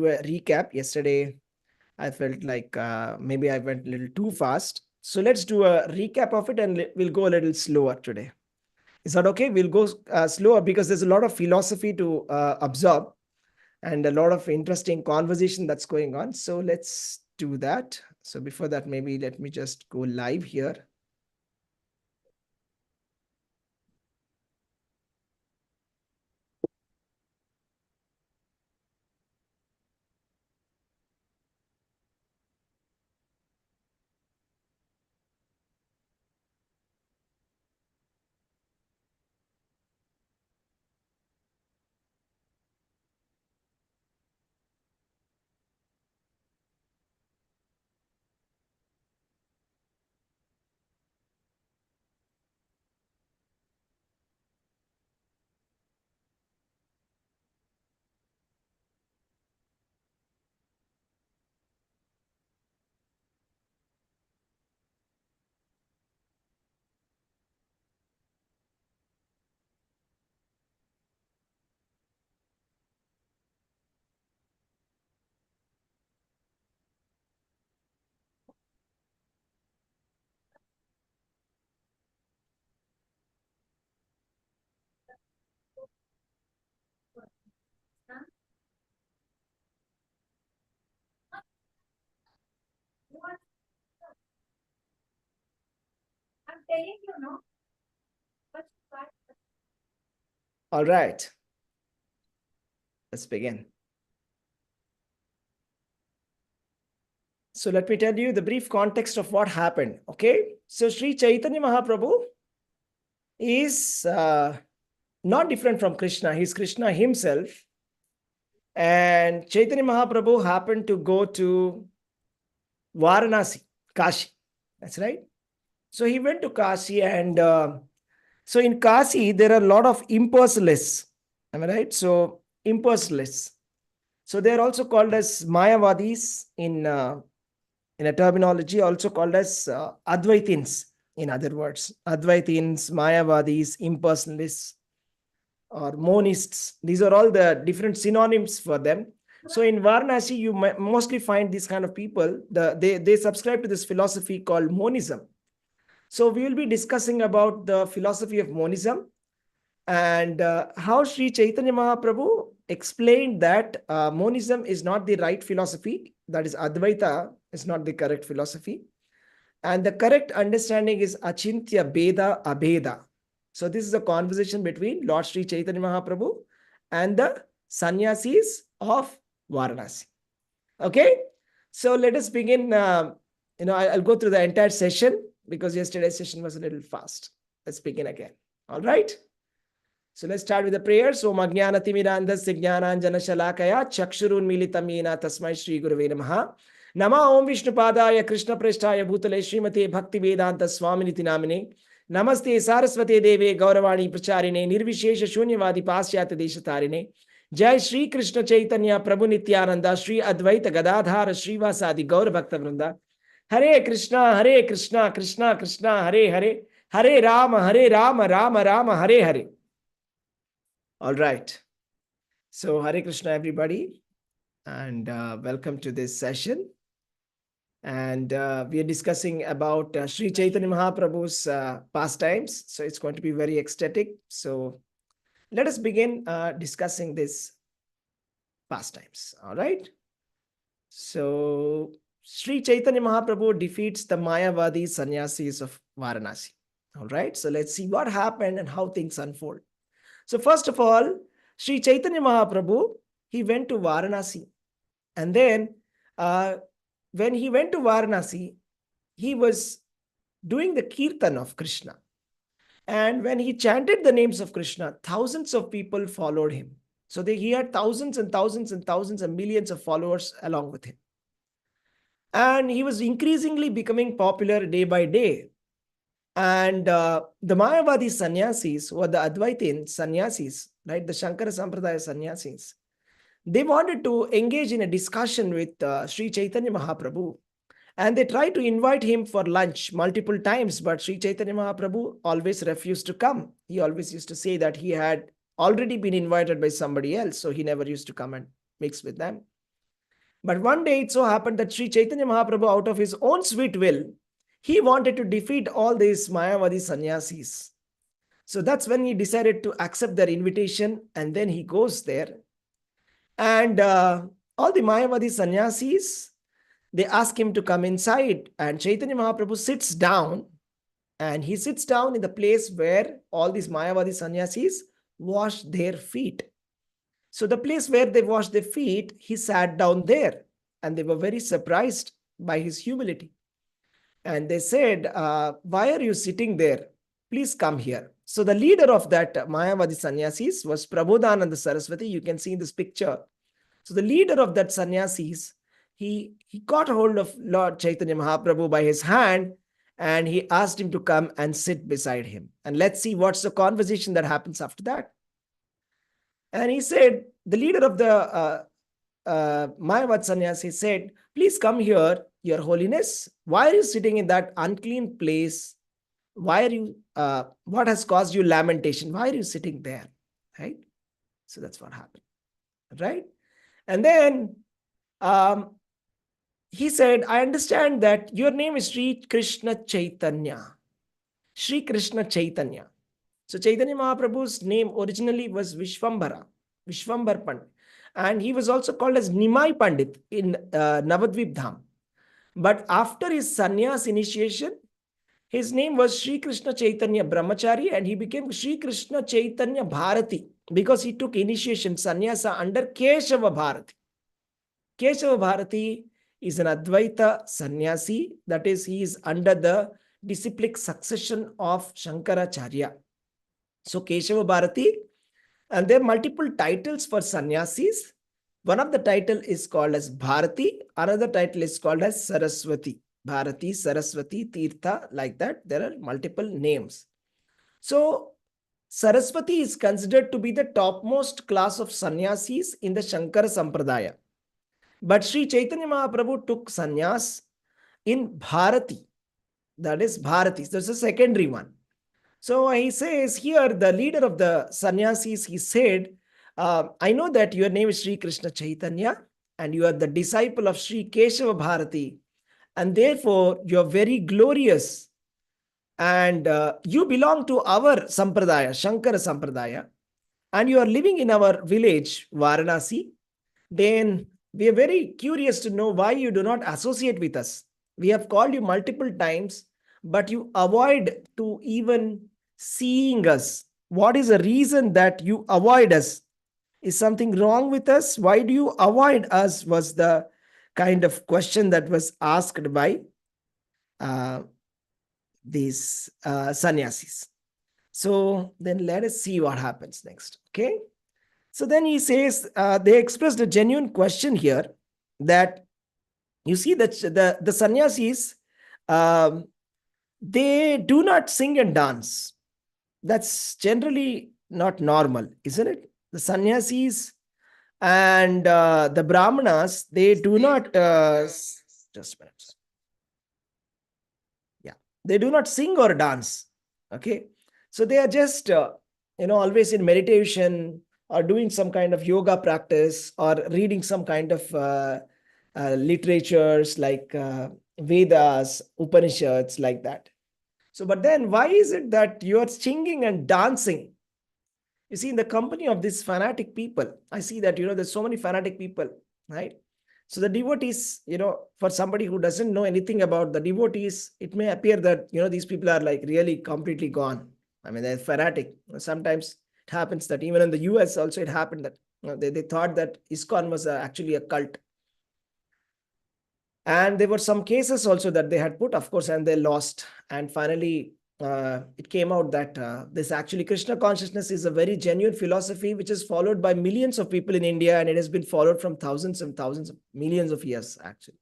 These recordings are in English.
do a recap. Yesterday, I felt like maybe I went a little too fast. So let's do a recap of it and we'll go a little slower today. Is that okay? We'll go slower because there's a lot of philosophy to absorb and a lot of interesting conversation that's going on. So let's do that. So before that, maybe let me just go live here. All right. Let's begin. So let me tell you the brief context of what happened. Okay. So Sri Chaitanya Mahaprabhu is not different from Krishna. He's Krishna himself. And Chaitanya Mahaprabhu happened to go to Varanasi, Kashi. That's right. So he went to Kashi, and so in Kashi, there are a lot of impersonalists. Am I right? So impersonalists. So they are also called as Mayawadi's in a terminology, also called as Advaitins. In other words, Advaitins, Mayavadis, impersonalists, or monists. These are all the different synonyms for them. So in Varanasi, you mostly find these kind of people. They subscribe to this philosophy called monism. So we will be discussing about the philosophy of monism and how Sri Chaitanya Mahaprabhu explained that monism is not the right philosophy. That is, Advaita is not the correct philosophy. And the correct understanding is Achintya Beda Abeda. So this is a conversation between Lord Sri Chaitanya Mahaprabhu and the Sannyasis of Varanasi. Okay, so let us begin. I'll go through the entire session because yesterday's session was a little fast. Let's begin again. All right. So let's start with the prayers. Om Ajnanatimidandasya Jnananjana Shalakaya Chakshurun Militamena Tasmai Shri Gurave Namaha. Nama Om Vishnupadaya Krishna Preshtaya Bhutale Srimate Bhakti Vedanta Swaminiti Namine. Namaste Saraswate Deve Gauravani Pracharine Nirvishesha Shunyavadi Pasyata Deshatarine. Jai Shri Krishna Chaitanya Prabhu Nityananda Shri Advaita Gadadhara Srivasadi Gaura Bhakta Vrinda. Hare Krishna, Krishna Krishna, Hare Hare. Hare Rama, Rama Rama, Hare Hare. All right. So Hare Krishna, everybody, and welcome to this session. And we are discussing about Sri Chaitanya Mahaprabhu's pastimes. So it's going to be very ecstatic. So let us begin discussing this pastimes. All right. So Sri Chaitanya Mahaprabhu defeats the Mayawadi Sannyasis of Varanasi. All right. So let's see what happened and how things unfold. So first of all, Sri Chaitanya Mahaprabhu, he went to Varanasi. And then when he went to Varanasi, he was doing the kirtan of Krishna. And when he chanted the names of Krishna, thousands of people followed him. So he had thousands and thousands and thousands and millions of followers along with him. And he was increasingly becoming popular day by day. And the Mayavadi Sannyasis, who are the Advaitin Sannyasis, right, the Shankara Sampradaya Sannyasis, they wanted to engage in a discussion with Sri Chaitanya Mahaprabhu. And they tried to invite him for lunch multiple times, but Sri Chaitanya Mahaprabhu always refused to come. He always used to say that he had already been invited by somebody else, so he never used to come and mix with them. But one day it so happened that Sri Chaitanya Mahaprabhu, out of his own sweet will, he wanted to defeat all these Mayawadi sannyasis. So that's when he decided to accept their invitation, and then he goes there. And all the Mayavadi sannyasis, they ask him to come inside, and Chaitanya Mahaprabhu sits down, and he sits down in the place where all these Mayavadi sannyasis wash their feet. So the place where they wash their feet, he sat down there, and they were very surprised by his humility. And they said, why are you sitting there? Please come here. So the leader of that Mayavadi sannyasis was Prabodhananda Saraswati. You can see in this picture. So the leader of that sannyasis, he caught hold of Lord Chaitanya Mahaprabhu by his hand, and he asked him to come and sit beside him. And let's see what's the conversation that happens after that. And he said, the leader of the Mayavad sannyasi said, please come here, Your Holiness. Why are you sitting in that unclean place? Why are you, what has caused you lamentation? Why are you sitting there? Right? So that's what happened. Right? And then he said, I understand that your name is Sri Krishna Chaitanya. Sri Krishna Chaitanya. So Chaitanya Mahaprabhu's name originally was Vishwambara Pandit. And he was also called as Nimai Pandit in Navadvip Dham. But after his sannyas initiation, his name was Sri Krishna Chaitanya Brahmachari, and he became Sri Krishna Chaitanya Bharati because he took initiation sannyasa under Keshava Bharati. Keshava Bharati is an Advaita sannyasi, that is, he is under the disciplic succession of Shankaracharya. So Keshava Bharati, and there are multiple titles for sannyasis. One of the title is called as Bharati, another title is called as Saraswati. Bharati, Saraswati, Tirtha, like that. There are multiple names. So Saraswati is considered to be the topmost class of sannyasis in the Shankara Sampradaya. But Sri Chaitanya Mahaprabhu took sannyas in Bharati. That is Bharati. That's a secondary one. So he says here, the leader of the sannyasis, he said, I know that your name is Sri Krishna Chaitanya, and you are the disciple of Sri Keshava Bharati, and therefore you are very glorious, and you belong to our Sampradaya, Shankara Sampradaya, and you are living in our village, Varanasi. Then we are very curious to know why you do not associate with us. We have called you multiple times, but you avoid to even seeing us. What is the reason that you avoid us? Is something wrong with us? Why do you avoid us? Was the kind of question that was asked by these sannyasis. So then let us see what happens next. Okay. So then he says, they expressed a genuine question here, that you see that the sannyasis, they do not sing and dance. That's generally not normal, isn't it? The sannyasis and the brahmanas, they do not, just a minute. Yeah, they do not sing or dance. Okay. So they are just, always in meditation or doing some kind of yoga practice or reading some kind of literatures like Vedas, Upanishads, like that. So, but then why is it that you are singing and dancing? You see, in the company of these fanatic people, I see that, there's so many fanatic people, right? So the devotees, for somebody who doesn't know anything about the devotees, it may appear that, these people are like really completely gone. I mean, they're fanatic. Sometimes it happens that even in the US also it happened that they thought that ISKCON was actually a cult. And there were some cases also that they had put, of course, and they lost. And finally, it came out that this actually Krishna consciousness is a very genuine philosophy which is followed by millions of people in India, and it has been followed from thousands and thousands of millions of years actually.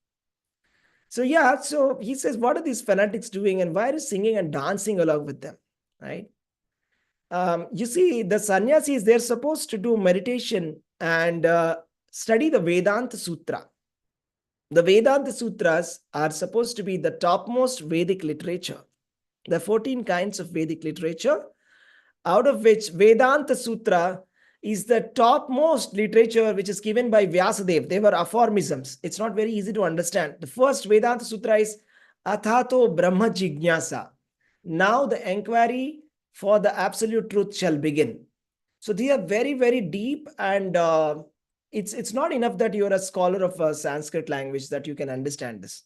So yeah, so he says, what are these fanatics doing and why are you singing and dancing along with them, right? You see, the sannyasis, they're supposed to do meditation and study the Vedanta Sutra. The Vedanta Sutras are supposed to be the topmost Vedic literature. There are 14 kinds of Vedic literature, out of which Vedanta Sutra is the topmost literature which is given by Vyasadeva. They were aphorisms. It's not very easy to understand. The first Vedanta Sutra is Athato Brahma Jignasa. Now the inquiry for the absolute truth shall begin. So they are very, very deep, and it's not enough that you're a scholar of a Sanskrit language that you can understand this.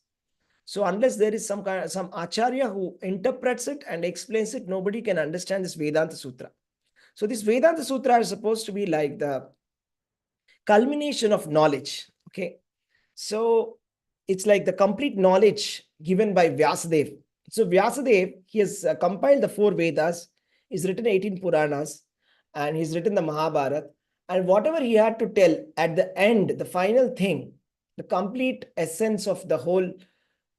So unless there is some acharya who interprets it and explains it, nobody can understand this Vedanta Sutra. So this Vedanta Sutra is supposed to be like the culmination of knowledge. Okay. So it's like the complete knowledge given by Vyasadeva. So Vyasadeva, he has compiled the 4 Vedas, he's written 18 Puranas, and he's written the Mahabharata. And whatever he had to tell at the end, the final thing, the complete essence of the whole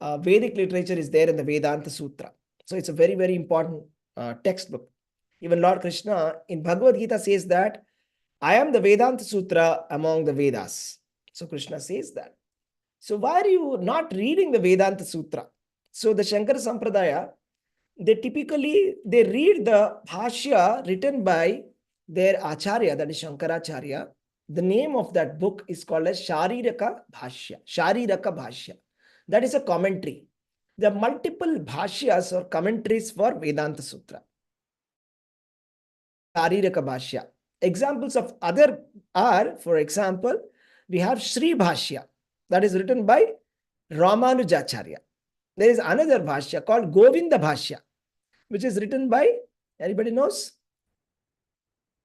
Vedic literature is there in the Vedanta Sutra. So it's a very, very important textbook. Even Lord Krishna in Bhagavad Gita says that I am the Vedanta Sutra among the Vedas. So Krishna says that. So why are you not reading the Vedanta Sutra? So the Shankara Sampradaya, they read the Bhashya written by their Acharya, that is Shankaracharya. The name of that book is called as Shariraka Bhashya. Shariraka Bhashya. That is a commentary. There are multiple Bhashyas or commentaries for Vedanta Sutra. Shariraka Bhashya. Examples of other are, for example, we have Sri Bhashya, that is written by Ramanujacharya. There is another Bhashya called Govinda Bhashya, which is written by, anybody knows?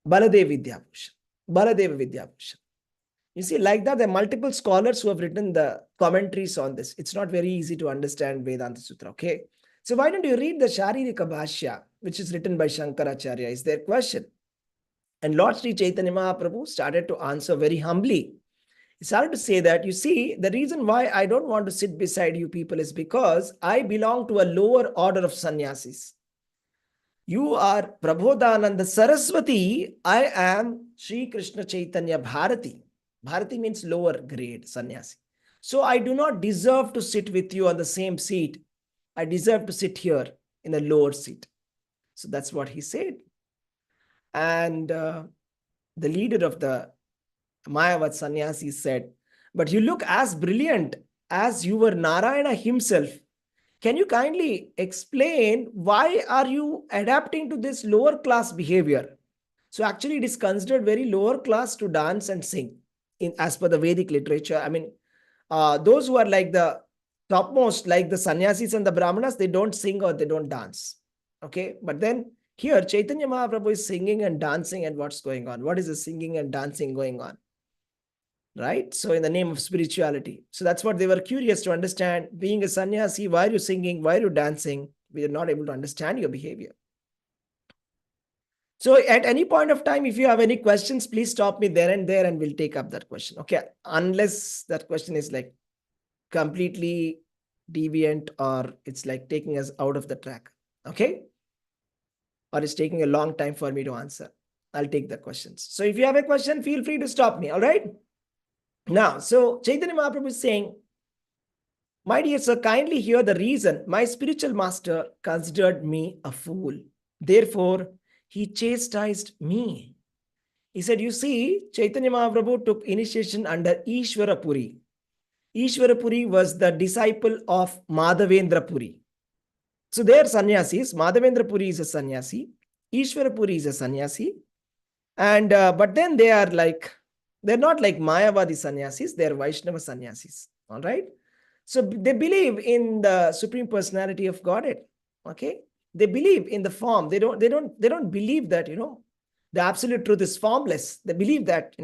Baladeva Vidyabhushan. Baladeva Vidyabhushan. You see, like that, there are multiple scholars who have written the commentaries on this. It's not very easy to understand Vedanta Sutra, okay? So why don't you read the Sharirika Bhashya, which is written by Shankaracharya, is their question. And Lord Sri Chaitanya Mahaprabhu started to answer very humbly. He started to say that, you see, the reason why I don't want to sit beside you people is because I belong to a lower order of sannyasis. You are Prabodhananda Saraswati. I am Sri Krishna Chaitanya Bharati. Bharati means lower grade sannyasi. So I do not deserve to sit with you on the same seat. I deserve to sit here in a lower seat. So that's what he said. And the leader of the Mayawadi Sannyasis said, but you look as brilliant as you were Narayana himself. Can you kindly explain why are you adapting to this lower class behavior? So actually it is considered very lower class to dance and sing as per the Vedic literature. I mean, those who are like the topmost, like the sannyasis and the brahmanas, they don't sing or they don't dance. Okay. But then here Chaitanya Mahaprabhu is singing and dancing, and what's going on? What is the singing and dancing going on? Right? So in the name of spirituality. So that's what they were curious to understand. Being a sannyasi, why are you singing? Why are you dancing? We are not able to understand your behavior. So at any point of time, if you have any questions, please stop me there and we'll take up that question. Okay. Unless that question is like completely deviant or it's like taking us out of the track. Okay. Or it's taking a long time for me to answer. I'll take the questions. So if you have a question, feel free to stop me. All right. Now, so Chaitanya Mahaprabhu is saying, my dear sir, kindly hear the reason. My spiritual master considered me a fool. Therefore, he chastised me. He said, you see, Chaitanya Mahaprabhu took initiation under Ishvara Puri. Ishvara Puri was the disciple of Madhavendra Puri. So they are sannyasis. Madhavendra Puri is a sannyasi. Ishvara Puri is a sannyasi. And but then they're not like Mayawadi sannyasis, they're Vaishnava sannyasis. All right. So they believe in the Supreme Personality of Godhead. Okay. They believe in the form. They don't believe that, the absolute truth is formless. They believe that,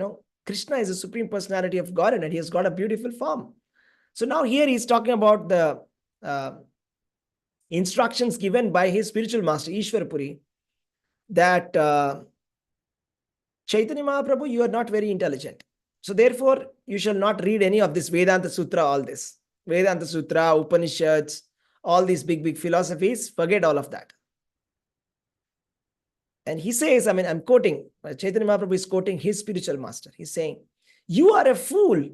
Krishna is the Supreme Personality of Godhead and he has got a beautiful form. So now here he's talking about the instructions given by his spiritual master, Ishvara Puri, that Chaitanya Mahaprabhu, you are not very intelligent. So therefore, you shall not read any of this Vedanta Sutra, all this. Vedanta Sutra, Upanishads, all these big philosophies, forget all of that. And he says, I'm quoting, Chaitanya Mahaprabhu is quoting his spiritual master. He's saying, you are a fool.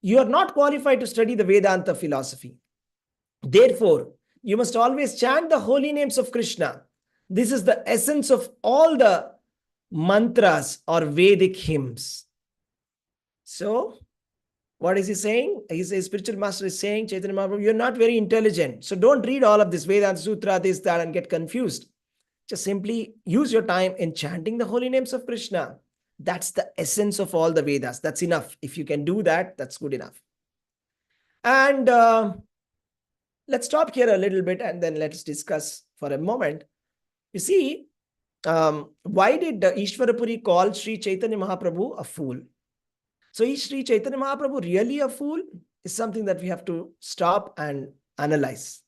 You are not qualified to study the Vedanta philosophy. Therefore, you must always chant the holy names of Krishna. This is the essence of all the mantras or Vedic hymns. So, what is he saying? His spiritual master is saying, Chaitanya Mahaprabhu, you're not very intelligent. So don't read all of this Vedanta Sutra, this, that, and get confused. Just simply use your time in chanting the holy names of Krishna. That's the essence of all the Vedas. That's enough. If you can do that, that's good enough. And let's stop here a little bit and then let's discuss for a moment. You see, why did Ishwarapuri call Sri Chaitanya Mahaprabhu a fool? So is Sri Chaitanya Mahaprabhu really a fool? Is something that we have to stop and analyze.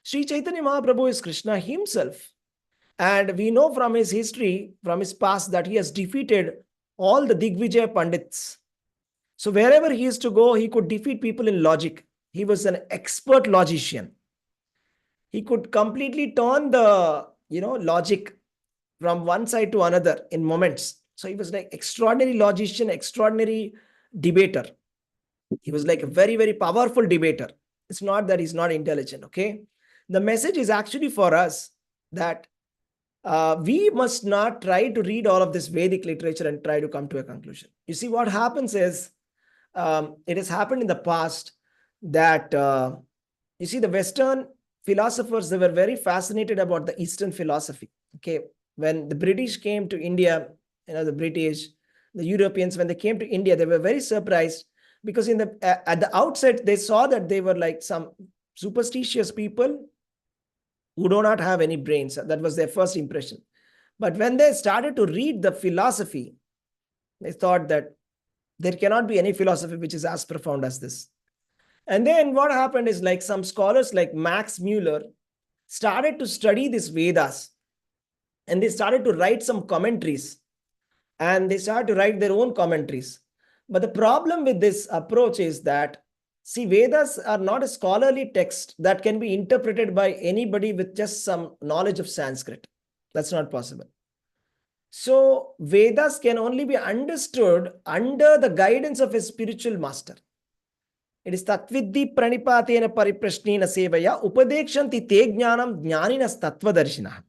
Sri Chaitanya Mahaprabhu is Krishna himself. And we know from his history, from his past, that he has defeated all the Digvijaya Pandits. So wherever he used to go, he could defeat people in logic. He was an expert logician. He could completely turn the logic from one side to another in moments. So he was like extraordinary logician, extraordinary debater. He was like a very, very powerful debater. It's not that he's not intelligent, okay? The message is actually for us that we must not try to read all of this Vedic literature and try to come to a conclusion. You see, what happens is, it has happened in the past that, you see, the Western philosophers, they were very fascinated about the Eastern philosophy, okay? When the British came to India, the British, the Europeans, when they came to India, they were very surprised because at the outset, they saw that they were like some superstitious people who do not have any brains. That was their first impression. But when they started to read the philosophy, they thought that there cannot be any philosophy which is as profound as this. And then what happened is, like, some scholars like Max Muller started to study these Vedas, and they started to write some commentaries, and they started to write their own commentaries. But the problem with this approach is that, see, Vedas are not a scholarly text that can be interpreted by anybody with just some knowledge of Sanskrit. That's not possible. So Vedas can only be understood under the guidance of a spiritual master. It is tatviddi pranipatena pariprashnena sevaya upadekshanti te jnanam jnaninas tattvadarshinaha.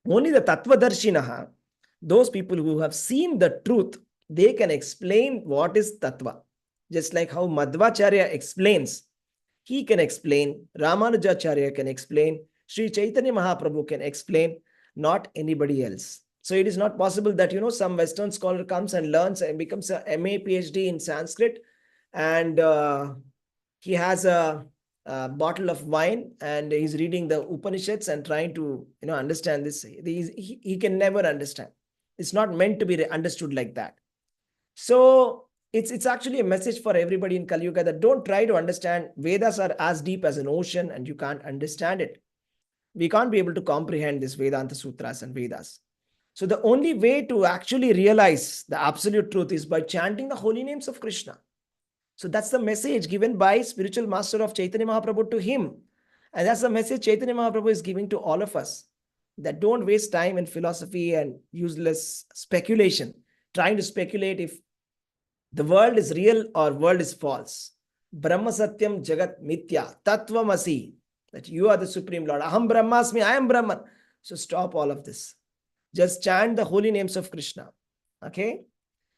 Only the tattvadarshinaha, those people who have seen the truth, they can explain what is tattva. Just like how Madhvacharya explains, he can explain, Ramanujacharya can explain, Sri Chaitanya Mahaprabhu can explain, not anybody else. So it is not possible that, some Western scholar comes and learns and becomes a MA, PhD in Sanskrit, and he has a bottle of wine and he's reading the Upanishads and trying to, understand this. He can never understand. It's not meant to be understood like that. So it's actually a message for everybody in Kali Yuga that don't try to understand. Vedas are as deep as an ocean and you can't understand it. We can't be able to comprehend this Vedanta Sutras and Vedas. So the only way to actually realize the absolute truth is by chanting the holy names of Krishna. So that's the message given by spiritual master of Chaitanya Mahaprabhu to him. And that's the message Chaitanya Mahaprabhu is giving to all of us. That don't waste time in philosophy and useless speculation. Trying to speculate if the world is real or world is false. Brahma Satyam Jagat Mithya Tattvamasi. That you are the Supreme Lord. Aham Brahmasmi, I am Brahman. So stop all of this. Just chant the holy names of Krishna. Okay?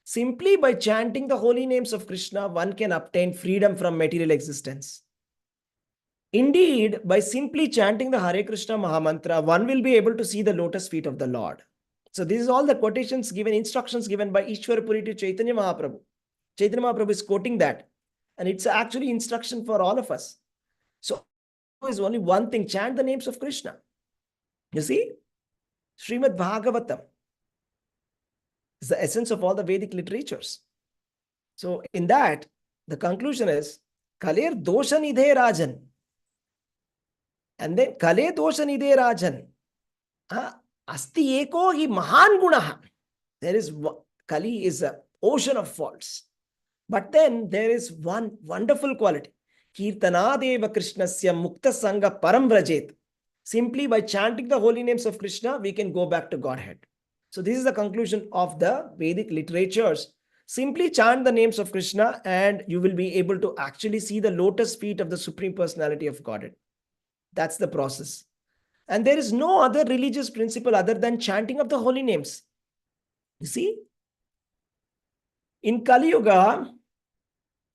Simply by chanting the holy names of Krishna, one can obtain freedom from material existence. Indeed, by simply chanting the Hare Krishna Mahamantra, one will be able to see the lotus feet of the Lord. So this is all the quotations given, instructions given by Ishwarapuri to Chaitanya Mahaprabhu. Chaitanya Mahaprabhu is quoting that. And it's actually instruction for all of us. So there is only one thing, chant the names of Krishna. You see? Srimad Bhagavatam is the essence of all the Vedic literatures. So in that, the conclusion is, Kaler dosha nidhe rajan. And then Kale dosha nidhe rajan. Asti eko hi mahan gunaha. There is, Kali is an ocean of faults. But then there is one wonderful quality. Kirtanadeva Krishnasya mukta sangha param vrajet. Simply by chanting the holy names of Krishna, we can go back to Godhead. So this is the conclusion of the Vedic literatures. Simply chant the names of Krishna and you will be able to actually see the lotus feet of the Supreme Personality of Godhead. That's the process. And there is no other religious principle other than chanting of the holy names. You see, in Kali Yuga,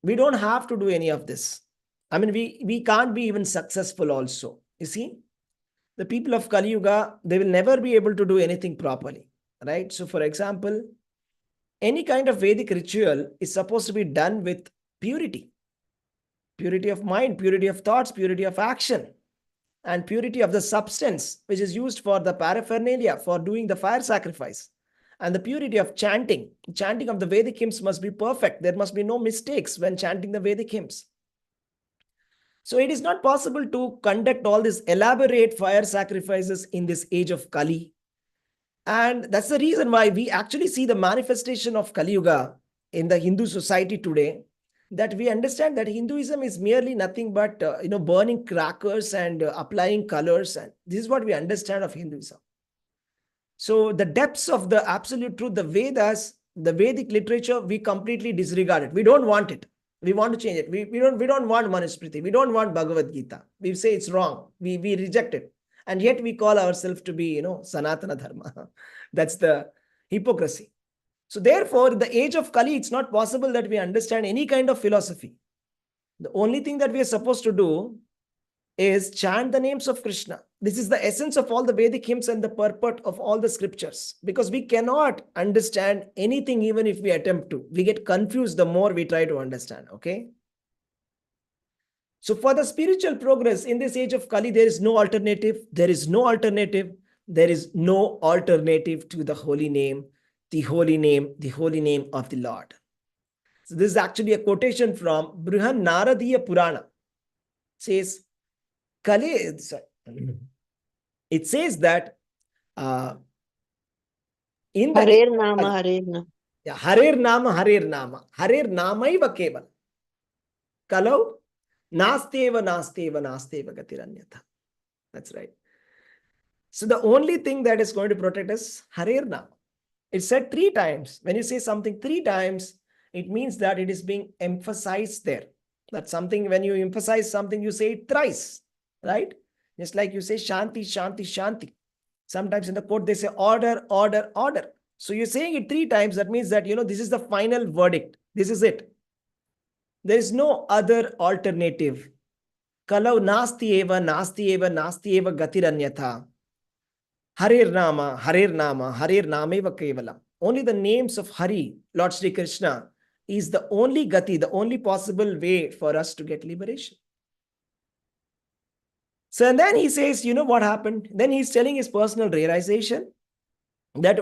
we don't have to do any of this. I mean, we can't be even successful also. You see, the people of Kali Yuga, they will never be able to do anything properly, right? So, for example, any kind of Vedic ritual is supposed to be done with purity. Purity of mind, purity of thoughts, purity of action, and purity of the substance, which is used for the paraphernalia, for doing the fire sacrifice. And the purity of chanting. Chanting of the Vedic hymns must be perfect. There must be no mistakes when chanting the Vedic hymns. So it is not possible to conduct all these elaborate fire sacrifices in this age of Kali. And that's the reason why we actually see the manifestation of Kali Yuga in the Hindu society today, that we understand that Hinduism is merely nothing but burning crackers and applying colors, and this is what we understand of Hinduism. So the depths of the absolute truth, the Vedas, the Vedic literature, we completely disregard it. We don't want it. We want to change it. We don't want Manusmriti. We don't want Bhagavad Gita. We say it's wrong. We reject it. And yet we call ourselves to be, Sanatana Dharma. That's the hypocrisy. So therefore, in the age of Kali, it's not possible that we understand any kind of philosophy. The only thing that we are supposed to do is chant the names of Krishna. This is the essence of all the Vedic hymns and the purport of all the scriptures. Because we cannot understand anything even if we attempt to. We get confused the more we try to understand, okay? So for the spiritual progress in this age of Kali, there is no alternative. There is no alternative. There is no alternative to the holy name, the holy name, the holy name of the Lord. So this is actually a quotation from Brihan Naradiya Purana. It says, Kali, it says that in the Harer Nama, Harer Nama. Yeah, Harer Nama, Harer Nama. Harer Namaiva Keval. Kalau Nasteva, Nasteva, Nasteva Gatiranyatha. That's right. So the only thing that is going to protect us, Harer Nama. It's said 3 times. When you say something 3 times, it means that it is being emphasized there. That's something, when you emphasize something, you say it thrice, right? Just like you say Shanti, Shanti, Shanti. Sometimes in the court, they say order, order, order. So you're saying it 3 times. That means that, this is the final verdict. This is it. There is no other alternative. Kalau nasti eva, nasti eva, nasti eva gatiranyatha. Harir Nama, Harir Nama, Harir Nameva Kevalam. Only the names of Hari, Lord Sri Krishna, is the only gati, the only possible way for us to get liberation. So and then he says, what happened? Then he's telling his personal realization that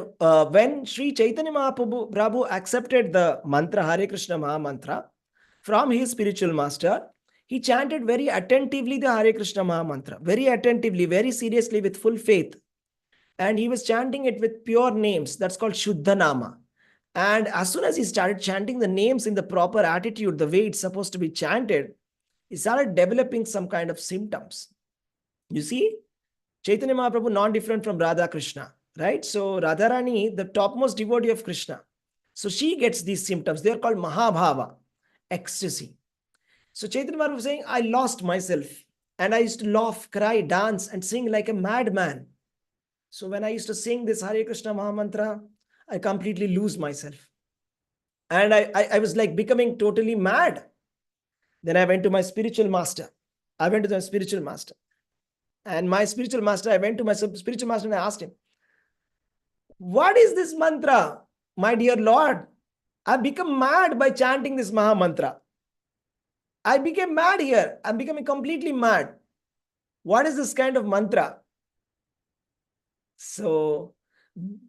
when Sri Chaitanya Mahaprabhu accepted the mantra, Hare Krishna Maha Mantra, from his spiritual master, he chanted very attentively the Hare Krishna Maha Mantra, very attentively, very seriously, with full faith. And he was chanting it with pure names. That's called Shuddha Nama. And as soon as he started chanting the names in the proper attitude, the way it's supposed to be chanted, he started developing some kind of symptoms. You see, Chaitanya Mahaprabhu, non-different from Radha Krishna, right? So Radharani, the topmost devotee of Krishna. So she gets these symptoms. They are called Mahabhava, ecstasy. So Chaitanya Mahaprabhu was saying, I lost myself. And I used to laugh, cry, dance, and sing like a madman. So when I used to sing this Hare Krishna Maha Mantra, I completely lose myself. And I was like becoming totally mad. Then I went to my spiritual master. And my spiritual master, I went to my spiritual master and I asked him, what is this mantra? My dear Lord, I've become mad by chanting this Maha Mantra. I became mad here. I'm becoming completely mad. What is this kind of mantra? So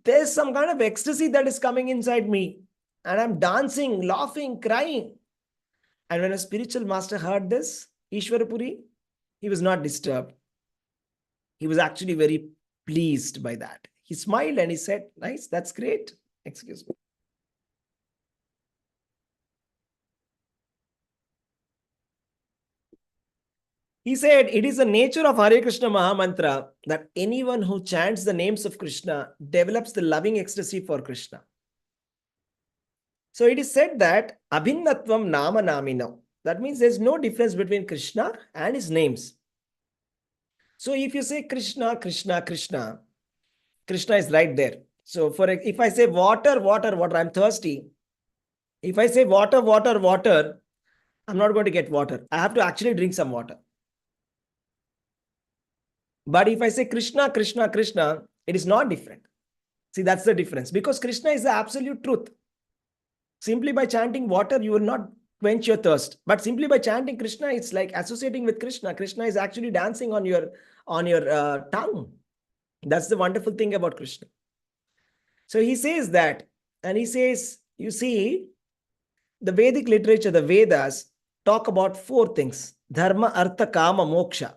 there's some kind of ecstasy that is coming inside me. And I'm dancing, laughing, crying. And when a spiritual master heard this, Ishwarapuri, he was not disturbed. He was actually very pleased by that. He smiled and he said, nice, that's great. Excuse me. He said, it is the nature of Hare Krishna Maha Mantra that anyone who chants the names of Krishna develops the loving ecstasy for Krishna. So it is said that Abhinnatvam Nama Namino. That means there's no difference between Krishna and his names. So if you say Krishna, Krishna, Krishna, Krishna is right there. So if I say water, water, water, I'm thirsty. If I say water, water, water, I'm not going to get water. I have to actually drink some water. But if I say Krishna, Krishna, Krishna, it is not different. See, that's the difference. Because Krishna is the absolute truth. Simply by chanting water, you will not quench your thirst. But simply by chanting Krishna, it's like associating with Krishna. Krishna is actually dancing on your tongue. That's the wonderful thing about Krishna. So he says that, and he says, you see, the Vedic literature, the Vedas, talk about four things: dharma, artha, kama, moksha.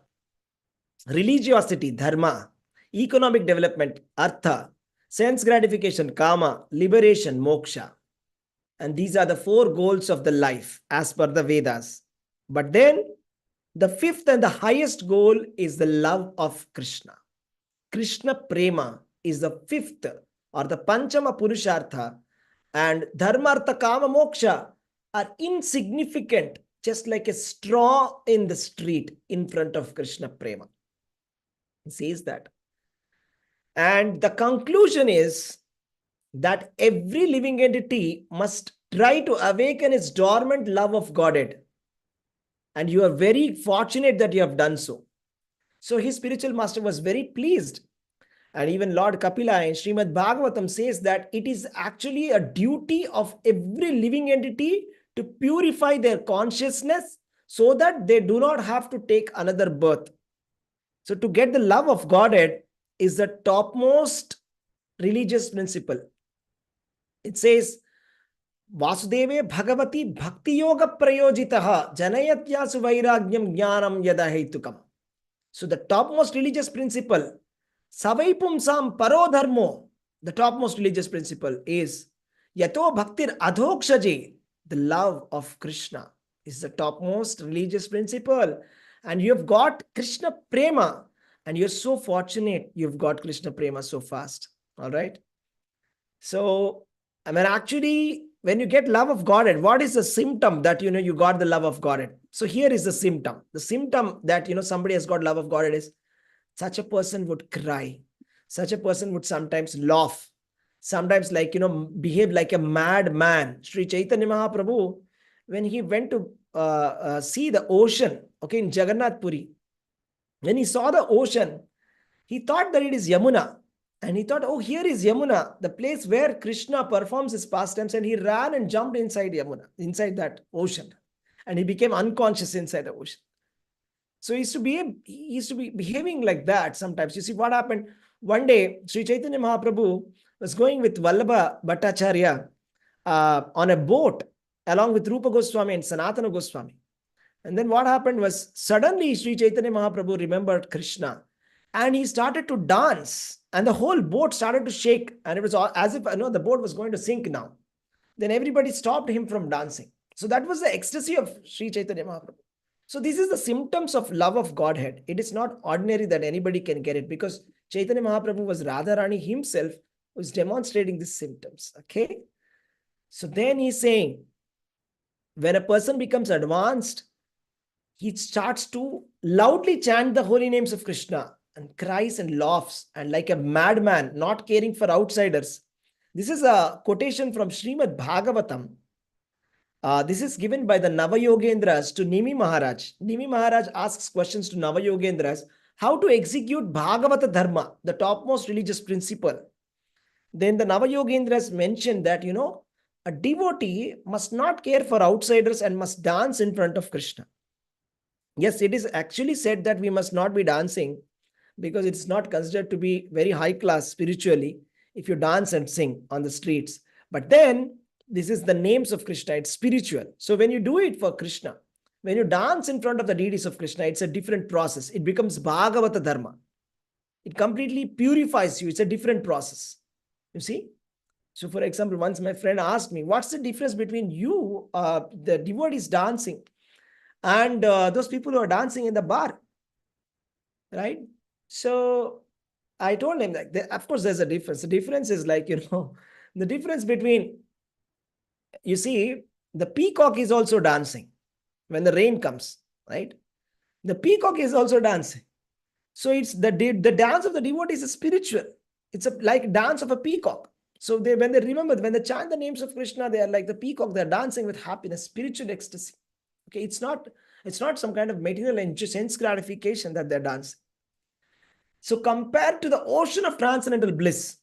Religiosity, dharma; economic development, artha; sense gratification, kama; liberation, moksha. And these are the four goals of the life as per the Vedas. But then the fifth and the highest goal is the love of Krishna. Krishna Prema is the fifth or the Panchama Purushartha, and Dharma, Artha, Kama, Moksha are insignificant, just like a straw in the street in front of Krishna Prema. He says that. And the conclusion is that every living entity must try to awaken its dormant love of Godhead. And you are very fortunate that you have done so. So his spiritual master was very pleased. And even Lord Kapila in Srimad Bhagavatam says that it is actually a duty of every living entity to purify their consciousness so that they do not have to take another birth. So to get the love of Godhead is the topmost religious principle. It says, Vasudeve Bhagavati Bhakti Yoga Prayojitaha Janayatyasu Vairagyam Jnanam Yada Heitukam. So the topmost religious principle, Savai Pumsam Paro Dharmo, the topmost religious principle is Yato Bhaktir Adhokshaje, the love of Krishna is the topmost religious principle. And you have got Krishna Prema, and you're so fortunate you've got Krishna Prema so fast. All right. So, I mean, actually, when you get love of Godhead, what is the symptom that you got the love of Godhead? So here is the symptom. The symptom that somebody has got love of Godhead is such a person would cry. Such a person would sometimes laugh. Sometimes behave like a mad man. Sri Chaitanya Mahaprabhu, when he went to see the ocean, okay, in Jagannath Puri, when he saw the ocean, he thought that it is Yamuna. And he thought, oh, here is Yamuna, the place where Krishna performs his pastimes, and he ran and jumped inside Yamuna, inside that ocean. And he became unconscious inside the ocean. So he used to be behaving like that sometimes. You see what happened? One day, Sri Chaitanya Mahaprabhu was going with Vallabha Bhattacharya on a boat along with Rupa Goswami and Sanatana Goswami. And then what happened was, suddenly Sri Chaitanya Mahaprabhu remembered Krishna and he started to dance, and the whole boat started to shake, and it was as if the boat was going to sink now. Then everybody stopped him from dancing. So that was the ecstasy of Sri Chaitanya Mahaprabhu. So this is the symptoms of love of Godhead. It is not ordinary that anybody can get it, because Chaitanya Mahaprabhu was Radharani himself who was demonstrating these symptoms. Okay. So then he's saying, when a person becomes advanced, he starts to loudly chant the holy names of Krishna and cries and laughs and like a madman, not caring for outsiders. This is a quotation from Srimad Bhagavatam. This is given by the Navayogendras to Nimi Maharaj. Nimi Maharaj asks questions to Navayogendras how to execute Bhagavata Dharma, the topmost religious principle. Then the Navayogendras mentioned that, a devotee must not care for outsiders and must dance in front of Krishna. Yes, it is actually said that we must not be dancing because it's not considered to be very high class spiritually if you dance and sing on the streets. But then this is the names of Krishna. It's spiritual. So when you do it for Krishna, when you dance in front of the deities of Krishna, it's a different process. It becomes Bhagavata Dharma. It completely purifies you. It's a different process. You see? So for example, once my friend asked me, what's the difference between you, the devotees dancing, and those people who are dancing in the bar, right? So I told him, like, of course, there's a difference. The difference is like, the difference between, you see, the peacock is also dancing when the rain comes, right? The peacock is also dancing. So it's the dance of the devotees is spiritual. It's a like dance of a peacock. So when they chant the names of Krishna, they are like the peacock. They're dancing with happiness, spiritual ecstasy. Okay, it's not some kind of material and sense gratification that they're dancing. So compared to the ocean of transcendental bliss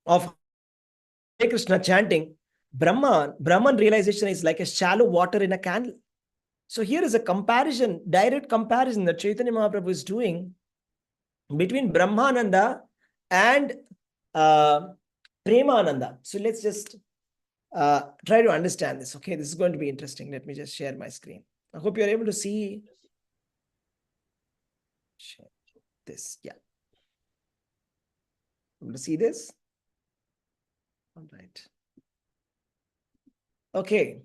of Hare Krishna chanting, Brahman realization is like a shallow water in a candle. So here is a comparison, direct comparison that Chaitanya Mahaprabhu is doing between Brahmananda and Premananda. So let's just try to understand this. Okay, this is going to be interesting. Let me just share my screen. I hope you're able to see this. Yeah. Able to see this? All right. Okay.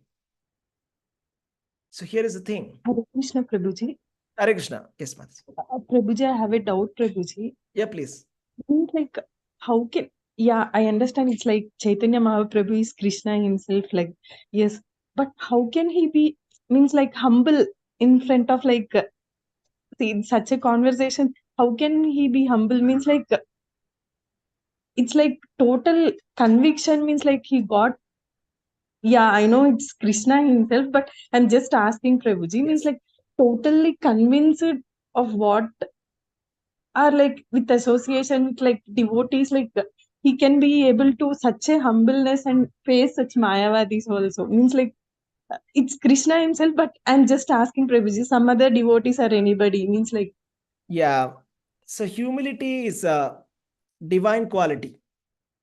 So here is the thing. Hare Krishna, Prabhuji. Hare Krishna. Yes, Mats. Prabhuji, I have a doubt, Prabhuji. Yeah, please. Means like, how can, yeah, I understand it's like Chaitanya Mahaprabhu is Krishna himself, like, yes, but how can he be, means like humble in front of like, see, in such a conversation, how can he be humble? Means like, it's like total conviction, means like he got, yeah, I know it's Krishna himself, but I'm just asking Prabhuji, means Yes. like totally convinced of what are like with association with like devotees, like he can be able to such a humbleness and face such Mayavadis also. Means like it's Krishna himself, but I'm just asking Prabhuji, some other devotees or anybody, means like. Yeah. So humility is a divine quality,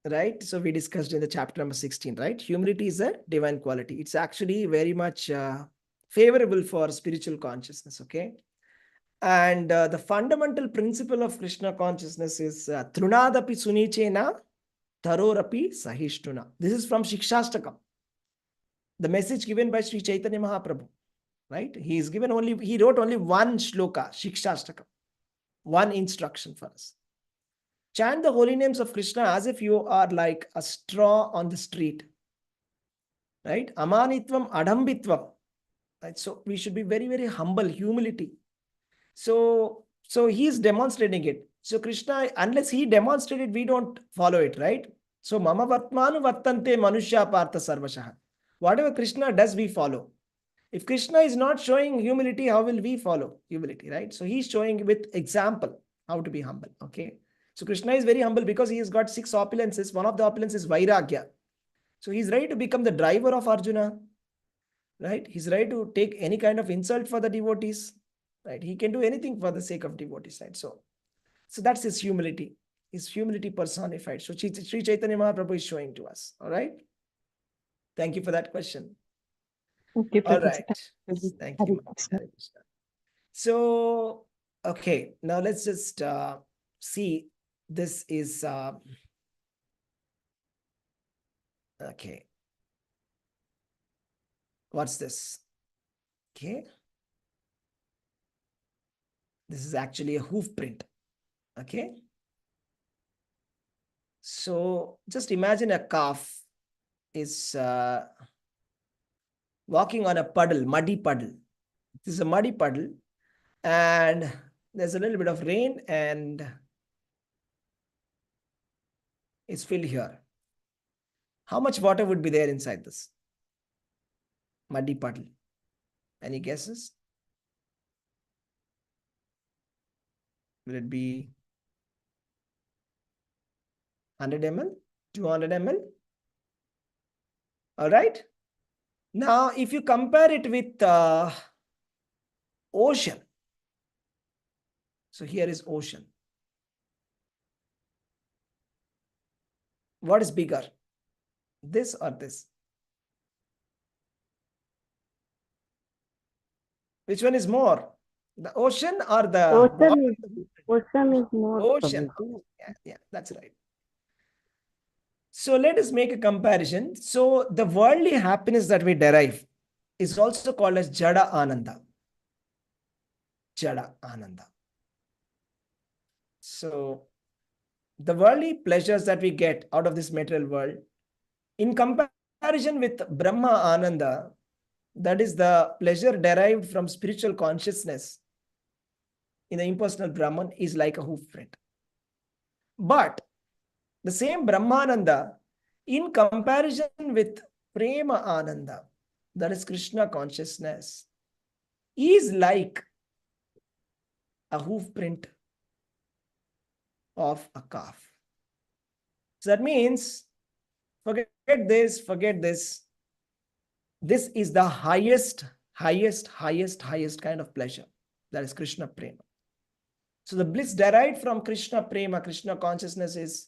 right? So we discussed in the chapter number 16, right? Humility is a divine quality. It's actually very much favorable for spiritual consciousness, okay? And the fundamental principle of Krishna consciousness is Trunadapi Sunichena Tarorapi Sahishtuna. This is from Shikshastakam, the message given by Sri Chaitanya Mahaprabhu, right? He wrote only one shloka, Shikshastakam, one instruction for us. Chant the holy names of Krishna as if you are like a straw on the street, right? Amanitvam adambitvam, right? So we should be very, very humble, humility. So he's demonstrating it. So Krishna, unless he demonstrated, we don't follow it, right? So mama vatmanu vattante manushya partha sarvashaha. Whatever Krishna does, we follow. If Krishna is not showing humility, how will we follow humility, right? So he's showing with example how to be humble, okay? So Krishna is very humble because he has got 6 opulences. One of the opulences is Vairagya. So he's ready to become the driver of Arjuna, right? He's ready to take any kind of insult for the devotees, right? He can do anything for the sake of devotees, right? So that's his humility personified. So Sri Chaitanya Mahaprabhu is showing to us, all right? Thank you for that question. Okay, All Prabhuji. right. Thank you. So, okay, now let's just see. This is, okay. What's this? Okay. This is actually a hoof print. Okay. So just imagine a calf is walking on a puddle, muddy puddle. This is a muddy puddle, and there's a little bit of rain, and it's filled here. How much water would be there inside this muddy puddle? Any guesses? Will it be 100 ml, 200 ml? All right. Now, if you compare it with ocean, so here is ocean. What is bigger, this or this? Which one is more, the ocean or the water? Ocean is more. Ocean. Yeah, that's right. So let us make a comparison. So the worldly happiness that we derive is also called as Jada Ananda. Jada Ananda. So the worldly pleasures that we get out of this material world, in comparison with Brahma Ananda, that is the pleasure derived from spiritual consciousness in the impersonal Brahman, is like a hoof print. But The same Brahmananda, in comparison with Prema Ananda, that is Krishna consciousness, is like a hoof print of a calf. So that means, forget this, forget this. This is the highest kind of pleasure. That is Krishna Prema. So the bliss derived from Krishna Prema, Krishna consciousness, is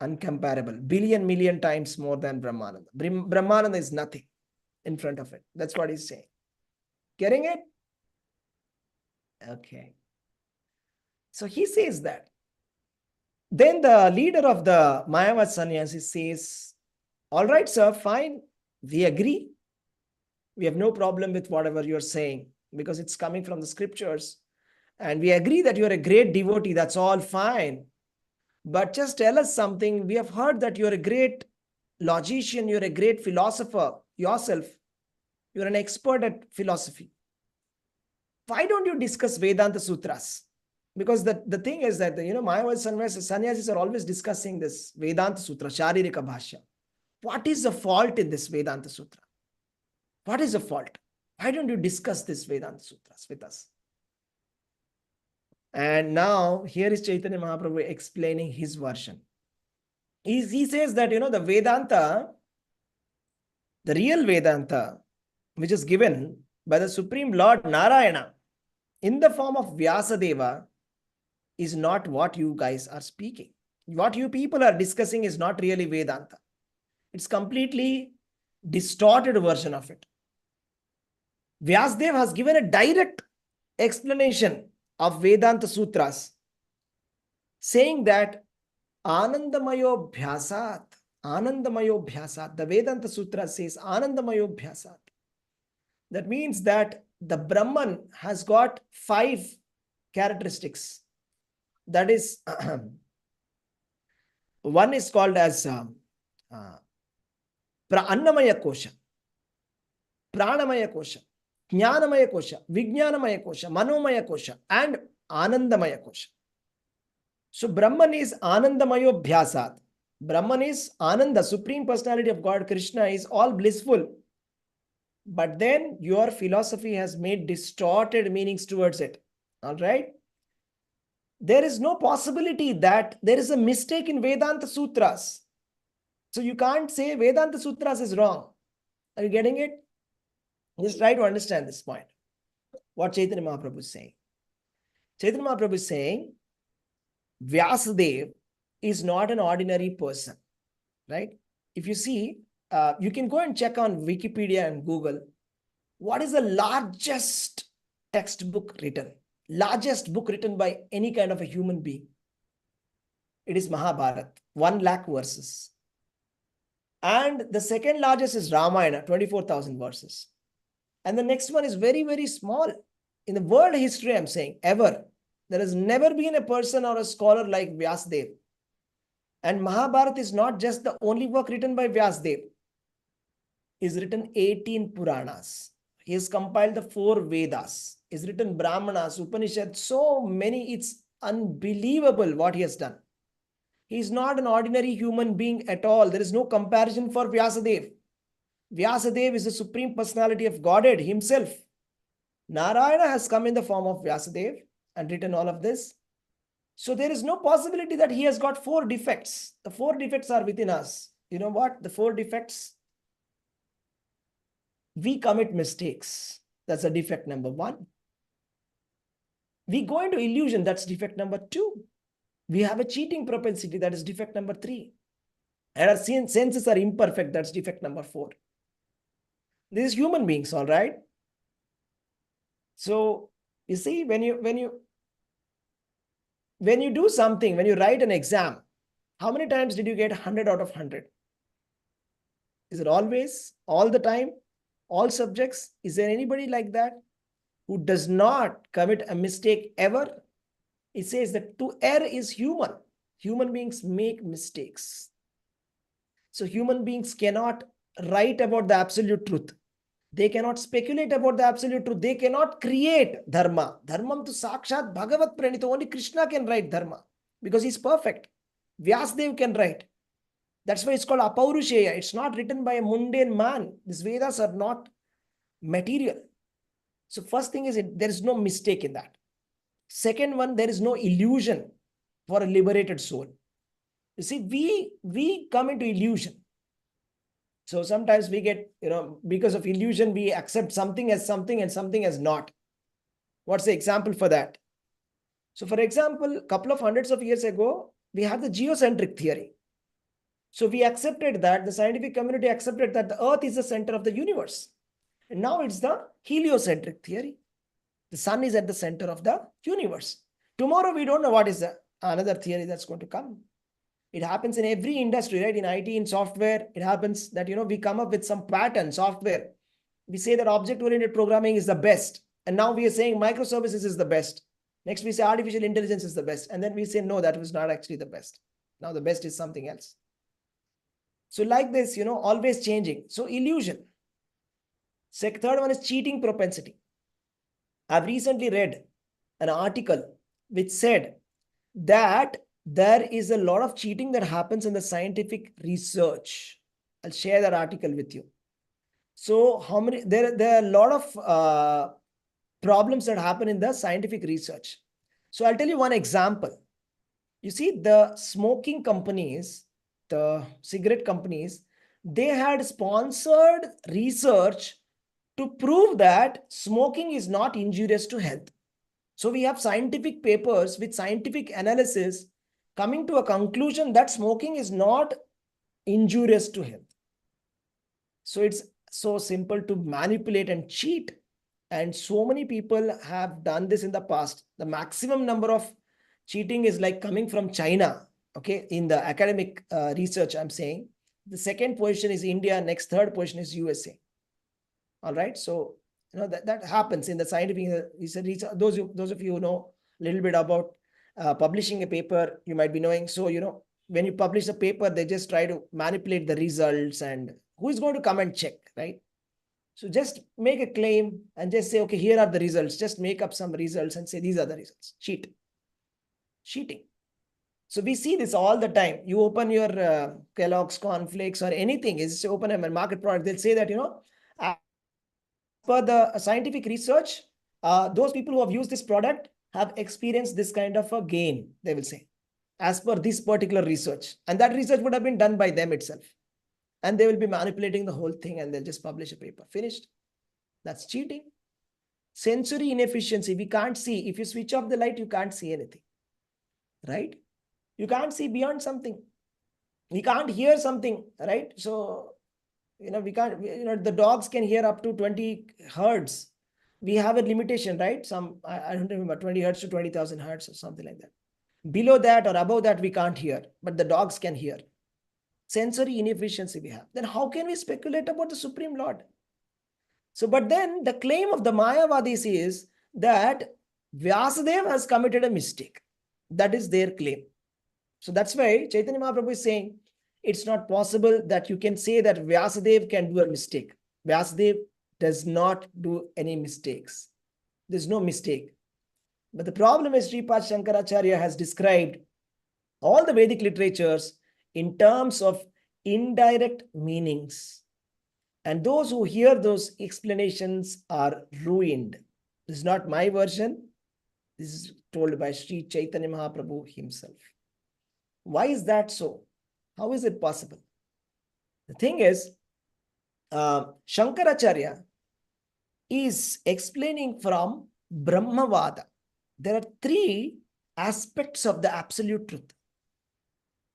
uncomparable. Billion, million times more than Brahmananda. Brahmananda is nothing in front of it. That's what he's saying. Getting it? Okay. So he says that. Then the leader of the Mayawadi Sannyasis says, all right, sir, fine. We agree. We have no problem with whatever you're saying because it's coming from the scriptures. And we agree that you're a great devotee. That's all fine. But just tell us something. We have heard that you're a great logician. You're a great philosopher yourself. You're an expert at philosophy. Why don't you discuss Vedanta Sutras? Because the thing is that, Mayawadi Sannyasis are always discussing this Vedanta Sutra, Sharirika Bhashya. What is the fault in this Vedanta Sutra? What is the fault? Why don't you discuss this Vedanta Sutras with us? And now, here is Chaitanya Mahaprabhu explaining his version. He says that, the Vedanta, the real Vedanta, which is given by the Supreme Lord Narayana in the form of Vyasadeva, is not what you guys are speaking. What you people are discussing is not really Vedanta. It's completely distorted version of it. Vyasadeva has given a direct explanation of Vedanta Sutras, saying that Anandamayo Bhyasat, the Vedanta Sutra says Anandamayo Bhyasat. That means that the Brahman has got 5 characteristics. That is, one is called as Annamaya Kosha, Pranamaya Kosha, Jnanamaya Kosha, Vijnanamaya Kosha, Manomaya Kosha, and Anandamaya Kosha. So Brahman is Anandamayo Bhyasat. Brahman is Ananda, Supreme Personality of God, Krishna, is all blissful. But then your philosophy has made distorted meanings towards it. All right? There is no possibility that there is a mistake in Vedanta Sutras. So you can't say Vedanta Sutras is wrong. Are you getting it? Just try to understand this point. What Chaitanya Mahaprabhu is saying. Chaitanya Mahaprabhu is saying Vyasadeva is not an ordinary person. Right? If you see, you can go and check on Wikipedia and Google. What is the largest textbook written? Largest book written by any kind of a human being? It is Mahabharata, 1 lakh verses. And the second largest is Ramayana, 24,000 verses. And the next one is very, very small. In the world history, I'm saying, ever. There has never been a person or a scholar like Vyasadeva. And Mahabharata is not just the only work written by Vyasadeva. He's written 18 Puranas. He has compiled the 4 Vedas. He's written Brahmanas, Upanishads, so many. It's unbelievable what he has done. He's not an ordinary human being at all. There is no comparison for Vyasadeva. Vyasadeva is the Supreme Personality of Godhead himself. Narayana has come in the form of Vyasadeva and written all of this. So there is no possibility that he has got 4 defects. The 4 defects are within us. You know what? The 4 defects. We commit mistakes. That's a defect number 1. We go into illusion. That's defect number 2. We have a cheating propensity. That is defect number 3. And our senses are imperfect. That's defect number 4. These human beings, all right? So you see, when you do something, when you write an exam, how many times did you get 100 out of 100? Is it always, all the time, all subjects? Is there anybody like that who does not commit a mistake ever? It says that to err is human. Human beings make mistakes. So human beings cannot write about the absolute truth. They cannot speculate about the absolute truth. They cannot create dharma. Dharmam to sakshat bhagavat pranita. Only Krishna can write dharma. because he's perfect. Vyasadeva can write. That's why it's called Apaurusheya. It's not written by a mundane man. These Vedas are not material. So first thing is, there is no mistake in that. Second one, there is no illusion for a liberated soul. You see, we come into illusion. So sometimes we get, because of illusion, we accept something as something and something as not. What's the example for that? So for example, a couple of hundreds of years ago, we had the geocentric theory. So we accepted that, the scientific community accepted that the earth is the center of the universe. And now it's the heliocentric theory. The sun is at the center of the universe. Tomorrow, we don't know what is another theory that's going to come. It happens in every industry, right? In IT, in software, it happens that, we come up with some pattern software. We say that object-oriented programming is the best. And now we are saying microservices is the best. Next, we say artificial intelligence is the best. And then we say, no, that was not actually the best. Now the best is something else. So like this, always changing. So illusion. Third one is cheating propensity. I've recently read an article which said that there is a lot of cheating that happens in the scientific research. I'll share that article with you. So there are a lot of problems that happen in the scientific research. So I'll tell you one example. You see, the smoking companies, the cigarette companies, they had sponsored research to prove that smoking is not injurious to health. So we have scientific papers with scientific analysis coming to a conclusion that smoking is not injurious to health. So it's so simple to manipulate and cheat. And so many people have done this in the past. The maximum number of cheating is like coming from China. Okay, in the academic research, I'm saying. The second position is India. Next, third position is USA. All right. So, that happens in the scientific research. Those of you who know a little bit about publishing a paper, you might be knowing. So, when you publish a paper, they just try to manipulate the results, and who is going to come and check, right? So just make a claim and just say, okay, here are the results. Just make up some results and say, these are the results. Cheating. So we see this all the time. You open your Kellogg's cornflakes or anything, is open a market product. They'll say that, as per the scientific research, those people who have used this product have experienced this kind of a gain, they will say, as per this particular research. And that research would have been done by them itself. And they will be manipulating the whole thing and they'll just publish a paper. Finished. That's cheating. Sensory inefficiency. We can't see. If you switch off the light, you can't see anything. Right? You can't see beyond something. We can't hear something. Right? So, we can't, the dogs can hear up to 20 hertz. We have a limitation, right? I don't remember, 20 hertz to 20,000 hertz or something like that. Below that or above that, we can't hear, but the dogs can hear. Sensory inefficiency we have. Then how can we speculate about the Supreme Lord? So, but then the claim of the Mayavadis is that Vyasadeva has committed a mistake. That is their claim. So that's why Chaitanya Mahaprabhu is saying, it's not possible that you can say that Vyasadeva can do a mistake. Vyasadeva does not do any mistakes. There's no mistake. But the problem is Sripad Shankaracharya has described all the Vedic literatures in terms of indirect meanings. And those who hear those explanations are ruined. This is not my version. This is told by Sri Chaitanya Mahaprabhu himself. Why is that so? How is it possible? The thing is, Shankaracharya is explaining from Brahmavada. There are three aspects of the absolute truth.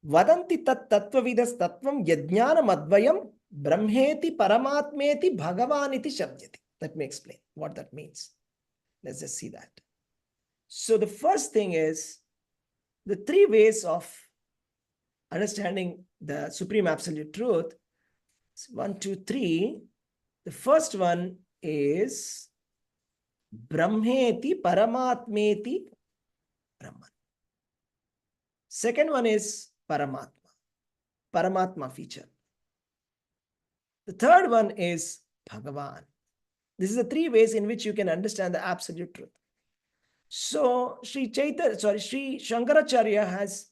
Vadanti tat tattvavidas tattvam yajnanam advayam brahmeti paramatmeti bhagavaniti shabdyati. Let me explain what that means. Let's just see that. So the first thing is the three ways of understanding the supreme absolute truth. 1, 2, 3. The first one is brahmeti paramatmeti brahman. Second one is Paramatma feature. The third one is Bhagavan. This is the three ways in which you can understand the absolute truth. So Sri Shankaracharya has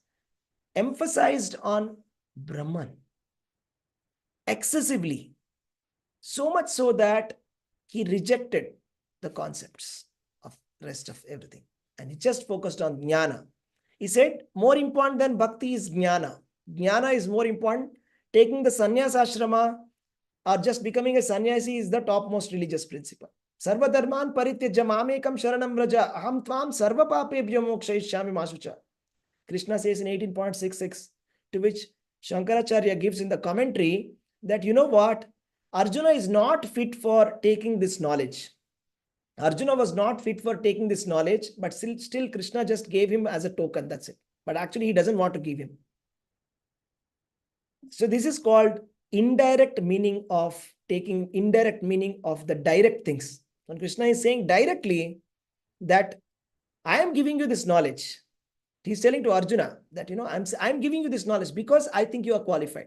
emphasized on Brahman excessively, so much so that he rejected the concepts of rest of everything, and he just focused on jnana. He said more important than bhakti is jnana. Jnana is more important. Taking the sannyas ashrama or just becoming a sannyasi is the topmost religious principle. Sarva dharman parityajya mamekam sharanam vraja aham tvam sarva papebhyo mokshayishyami masucha. Krishna says in 18.66, to which Shankaracharya gives in the commentary that, you know what, Arjuna is not fit for taking this knowledge. Arjuna was not fit for taking this knowledge, but still Krishna just gave him as a token, that's it. But actually he doesn't want to give him. So this is called indirect meaning of taking indirect meaning of the direct things. When Krishna is saying directly that I am giving you this knowledge, he's telling to Arjuna that, I'm giving you this knowledge because I think you are qualified.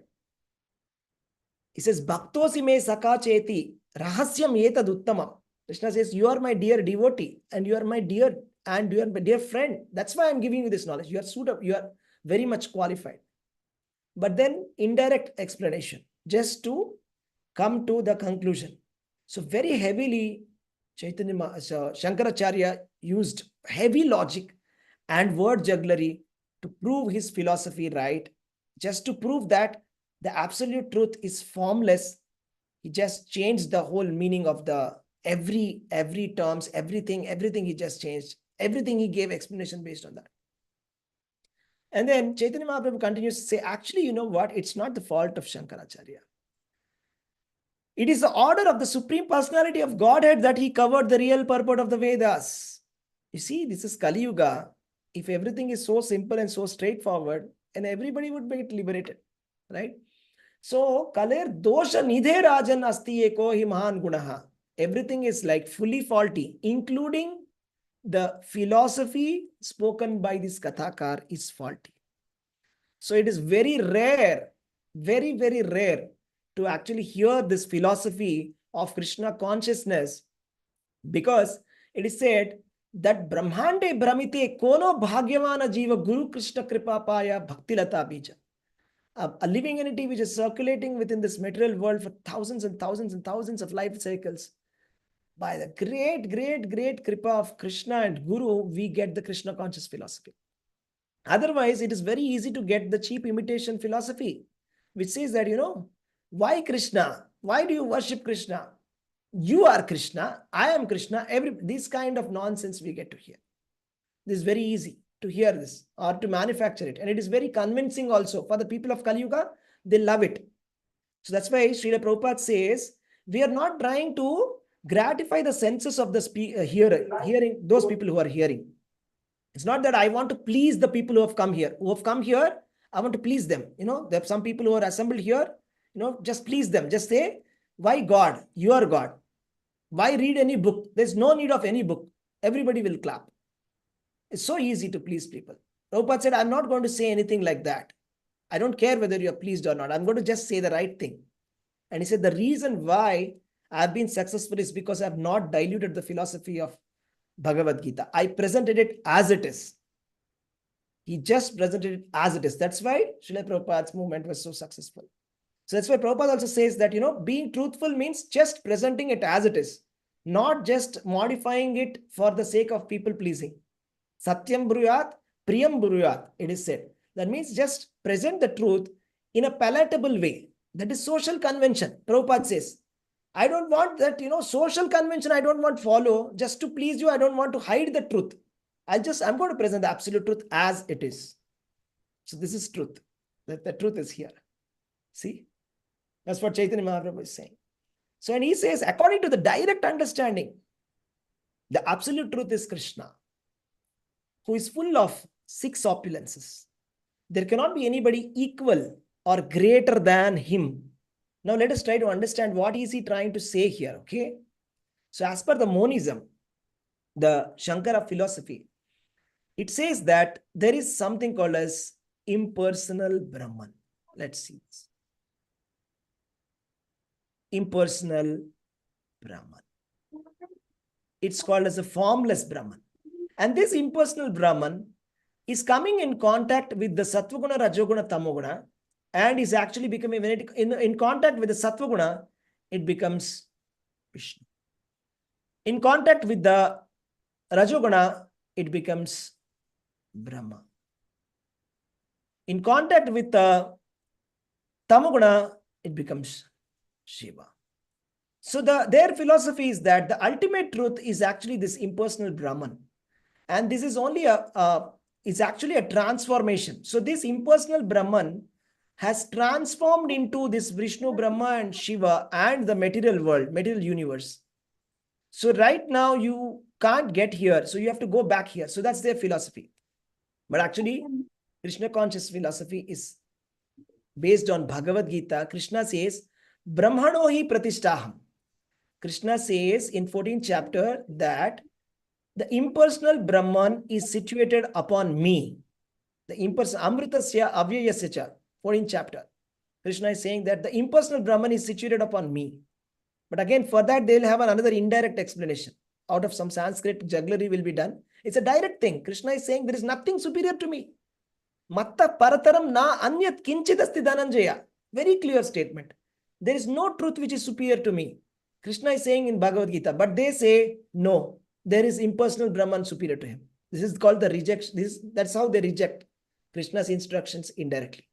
He says, Bhaktosi me saka cheti rahasyam etad uttamam. Krishna says, you are my dear devotee and you are my dear friend. That's why I'm giving you this knowledge. You are suitable. You are very much qualified. But then indirect explanation, just to come to the conclusion. So very heavily, Shankaracharya used heavy logic and word jugglery to prove his philosophy right, just to prove that the absolute truth is formless. He just changed the whole meaning of the every terms, everything he just changed. Everything he gave explanation based on that. And then Chaitanya Mahaprabhu continues to say, actually, you know what? It's not the fault of Shankaracharya. It is the order of the Supreme Personality of Godhead that he covered the real purport of the Vedas. You see, this is Kali Yuga. If everything is so simple and so straightforward, and everybody would get liberated, right? So, Kaler dosha nidhe rajan asti eko hi mahan gunaha. Everything is like fully faulty, including the philosophy spoken by this Kathakar is faulty. So it is very rare, very, very rare to actually hear this philosophy of Krishna consciousness, because it is said that Brahmande Brahmite kono bhagyavana jiva Guru Krishna kripa paya bhakti lata bija. A living entity which is circulating within this material world for thousands and thousands and thousands of life cycles. By the great kripa of Krishna and Guru, we get the Krishna conscious philosophy. Otherwise, it is very easy to get the cheap imitation philosophy, which says that, why Krishna? Why do you worship Krishna? You are Krishna, I am Krishna. This kind of nonsense we get to hear. This is very easy to hear this or to manufacture it. And it is very convincing also for the people of Kali Yuga. They love it. So that's why Srila Prabhupada says, we are not trying to gratify the senses of the hearing, those people who are hearing. It's not that I want to please the people who have come here. I want to please them. There are some people who are assembled here, just please them. Just say, why God? You are God. Why read any book? There's no need of any book. Everybody will clap. It's so easy to please people. Prabhupada said, I'm not going to say anything like that. I don't care whether you're pleased or not. I'm going to just say the right thing. And he said, the reason why I've been successful is because I've not diluted the philosophy of Bhagavad Gita. I presented it as it is. He just presented it as it is. That's why Srila Prabhupada's movement was so successful. So that's why Prabhupada also says that, being truthful means just presenting it as it is, not just modifying it for the sake of people pleasing. Satyam bruyat, priyam bruyat, it is said. That means just present the truth in a palatable way. That is social convention. Prabhupada says, I don't want that, social convention. I don't want to follow just to please you. I don't want to hide the truth. I'm going to present the absolute truth as it is. So this is truth. That the truth is here. See? That's what Chaitanya Mahaprabhu is saying. So, and he says, according to the direct understanding, the absolute truth is Krishna, who is full of 6 opulences. There cannot be anybody equal or greater than him. Now, let us try to understand what is he trying to say here, okay? So, as per the monism, the Shankara philosophy, it says that there is something called as impersonal Brahman. Let's see this. Impersonal Brahman. It's called as a formless Brahman. And this impersonal Brahman is coming in contact with the Sattvaguna, Rajoguna, Tamoguna, and is actually becoming, when it in contact with the Sattvaguna, it becomes Vishnu. In contact with the Rajoguna, it becomes Brahma. In contact with the Tamoguna, it becomes Shiva. So their philosophy is that the ultimate truth is actually this impersonal Brahman. And this is only it's actually a transformation. So this impersonal Brahman has transformed into this Vishnu, Brahma and Shiva and the material world, material universe. So right now you can't get here. So you have to go back here. So that's their philosophy. But actually, Krishna conscious philosophy is based on Bhagavad Gita. Krishna says, Brahmano hi pratishtaham. Krishna says in 14th chapter that the impersonal Brahman is situated upon me. The impersonal Amritasya Avyayasya cha, 14th chapter. Krishna is saying that the impersonal Brahman is situated upon me. But again, for that, they'll have another indirect explanation. Out of some Sanskrit jugglery will be done. It's a direct thing. Krishna is saying there is nothing superior to me. Matta parataram na anyat kinchidasti dhananjaya. Very clear statement. There is no truth which is superior to me. Krishna is saying in Bhagavad Gita, but they say, no, there is impersonal Brahman superior to him. This is called the rejection. That's how they reject Krishna's instructions indirectly.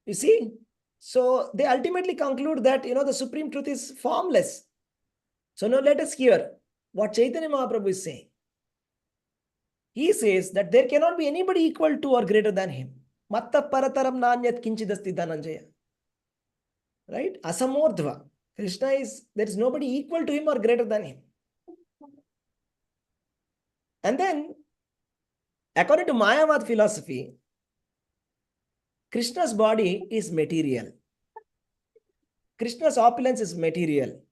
You see? So they ultimately conclude that, the supreme truth is formless. So now let us hear what Chaitanya Mahaprabhu is saying. He says that there cannot be anybody equal to or greater than him. Matta parataram nanyat kinchidasti dhananjaya. Right? Asamordhva. Krishna there is nobody equal to him or greater than him. And then, according to Mayawadi philosophy, Krishna's body is material. Krishna's opulence is material.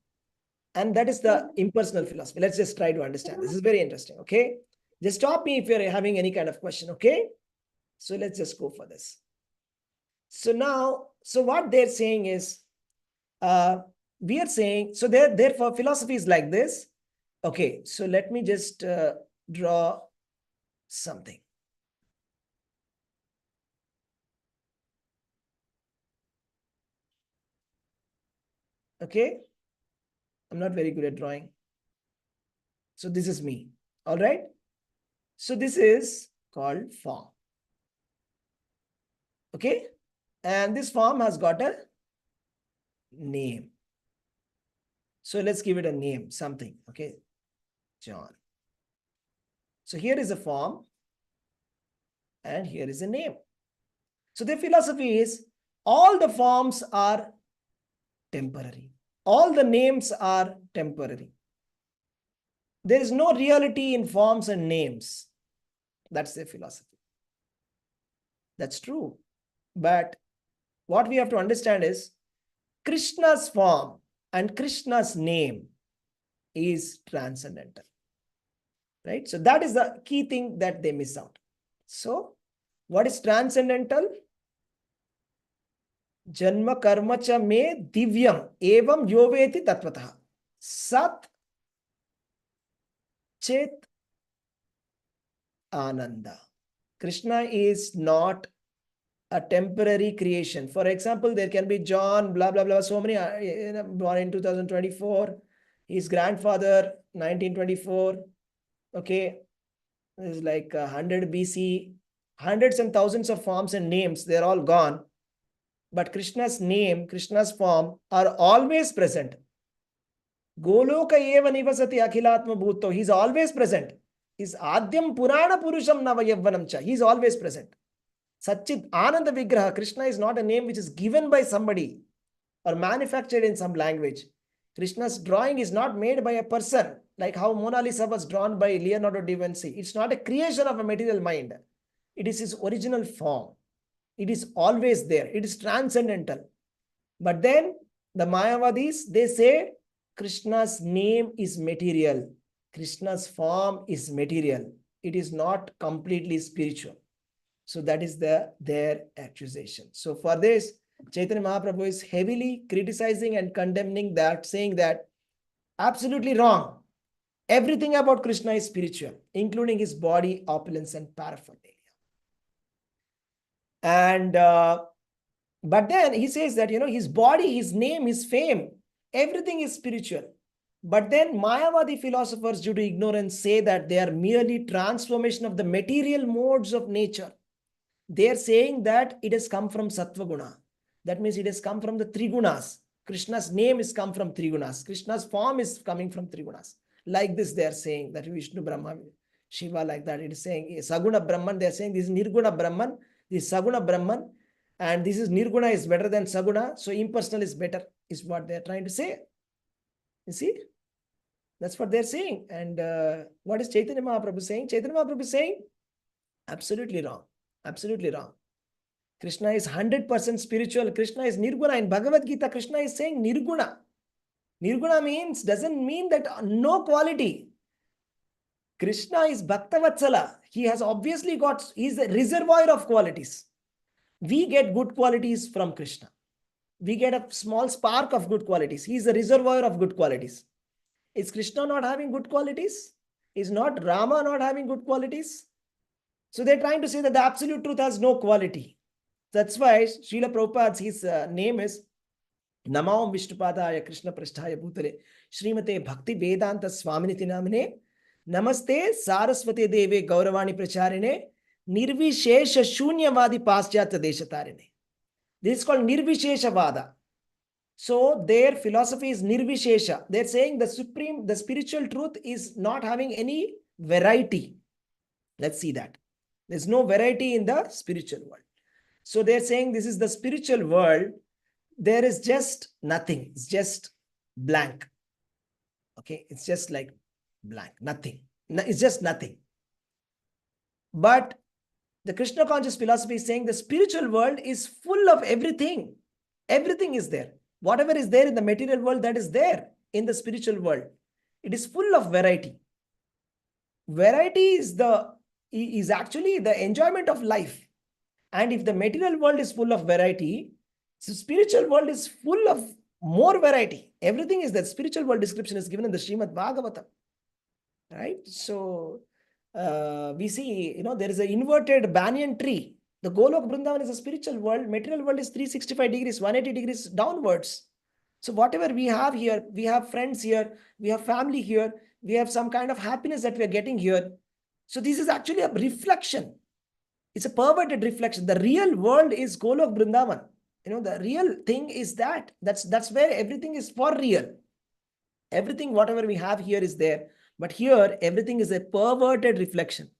And that is the impersonal philosophy. Let's just try to understand. This is very interesting, okay? Just stop me if you're having any kind of question, okay? So let's just go for this. So now, what they're saying is, we are saying, so therefore philosophy is like this. Okay, so let me just draw something. Okay, I'm not very good at drawing. So this is me, all right? So this is called form. Okay, and this form has got a name. So let's give it a name, something, okay? John. So here is a form and here is a name. So the philosophy is all the forms are temporary. All the names are temporary. There is no reality in forms and names. That's their philosophy. That's true. But what we have to understand is Krishna's form and Krishna's name is transcendental. Right? So that is the key thing that they miss out. So what is transcendental? Janma karma cha me divyam evam yoveti tatvatah. Sat Chit Ananda. Krishna is not a temporary creation. For example, there can be John, blah, blah, blah, so many, born in 2024. His grandfather, 1924. Okay. It's like 100 BC. Hundreds and thousands of forms and names, they're all gone. But Krishna's name, Krishna's form are always present. Goloka eva nivasati akhilatma bhutto. He's always present. He's adyam purana purusham navayavvanam cha. He's always present. Satchit Ananda Vigraha. Krishna is not a name which is given by somebody or manufactured in some language. Krishna's drawing is not made by a person, like how Mona Lisa was drawn by Leonardo da Vinci. It's not a creation of a material mind. It is his original form. It is always there. It is transcendental. But then the Mayavadis, they say Krishna's name is material. Krishna's form is material. It is not completely spiritual. So that is their accusation. So for this, Chaitanya Mahaprabhu is heavily criticizing and condemning that, saying that absolutely wrong. Everything about Krishna is spiritual, including his body, opulence, and paraphernalia. And but then he says that, his body, his name, his fame, everything is spiritual. But then Mayawadi philosophers, due to ignorance, say that they are merely transformation of the material modes of nature. They are saying that it has come from Sattva Guna. That means it has come from the Trigunas. Krishna's name is come from Trigunas. Krishna's form is coming from Trigunas. Like this, they are saying that Vishnu, Brahma, Shiva, like that. It is saying Saguna Brahman. They are saying this is Nirguna Brahman, this is Saguna Brahman, and this is Nirguna is better than Saguna. So impersonal is better, is what they are trying to say. You see? That's what they're saying. And what is Chaitanya Mahaprabhu saying? Chaitanya Mahaprabhu is saying, absolutely wrong. Absolutely wrong. Krishna is 100% spiritual. Krishna is Nirguna. In Bhagavad Gita, Krishna is saying Nirguna. Nirguna doesn't mean that no quality. Krishna is Bhaktavatsala. He has obviously he's a reservoir of qualities. We get good qualities from Krishna. We get a small spark of good qualities. He is a reservoir of good qualities. Is Krishna not having good qualities? Is not Rama not having good qualities? So they're trying to say that the absolute truth has no quality. That's why Srila Prabhupada's, his name is Namo Vishnupadaya Krishna Prasthaya Bhutale Srimate Bhakti Vedanta Swaminiti Namane Namaste Saraswati Deve Gauravani Pracharine Nirvishesha Shunyavadi Paschatya Deshatarine. This is called Nirvishesha Vada. So their philosophy is Nirvishesha. They're saying the spiritual truth is not having any variety. Let's see that. There's no variety in the spiritual world. So they're saying this is the spiritual world. There is just nothing. It's just blank. Okay, it's just like blank, nothing. It's just nothing. But the Krishna conscious philosophy is saying the spiritual world is full of everything. Everything is there. Whatever is there in the material world, that is there in the spiritual world. It is full of variety. Variety is actually the enjoyment of life. And if the material world is full of variety, the spiritual world is full of more variety. Everything is that. Spiritual world description is given in the Srimad Bhagavatam. Right? So we see, there is an inverted banyan tree. The Golok Vrindavan is a spiritual world. Material world is 365 degrees, 180 degrees downwards. So whatever we have here, we have friends here, we have family here, we have some kind of happiness that we are getting here. So this is actually a reflection. It's a perverted reflection. The real world is Golok Vrindavan. The real thing is that. That's where everything is for real. Everything, whatever we have here is there. But here, everything is a perverted reflection.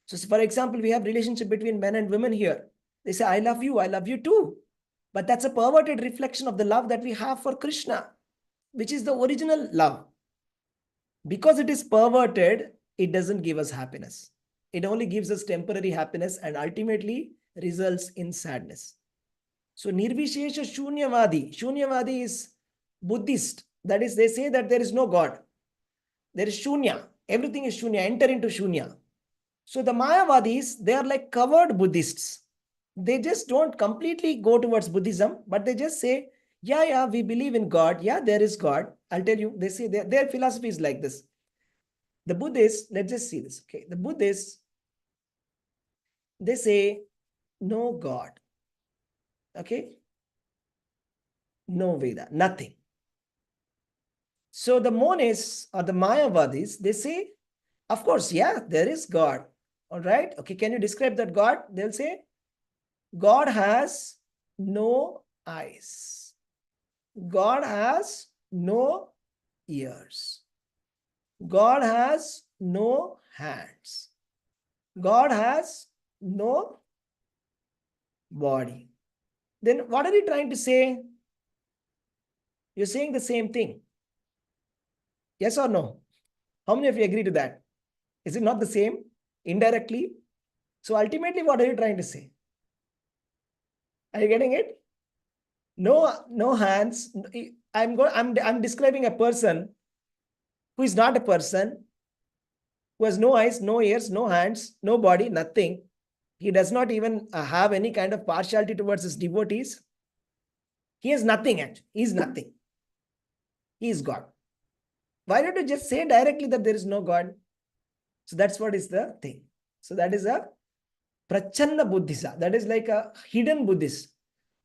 So for example, we have relationship between men and women here. They say, I love you too. But that's a perverted reflection of the love that we have for Krishna, which is the original love. Because it is perverted, it doesn't give us happiness. It only gives us temporary happiness and ultimately results in sadness. So Nirvishesha Shunyavadi. Shunyavadi is Buddhist. That is, they say that there is no God. There is Shunya. Everything is Shunya. Enter into Shunya. So the Mayavadis, they are like covered Buddhists. They just don't completely go towards Buddhism, but they just say, yeah, we believe in God. Yeah, there is God. I'll tell you, they say their philosophy is like this. The Buddhists, let's just see this. Okay, the Buddhists, they say, no God. Okay? No Veda, nothing. So the monists or the Mayavadis, they say, of course, yeah, there is God. All right. Okay, can you describe that God? They'll say, God has no eyes. God has no ears. God has no hands. God has no body. Then what are you trying to say? You're saying the same thing. Yes or no? How many of you agree to that? Is it not the same? Indirectly? So ultimately, what are you trying to say? Are you getting it? No hands. I'm describing a person who is not a person, who has no eyes, no ears, no hands, no body, nothing. He does not even have any kind of partiality towards his devotees. He has nothing actually. He is nothing. He is God. Why don't you just say directly that there is no God? So that's what is the thing. So that is a Prachanna Buddhisa. That is like a hidden Buddhist.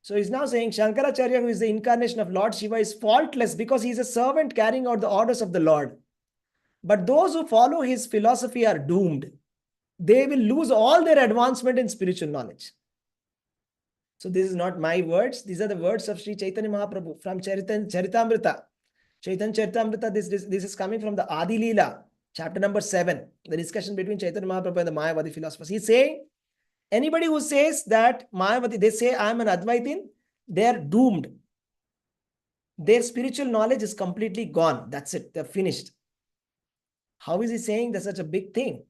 So he's now saying Shankaracharya, who is the incarnation of Lord Shiva, is faultless because he is a servant carrying out the orders of the Lord. But those who follow his philosophy are doomed. They will lose all their advancement in spiritual knowledge. So this is not my words. These are the words of Sri Chaitanya Mahaprabhu from Charitamrita. Chaitanya Charitamrita, this is coming from the Adi Leela, chapter number 7, the discussion between Chaitanya Mahaprabhu and the Mayawadi philosophers. He's saying, anybody who says that Mayawadi, they say I am an Advaitin, they are doomed. Their spiritual knowledge is completely gone. That's it. They're finished. How is he saying that's such a big thing?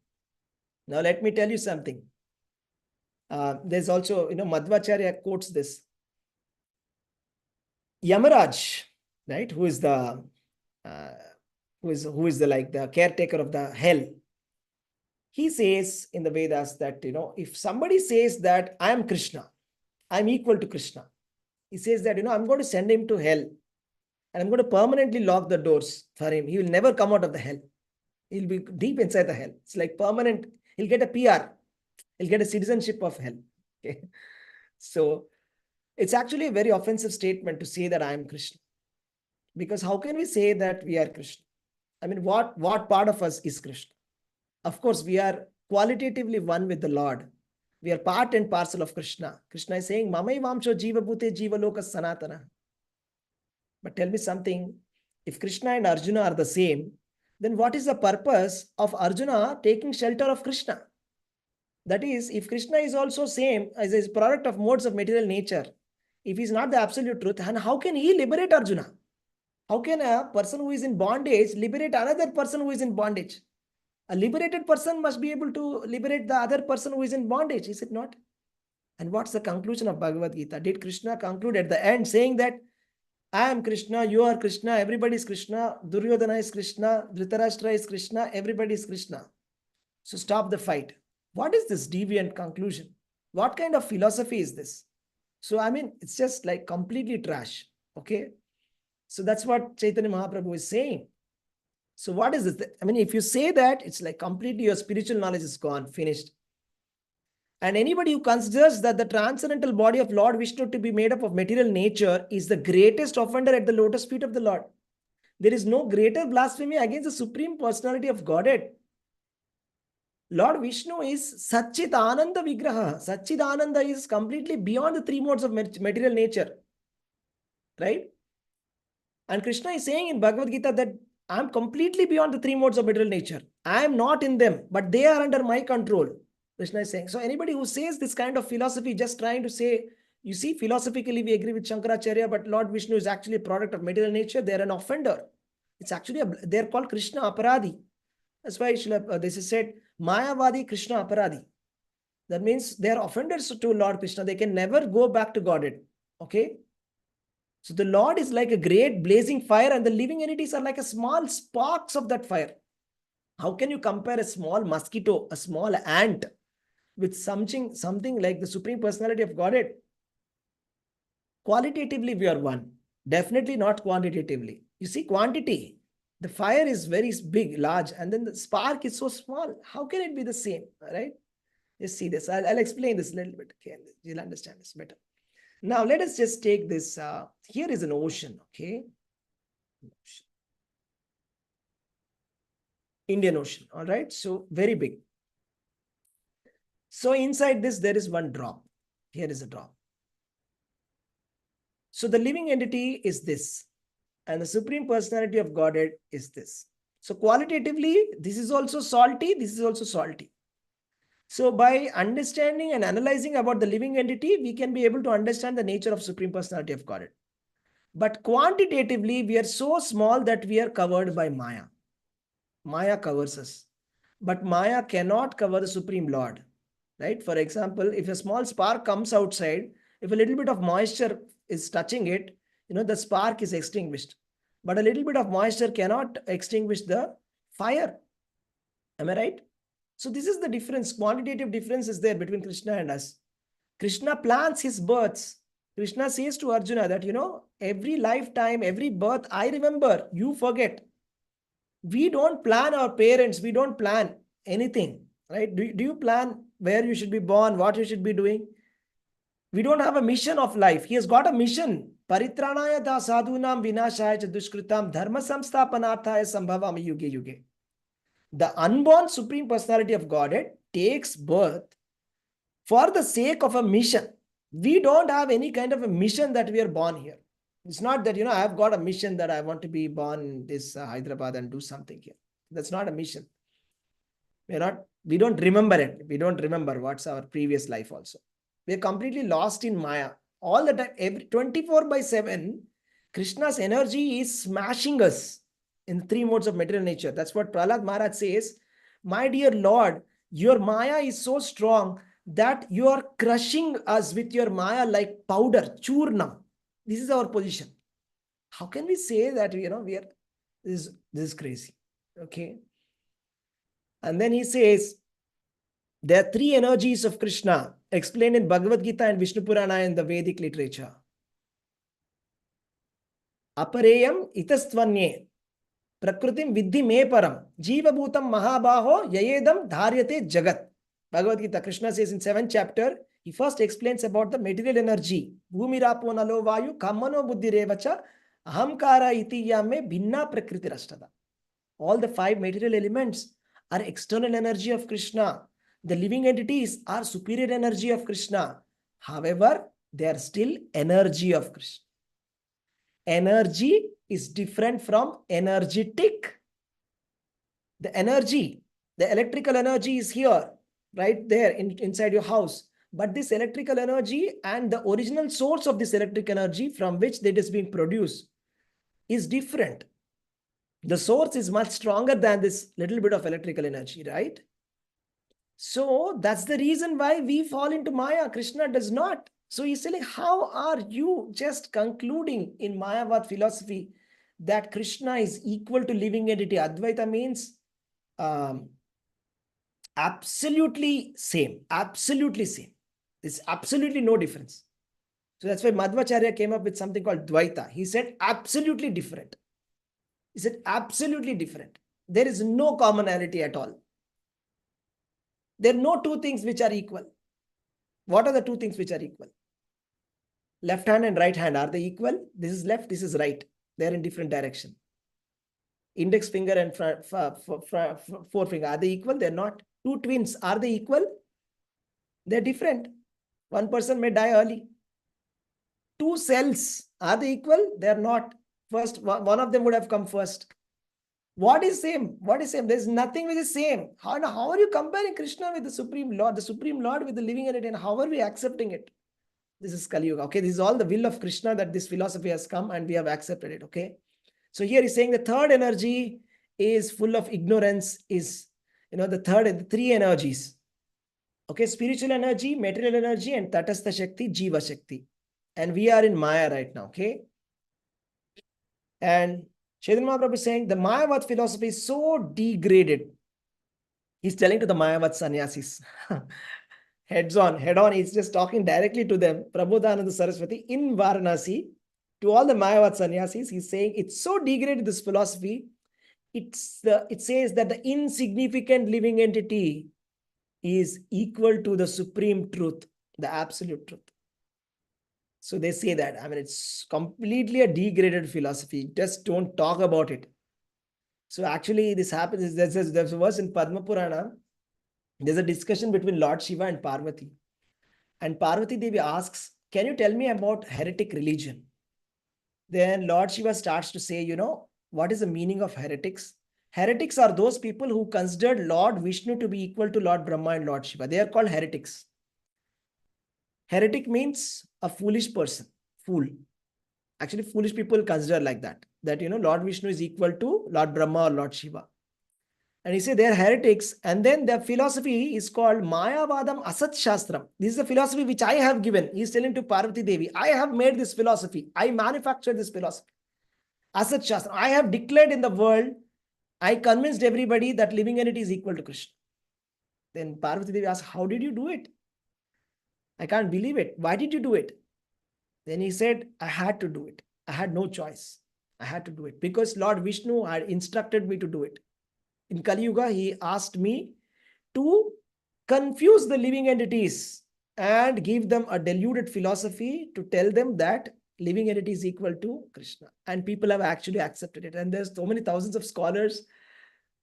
Now, let me tell you something. There's also, Madhvacharya quotes this. Yamaraj, right, who is the like the caretaker of the hell. He says in the Vedas that, if somebody says that I am Krishna, I'm equal to Krishna, he says that, I'm going to send him to hell and I'm going to permanently lock the doors for him. He will never come out of the hell. He'll be deep inside the hell. It's like permanent. He'll get a PR. He'll get a citizenship of hell. Okay. So it's actually a very offensive statement to say that I am Krishna. Because how can we say that we are Krishna? I mean, what part of us is Krishna? Of course, we are qualitatively one with the Lord. We are part and parcel of Krishna. Krishna is saying, Mamai Vamsho Jiva Bhute Jiva Loka Sanatana. But tell me something. If Krishna and Arjuna are the same, then what is the purpose of Arjuna taking shelter of Krishna? That is, if Krishna is also same as a product of modes of material nature, if he is not the absolute truth, then how can he liberate Arjuna? How can a person who is in bondage liberate another person who is in bondage? A liberated person must be able to liberate the other person who is in bondage, is it not? And what's the conclusion of Bhagavad Gita? Did Krishna conclude at the end saying that I am Krishna, you are Krishna, everybody is Krishna, Duryodhana is Krishna, Dhritarashtra is Krishna, everybody is Krishna. So stop the fight. What is this deviant conclusion? What kind of philosophy is this? So, I mean, it's just like completely trash. Okay. So that's what Chaitanya Mahaprabhu is saying. So what is this? I mean, if you say that, it's like completely your spiritual knowledge is gone, finished. And anybody who considers that the transcendental body of Lord Vishnu to be made up of material nature is the greatest offender at the lotus feet of the Lord. There is no greater blasphemy against the Supreme Personality of Godhead. Lord Vishnu is Satchit Ananda Vigraha. Satchit Ananda is completely beyond the three modes of material nature. Right? And Krishna is saying in Bhagavad Gita that I am completely beyond the three modes of material nature. I am not in them, but they are under my control. Krishna is saying. So anybody who says this kind of philosophy, just trying to say, you see, philosophically we agree with Shankaracharya, but Lord Vishnu is actually a product of material nature. They are an offender. It's actually, they're called Krishna Aparadhi. That's why this is said, Mayawadi Krishna Aparadhi. That means they are offenders to Lord Krishna. They can never go back to Godhead. Okay. So the Lord is like a great blazing fire and the living entities are like a small sparks of that fire. How can you compare a small mosquito, a small ant with something like the Supreme Personality of Godhead? Qualitatively, we are one. Definitely not quantitatively. You see, quantity, the fire is very big, large, and then the spark is so small. How can it be the same? All right. Just see this. I'll explain this a little bit. Okay, you'll understand this better. Now, let us just take this. Here is an ocean, okay? Indian Ocean, all right? So, very big. So, inside this, there is one drop. Here is a drop. So, the living entity is this. And the Supreme Personality of Godhead is this. So, qualitatively, this is also salty. This is also salty. So by understanding and analyzing about the living entity, we can be able to understand the nature of Supreme Personality of Godhead. But quantitatively, we are so small that we are covered by Maya. Maya covers us. But Maya cannot cover the Supreme Lord. Right? For example, if a small spark comes outside, if a little bit of moisture is touching it, the spark is extinguished. But a little bit of moisture cannot extinguish the fire. Am I right? So this is the difference. Quantitative difference is there between Krishna and us. Krishna plans his births. Krishna says to Arjuna that, every lifetime, every birth, I remember, you forget. We don't plan our parents. We don't plan anything, right? Do you plan where you should be born, what you should be doing? We don't have a mission of life. He has got a mission. Paritranaya da sadhunam vinashaya cha dushkritam dharma samsthapanarthaya sambhavam yuge yuge. The unborn Supreme Personality of Godhead takes birth for the sake of a mission. We don't have any kind of a mission that we are born here. It's not that, I have got a mission that I want to be born in this Hyderabad and do something here. That's not a mission. We don't remember it. We don't remember what's our previous life also. We're completely lost in Maya. All the time, every 24/7, Krishna's energy is smashing us in three modes of material nature. That's what Prahlad Maharaj says. My dear Lord, your Maya is so strong that you are crushing us with your Maya like powder, churnam. This is our position. How can we say that, we are, this is crazy. Okay. And then he says, there are three energies of Krishna explained in Bhagavad Gita and Vishnu Purana and the Vedic literature. Apareyam itastvanye prakritim vidhi me param jiva bhutam mahabaho yayedam dharyate jagat. Bhagavad Gita, Krishna says in 7th chapter, he first explains about the material energy. Bhumirapo nalo vayu kammano buddhi revacha ahamkara iti yame bhinna prakriti rashtada. All the 5 material elements are external energy of Krishna. The living entities are superior energy of Krishna. However, they are still energy of Krishna. Energy is different from energetic. The energy, the electrical energy is here, right there inside your house. But this electrical energy and the original source of this electric energy from which it is being produced is different. The source is much stronger than this little bit of electrical energy, right? So that's the reason why we fall into Maya. Krishna does not. So he's saying, how are you just concluding in Mayawadi philosophy that Krishna is equal to living entity? Advaita means absolutely same. Absolutely same. There's absolutely no difference. So that's why Madhvacharya came up with something called Dvaita. He said absolutely different. He said absolutely different. There is no commonality at all. There are no two things which are equal. What are the two things which are equal? Left hand and right hand, are they equal? This is left, this is right. They're in different direction. Index finger and forefinger, are they equal? They're not. Two twins, are they equal? They're different. One person may die early. Two cells, are they equal? They're not. First, one of them would have come first. What is same? What is same? There's nothing which is same. How are you comparing Krishna with the Supreme Lord with the living entity, and how are we accepting it? This is Kali Yuga. Okay, this is all the will of Krishna that this philosophy has come and we have accepted it. Okay, so here he's saying the third energy is full of ignorance, is the three energies. Okay, spiritual energy, material energy, and Tatastha Shakti, Jiva Shakti. And we are in Maya right now. Okay, and Chaitanya Mahaprabhu is saying the Mayawadi philosophy is so degraded. He's telling to the Mayawadi Sannyasis, head on, he's just talking directly to them. Prabodhananda Saraswati in Varanasi, to all the Mayawadi Sannyasis, he's saying it's so degraded, this philosophy. It says that the insignificant living entity is equal to the supreme truth, the absolute truth. So they say that. I mean, it's completely a degraded philosophy. Just don't talk about it. So actually, this happens. There's a verse in Padma Purana. There's a discussion between Lord Shiva and Parvati. And Parvati Devi asks, can you tell me about heretic religion? Then Lord Shiva starts to say, what is the meaning of heretics? Heretics are those people who considered Lord Vishnu to be equal to Lord Brahma and Lord Shiva. They are called heretics. Heretic means a foolish person, fool. Actually, foolish people consider like that Lord Vishnu is equal to Lord Brahma or Lord Shiva. And he said they are heretics. And then their philosophy is called Mayavadam Asat Shastram. This is a philosophy which I have given. He is telling to Parvati Devi, I have made this philosophy. I manufactured this philosophy. Asat Shastram. I have declared in the world, I convinced everybody that living entity is equal to Krishna. Then Parvati Devi asked, how did you do it? I can't believe it. Why did you do it? Then he said, I had to do it. I had no choice. I had to do it because Lord Vishnu had instructed me to do it. In Kali Yuga, he asked me to confuse the living entities and give them a deluded philosophy to tell them that living entity is equal to Krishna. And people have actually accepted it. And there's so many thousands of scholars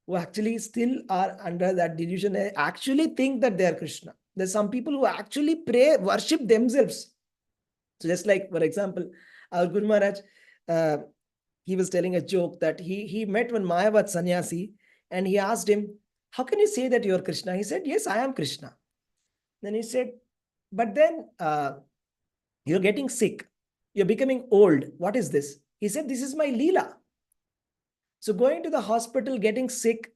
who actually still are under that delusion. They actually think that they are Krishna. There's some people who actually pray, worship themselves. So just like, for example, our Guru Maharaj, he was telling a joke that he met one Mayawadi sannyasi and he asked him, how can you say that you are Krishna? He said, yes, I am Krishna. Then he said, but then you're getting sick. You're becoming old. What is this? He said, this is my Leela. So going to the hospital, getting sick,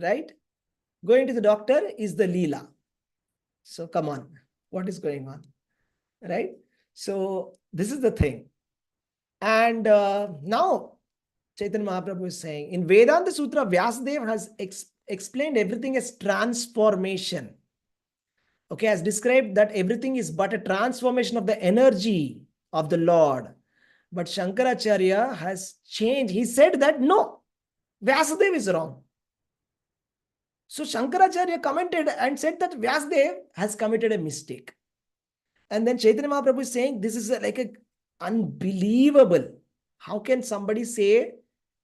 right? Going to the doctor is the Leela. So come on, what is going on, right? So this is the thing. And now Chaitanya Mahaprabhu is saying, in Vedanta Sutra, Vyasadeva has explained everything as transformation. Okay, has described that everything is but a transformation of the energy of the Lord. But Shankaracharya has changed. He said that no, Vyasadeva is wrong. So Shankaracharya commented and said that Vyasadeva has committed a mistake. And then Chaitanya Mahaprabhu is saying this is like a unbelievable. How can somebody say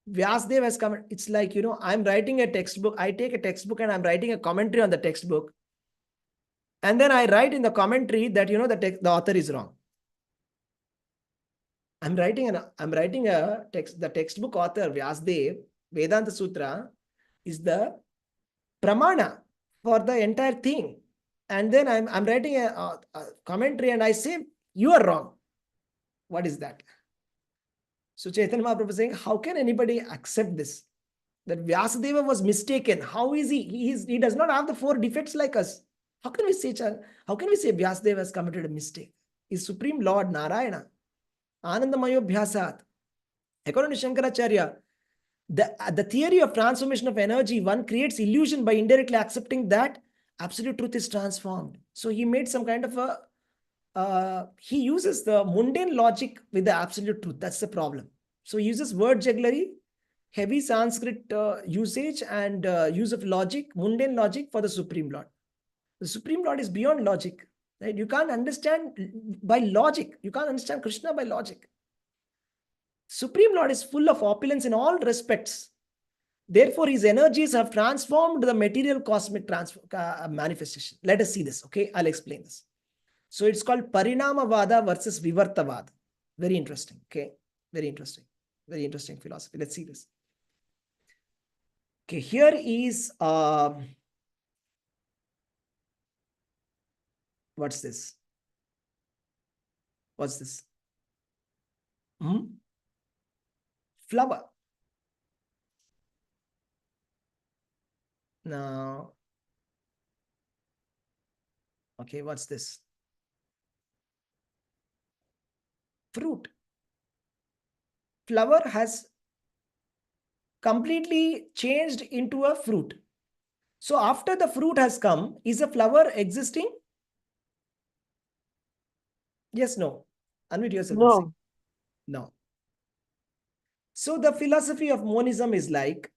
Vyasadeva has come? It's like, I'm writing a textbook. I take a textbook and I'm writing a commentary on the textbook. And then I write in the commentary that, the author is wrong. I'm writing a text. The textbook author, Vyasadeva, Vedanta Sutra, is the pramana for the entire thing. And then I'm writing a commentary and I say, you are wrong. What is that? So Chaitanya Mahaprabhu is saying, how can anybody accept this? That Vyasadeva was mistaken. How is he? He does not have the 4 defects like us. How can we say Vyasadeva has committed a mistake? Is Supreme Lord Narayana. Anandamayo Bhyasat. According to Shankaracharya, the theory of transformation of energy, one creates illusion by indirectly accepting that absolute truth is transformed. So he made some kind of he uses the mundane logic with the absolute truth. That's the problem. So he uses word jugglery, heavy Sanskrit usage and use of logic, mundane logic for the Supreme Lord. The Supreme Lord is beyond logic. Right? You can't understand by logic. You can't understand Krishna by logic. Supreme Lord is full of opulence in all respects. Therefore, his energies have transformed the material cosmic manifestation. Let us see this. Okay, I'll explain this. So it's called Parinamavada versus Vivartavada. Very interesting. Okay, very interesting. Very interesting philosophy. Let's see this. Okay, here is what's this? What's this? Flower. Now, okay, what's this? Fruit. Flower has completely changed into a fruit. So after the fruit has come, is a flower existing? Yes, no. Unmute yourself. No. No. So the philosophy of monism is like,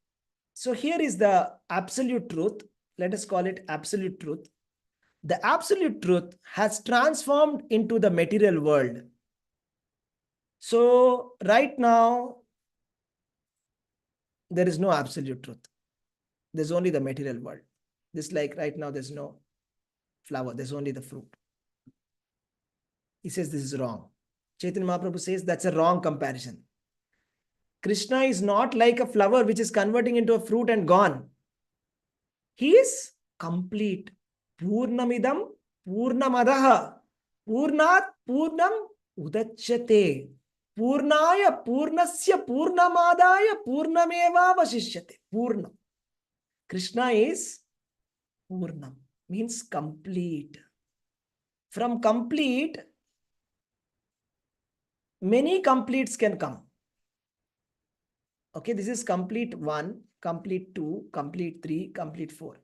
so here is the absolute truth. Let us call it absolute truth. The absolute truth has transformed into the material world. So right now, there is no absolute truth. There's only the material world. This like right now, there's no flower. There's only the fruit. He says this is wrong. Chaitanya Mahaprabhu says that's a wrong comparison. Krishna is not like a flower which is converting into a fruit and gone. He is complete. Purnamidam Purnamadaha Purnat Purnam Udachyate Purnaya Purnasya Purnamadaya Purnameva Vashishyate. Purnam. Krishna is Purnam, means complete. From complete, many completes can come. Okay, this is complete 1, complete 2, complete 3, complete 4.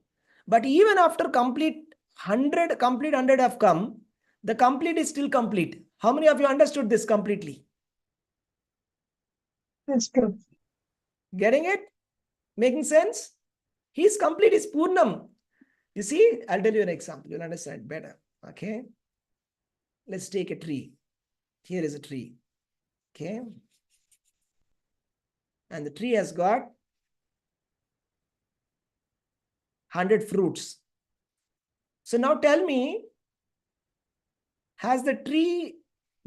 But even after complete 100 have come, the complete is still complete. How many of you understood this completely? That's true. Getting it? Making sense? He's complete, he's Purnam. You see, I'll tell you an example. You'll understand better. Okay. Let's take a tree. Here is a tree. Okay. And the tree has got 100 fruits. So now tell me, has the tree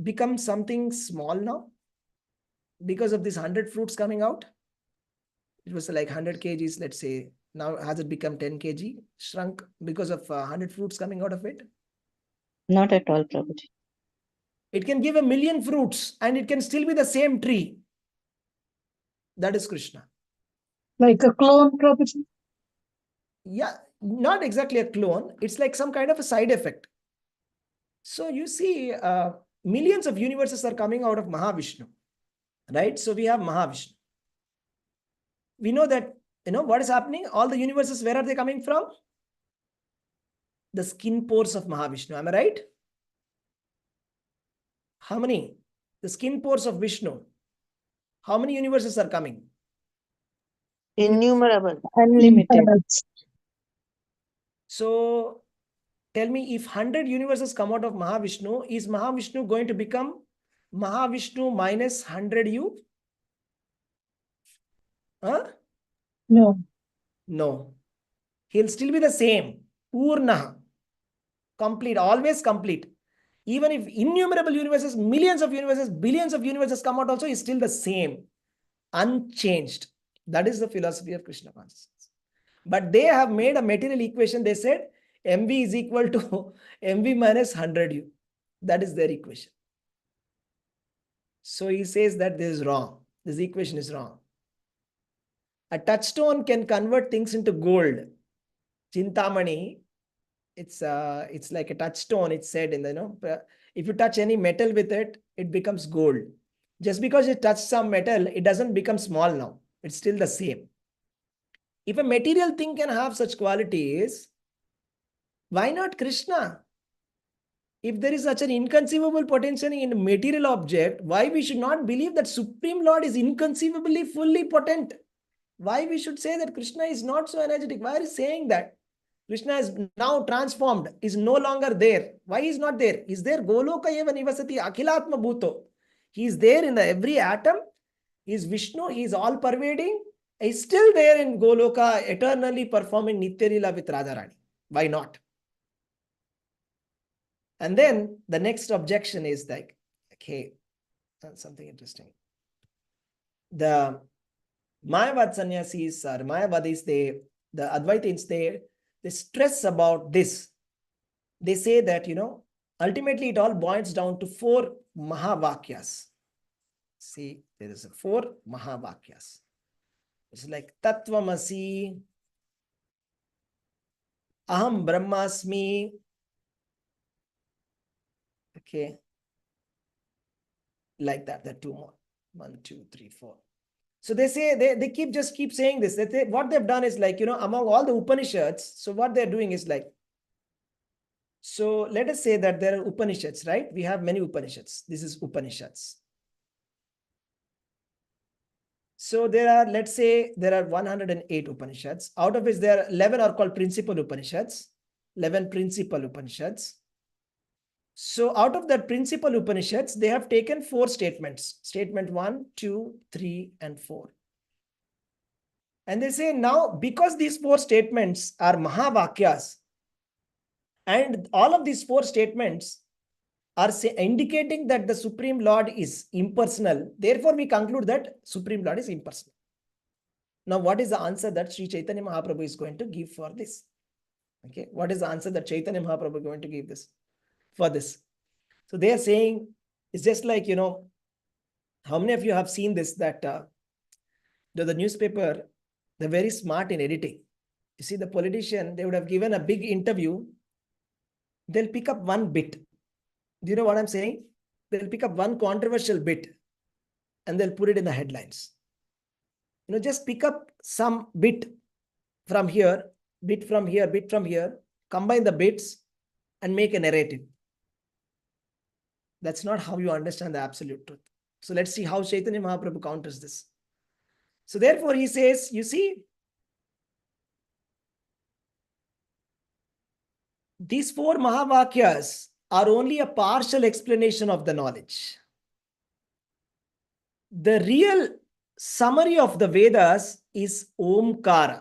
become something small now? Because of these 100 fruits coming out? It was like 100 kgs, let's say. Now has it become 10 kg? Shrunk because of 100 fruits coming out of it? Not at all, Prabhuji. It can give 1,000,000 fruits and it can still be the same tree. That is Krishna. Like a clone, Prabhuji. Yeah, not exactly a clone. It's like some kind of a side effect. So you see, millions of universes are coming out of Mahavishnu, right? So we have Mahavishnu. We know that, what is happening? All the universes, where are they coming from? The skin pores of Mahavishnu. Am I right? How many? The skin pores of Vishnu. How many universes are coming? Innumerable. Unlimited. So tell me, if 100 universes come out of Mahavishnu, is Mahavishnu going to become Mahavishnu minus 100 you? Huh? No. No. He'll still be the same. Purna. Complete. Always complete. Even if innumerable universes, millions of universes, billions of universes come out also, is still the same. Unchanged. That is the philosophy of Krishna consciousness. But they have made a material equation. They said mv is equal to mv minus 100u. That is their equation. So he says that this is wrong. This equation is wrong. A touchstone can convert things into gold. Chintamani, it's like a touchstone. It's said in the, if you touch any metal with it, it becomes gold. Just because you touch some metal, it doesn't become small now. It's still the same. If a material thing can have such qualities, why not Krishna? If there is such an inconceivable potential in a material object, why we should not believe that Supreme Lord is inconceivably fully potent? Why we should say that Krishna is not so energetic? Why are you saying that? Krishna is now transformed, is no longer there. Why is not there? Is there Goloka eva nivasati akhilatma bhuto. He is there in every atom. He is Vishnu. He is all pervading. He is still there in Goloka, eternally performing Nitya Leela with Radharani. Why not? And then the next objection is like, okay, something interesting. The Mayawadi Sannyasis or Mayavadis, the Advaitins, they stress about this. They say that, ultimately it all boils down to 4 Mahavakyas. See, there is 4 Mahavakyas. It's like Tattvamasi, Aham Brahmasmi. Okay. Like that. There are 2 more. 1, 2, 3, 4. So they say, they keep saying this. What they've done is like, among all the Upanishads, so what they're doing is like, so let us say that there are Upanishads, right? We have many Upanishads. This is Upanishads. So there are, let's say there are 108 Upanishads, out of which there are 11 are called principal Upanishads, 11 principal Upanishads. So out of that principal Upanishads, they have taken 4 statements, statement 1, 2, 3, and 4. And they say now, because these 4 statements are Mahavakyas, and all of these 4 statements are indicating that the Supreme Lord is impersonal. Therefore, we conclude that Supreme Lord is impersonal. Now, what is the answer that Sri Chaitanya Mahaprabhu is going to give for this? Okay, what is the answer that Chaitanya Mahaprabhu is going to give this for this? So they are saying, it's just like, how many of you have seen this, that the newspaper, they're very smart in editing. You see, the politician, they would have given a big interview. They'll pick up one bit. Do you know what I'm saying? They'll pick up one controversial bit and they'll put it in the headlines. Just pick up some bit from here, bit from here, bit from here, combine the bits and make a narrative. That's not how you understand the absolute truth. So let's see how Chaitanya Mahaprabhu counters this. So therefore he says, you see, these 4 Mahavakyas are only a partial explanation of the knowledge. The real summary of the Vedas is Omkara.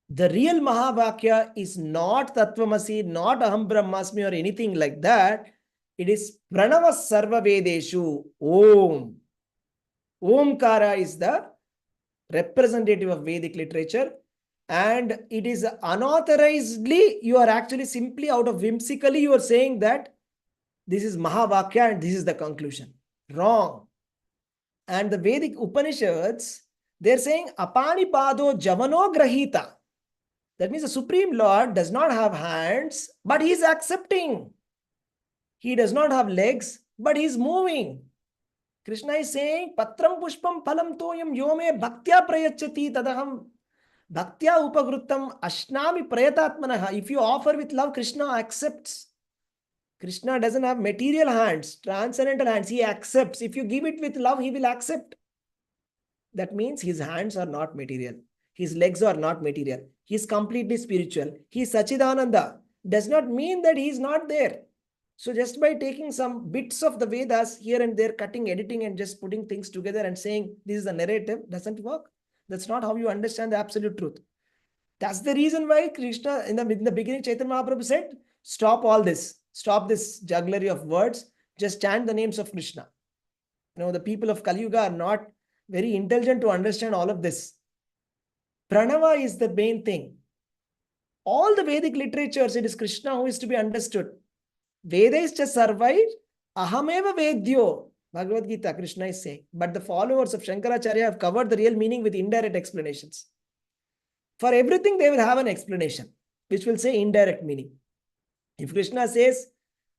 The real Mahavakya is not Tattvamasi, not Aham Brahmasmi or anything like that. It is Pranava Sarva Vedeshu, Om. Omkara is the representative of Vedic literature, and it is unauthorizedly, you are actually simply out of whimsically, you are saying that this is Mahavakya and this is the conclusion. Wrong. And the Vedic Upanishads, they're saying Apanipado Javano Grahita. That means the Supreme Lord does not have hands, but he is accepting. He does not have legs, but he is moving. Krishna is saying, Patram Pushpam Phalam Toyam Yome Bhaktya Prayachati Tadaham Bhaktya Upagrutam Ashnami Prayatatmanaha. If you offer with love, Krishna accepts. Krishna doesn't have material hands, transcendental hands. He accepts. If you give it with love, he will accept. That means his hands are not material. His legs are not material. He is completely spiritual. He is Sachidananda. Does not mean that he is not there. So just by taking some bits of the Vedas here and there, cutting, editing, and just putting things together and saying this is the narrative doesn't work. That's not how you understand the absolute truth. That's the reason why Krishna, in the beginning, Chaitanya Mahaprabhu said, stop all this. Stop this jugglery of words. Just chant the names of Krishna. The people of Kali Yuga are not very intelligent to understand all of this. Pranava is the main thing. All the Vedic literatures, it is Krishna who is to be understood. Veda is just survived. Ahameva Vedyo. Bhagavad Gita, Krishna is saying. But the followers of Shankaracharya have covered the real meaning with indirect explanations. For everything, they will have an explanation, which will say indirect meaning. If Krishna says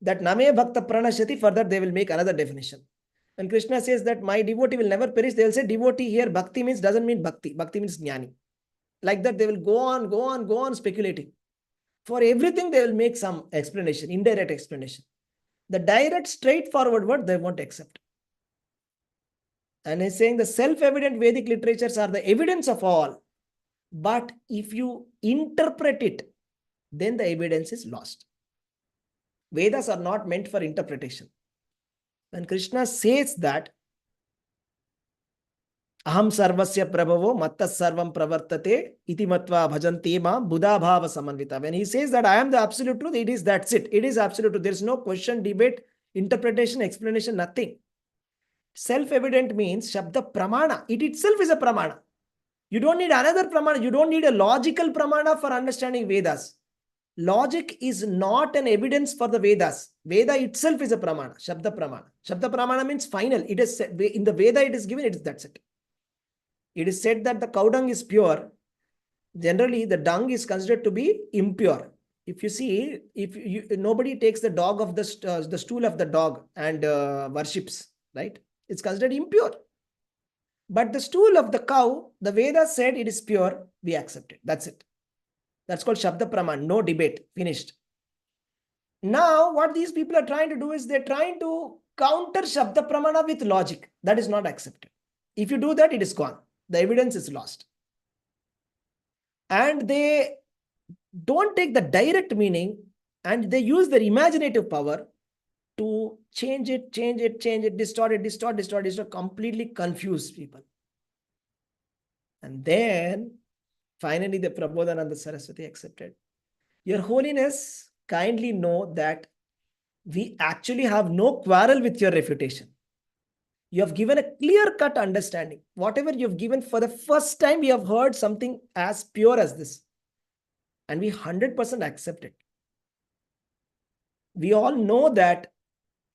that Name Bhakta Pranashati, further they will make another definition. When Krishna says that my devotee will never perish, they will say devotee here, bhakti means doesn't mean bhakti. Bhakti means jnani. Like that, they will go on speculating. For everything, they will make some explanation, indirect explanation. The direct, straightforward word, they won't accept. And he's saying the self-evident Vedic literatures are the evidence of all. But if you interpret it, then the evidence is lost. Vedas are not meant for interpretation. When Krishna says that, Aham sarvasya prabhavo mattas sarvam pravartate iti matva bhajanti ma buddha bhava samanvita. When he says that I am the absolute truth, that's it. It is absolute truth. There is no question, debate, interpretation, explanation, nothing. Self-evident means Shabda Pramana. It itself is a Pramana. You don't need another Pramana. You don't need a logical Pramana for understanding Vedas. Logic is not an evidence for the Vedas. Veda itself is a Pramana. Shabda Pramana. Shabda Pramana means final. It is in the Veda it is given, that's it. It is said that the cow dung is pure. Generally, the dung is considered to be impure. If you see, nobody takes the dog of the stool of the dog and worships, right? It's considered impure. But the stool of the cow, the Vedas said it is pure, we accept it. That's it. That's called Shabda Praman, no debate, finished. Now, what these people are trying to do is they're trying to counter Shabda Pramana with logic. That is not accepted. If you do that, it is gone. The evidence is lost. And they don't take the direct meaning and they use their imaginative power to change it, distort, completely confuse people. And then, finally, the Prabodhananda Saraswati accepted. Your Holiness, kindly know that we actually have no quarrel with your refutation. You have given a clear-cut understanding. Whatever you have given for the first time, we have heard something as pure as this. And we 100% accept it. We all know that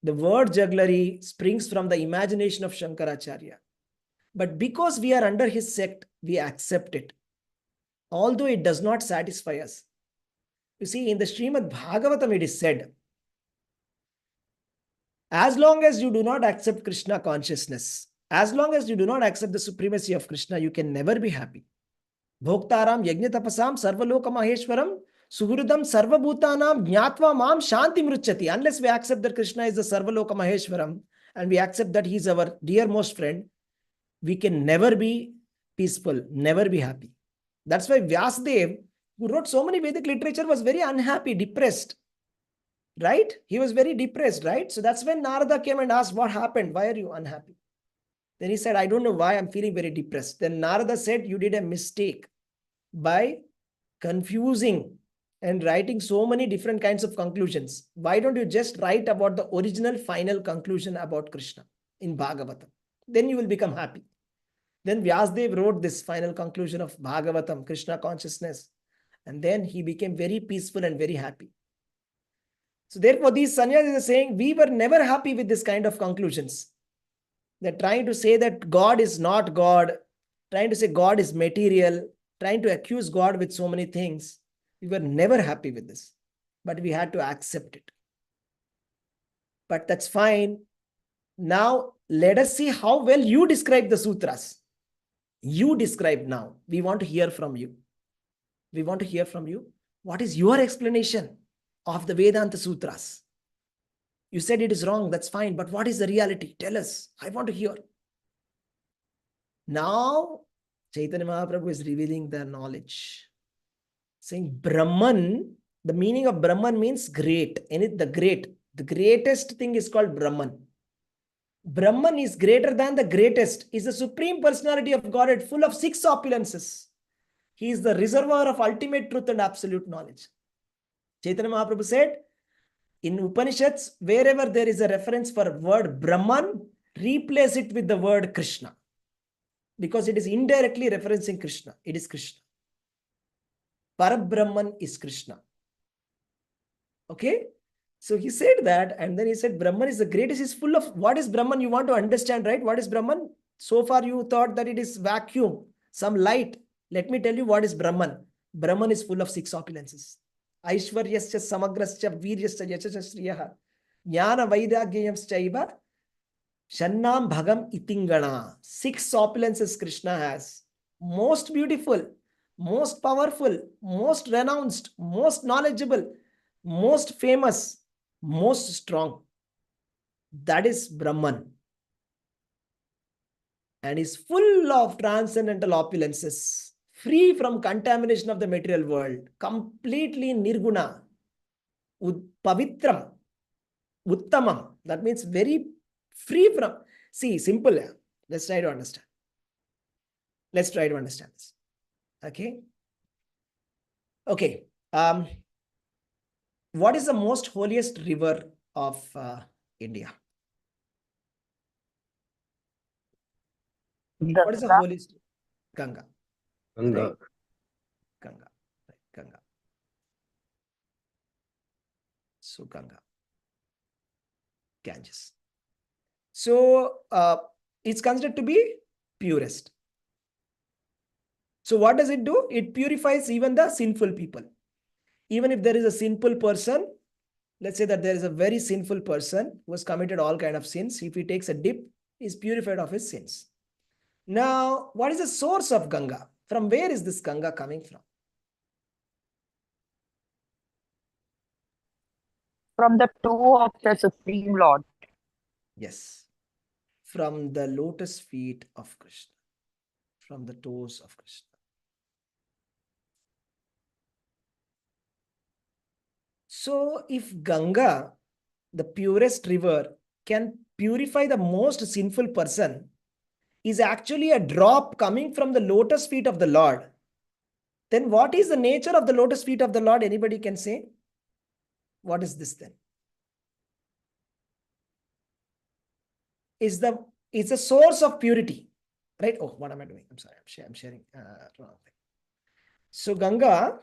the word jugglery springs from the imagination of Shankaracharya. But because we are under his sect, we accept it. Although it does not satisfy us. You see, in the Srimad Bhagavatam, it is said, as long as you do not accept Krishna consciousness, as long as you do not accept the supremacy of Krishna, you can never be happy. Bhoktaram yajnatapasam sarvaloka maheshwaram suhridam sarvabhutanam jnatva mam shanti mruchati. Unless we accept that Krishna is the sarvaloka maheshwaram and we accept that he's our dearmost friend, we can never be peaceful, never be happy. That's why Vyasadeva, who wrote so many Vedic literature, was very unhappy, depressed. Right? He was very depressed, right? So that's when Narada came and asked, what happened? Why are you unhappy? Then he said, I don't know why I'm feeling very depressed. Then Narada said, you did a mistake by confusing and writing so many different kinds of conclusions. Why don't you just write about the original final conclusion about Krishna in Bhagavatam? Then you will become happy. Then Vyasadeva wrote this final conclusion of Bhagavatam, Krishna consciousness. And then he became very peaceful and very happy. So therefore, these sannyasis are saying, we were never happy with this kind of conclusions. They're trying to say that God is not God, trying to say God is material, trying to accuse God with so many things. We were never happy with this, but we had to accept it. But that's fine. Now, let us see how well you describe the sutras. You describe now. We want to hear from you. We want to hear from you. What is your explanation of the Vedanta Sutras? You said it is wrong, that's fine, but what is the reality? Tell us. I want to hear. Now, Chaitanya Mahaprabhu is revealing the knowledge. Saying Brahman, the meaning of Brahman means great. The great. The greatest thing is called Brahman. Brahman is greater than the greatest, is the supreme personality of Godhead, full of 6 opulences. He is the reservoir of ultimate truth and absolute knowledge. Chaitanya Mahaprabhu said, in Upanishads, wherever there is a reference for word Brahman, replace it with the word Krishna. Because it is indirectly referencing Krishna. It is Krishna. Parabrahman is Krishna. Okay? So he said that, and then he said, Brahman is the greatest, is full of, what is Brahman? You want to understand, right? What is Brahman? So far you thought that it is vacuum, some light. Let me tell you what is Brahman. Brahman is full of 6 opulences. Aishwaryascha samagrascha viryascha yachascha sriyaha jnana vairagyamschaiva shannam bhagam itingana. 6 opulences Krishna has. Most beautiful, most powerful, most renounced, most knowledgeable, most famous, most strong. That is Brahman. And is full of transcendental opulences, free from contamination of the material world, completely nirguna, pavitram, uttamam. That means very free from. See, simple. Let's try to understand. Let's try to understand this. Okay. Okay. What is the most holiest river of India? What is the holiest? Ganga. Ganga. Right? Ganga. Right. Ganga. So Ganga. Ganges. So it's considered to be purest. So what does it do? It purifies even the sinful people. Even if there is a sinful person, let's say that there is a very sinful person who has committed all kind of sins. If he takes a dip, he is purified of his sins. Now, what is the source of Ganga? From where is this Ganga coming from? From the toe of the Supreme Lord. Yes. From the lotus feet of Krishna. From the toes of Krishna. So, if Ganga, the purest river, can purify the most sinful person, is actually a drop coming from the lotus feet of the Lord, then what is the nature of the lotus feet of the Lord? Anybody can say? What is this then? It's a source of purity, right? Oh, what am I doing? I'm sorry, I'm sharing wrong thing. So Ganga,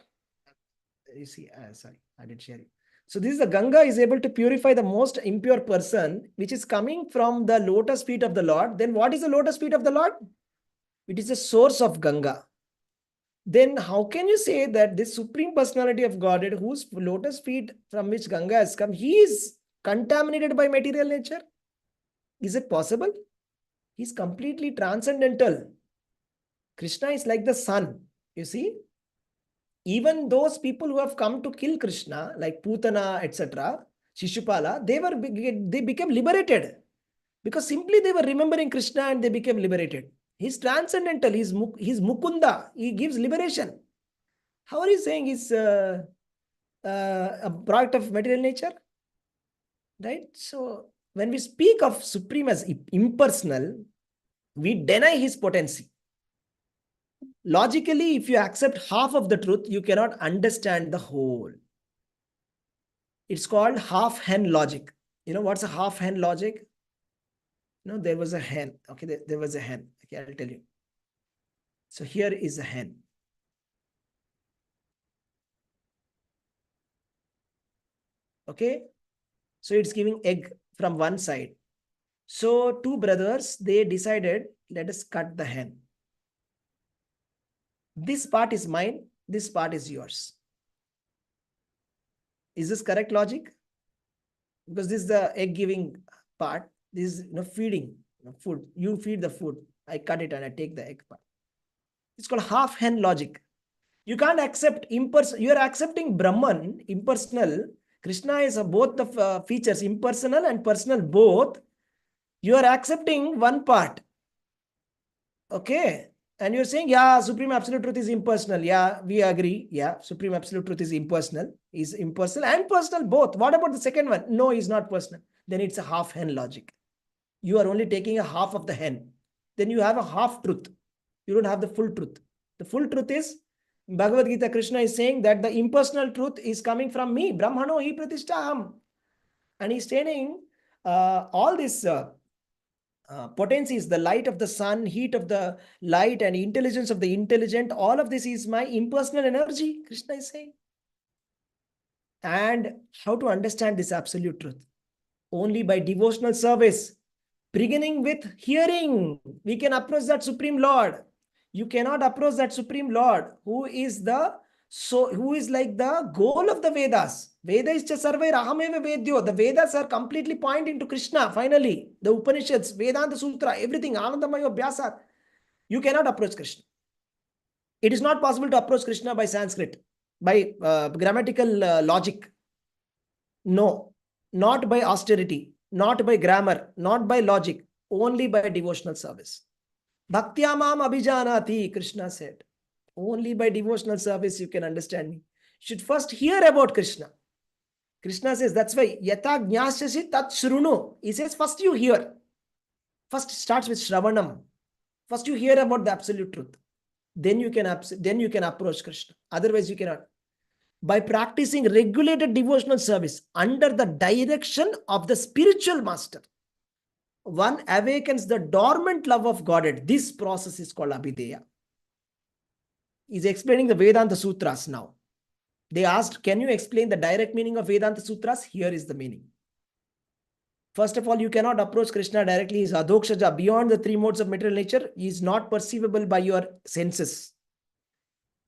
you see, sorry, I did share it. So this is the Ganga is able to purify the most impure person, which is coming from the lotus feet of the Lord. Then what is the lotus feet of the Lord? It is the source of Ganga. Then how can you say that this supreme personality of Godhead, whose lotus feet from which Ganga has come, he is contaminated by material nature? Is it possible? He is completely transcendental. Krishna is like the sun, you see. Even those people who have come to kill Krishna, like Putana, etc., Shishupala, they became liberated Because simply they were remembering Krishna and they became liberated. He's transcendental. He's Mukunda. He gives liberation. How are you saying he's a product of material nature? Right? So when we speak of Supreme as impersonal, we deny his potency. Logically, if you accept half of the truth, you cannot understand the whole. It's called half-hen logic. You know what's a half-hen logic? No, there was a hen. Okay, there was a hen. Okay, I'll tell you. So here is a hen. Okay, so it's giving egg from one side. So two brothers, they decided, let us cut the hen. This part is mine, this part is yours. Is this correct logic? Because this is the egg giving part. This is feeding food. You feed the food. I cut it and I take the egg part. It's called half hen logic. You can't accept impersonal. You are accepting Brahman, impersonal. Krishna is both the features, impersonal and personal both. You are accepting one part. Okay. And you're saying, yeah, Supreme Absolute Truth is impersonal. Yeah, we agree. Yeah, Supreme Absolute Truth is impersonal. Is impersonal and personal both. What about the second one? No, it's not personal. Then it's a half hen logic. You are only taking a half of the hen. Then you have a half truth. You don't have the full truth. The full truth is, Bhagavad Gita, Krishna is saying that the impersonal truth is coming from me. Brahmano hi pratishtaham. And he's saying all this potencies, the light of the sun, heat of the light, and intelligence of the intelligent, all of this is my impersonal energy, Krishna is saying. And how to understand this absolute truth? Only by devotional service, beginning with hearing. We can approach that Supreme Lord. You cannot approach that Supreme Lord who is like the goal of the Vedas. Veda is sarvai rahameva vedyo. The Vedas are completely pointing to Krishna. Finally, the Upanishads, Vedanta Sutra, everything, Anandamaya Vyasa. You cannot approach Krishna. It is not possible to approach Krishna by Sanskrit, by grammatical logic. No, not by austerity, not by grammar, not by logic, only by devotional service. Bhaktyamam abhijanati, Krishna said. Only by devotional service you can understand me. You should first hear about Krishna. Krishna says, that's why, yata jnasyashi tat shrunu. He says, first you hear. First starts with Shravanam. First you hear about the absolute truth. Then you can approach Krishna. Otherwise you cannot. By practicing regulated devotional service under the direction of the spiritual master, one awakens the dormant love of Godhead. This process is called Abhideya. He's explaining the Vedanta Sutras now. They asked, can you explain the direct meaning of Vedanta Sutras? Here is the meaning. First of all, you cannot approach Krishna directly. He is Adhokshaja. Beyond the three modes of material nature, he is not perceivable by your senses.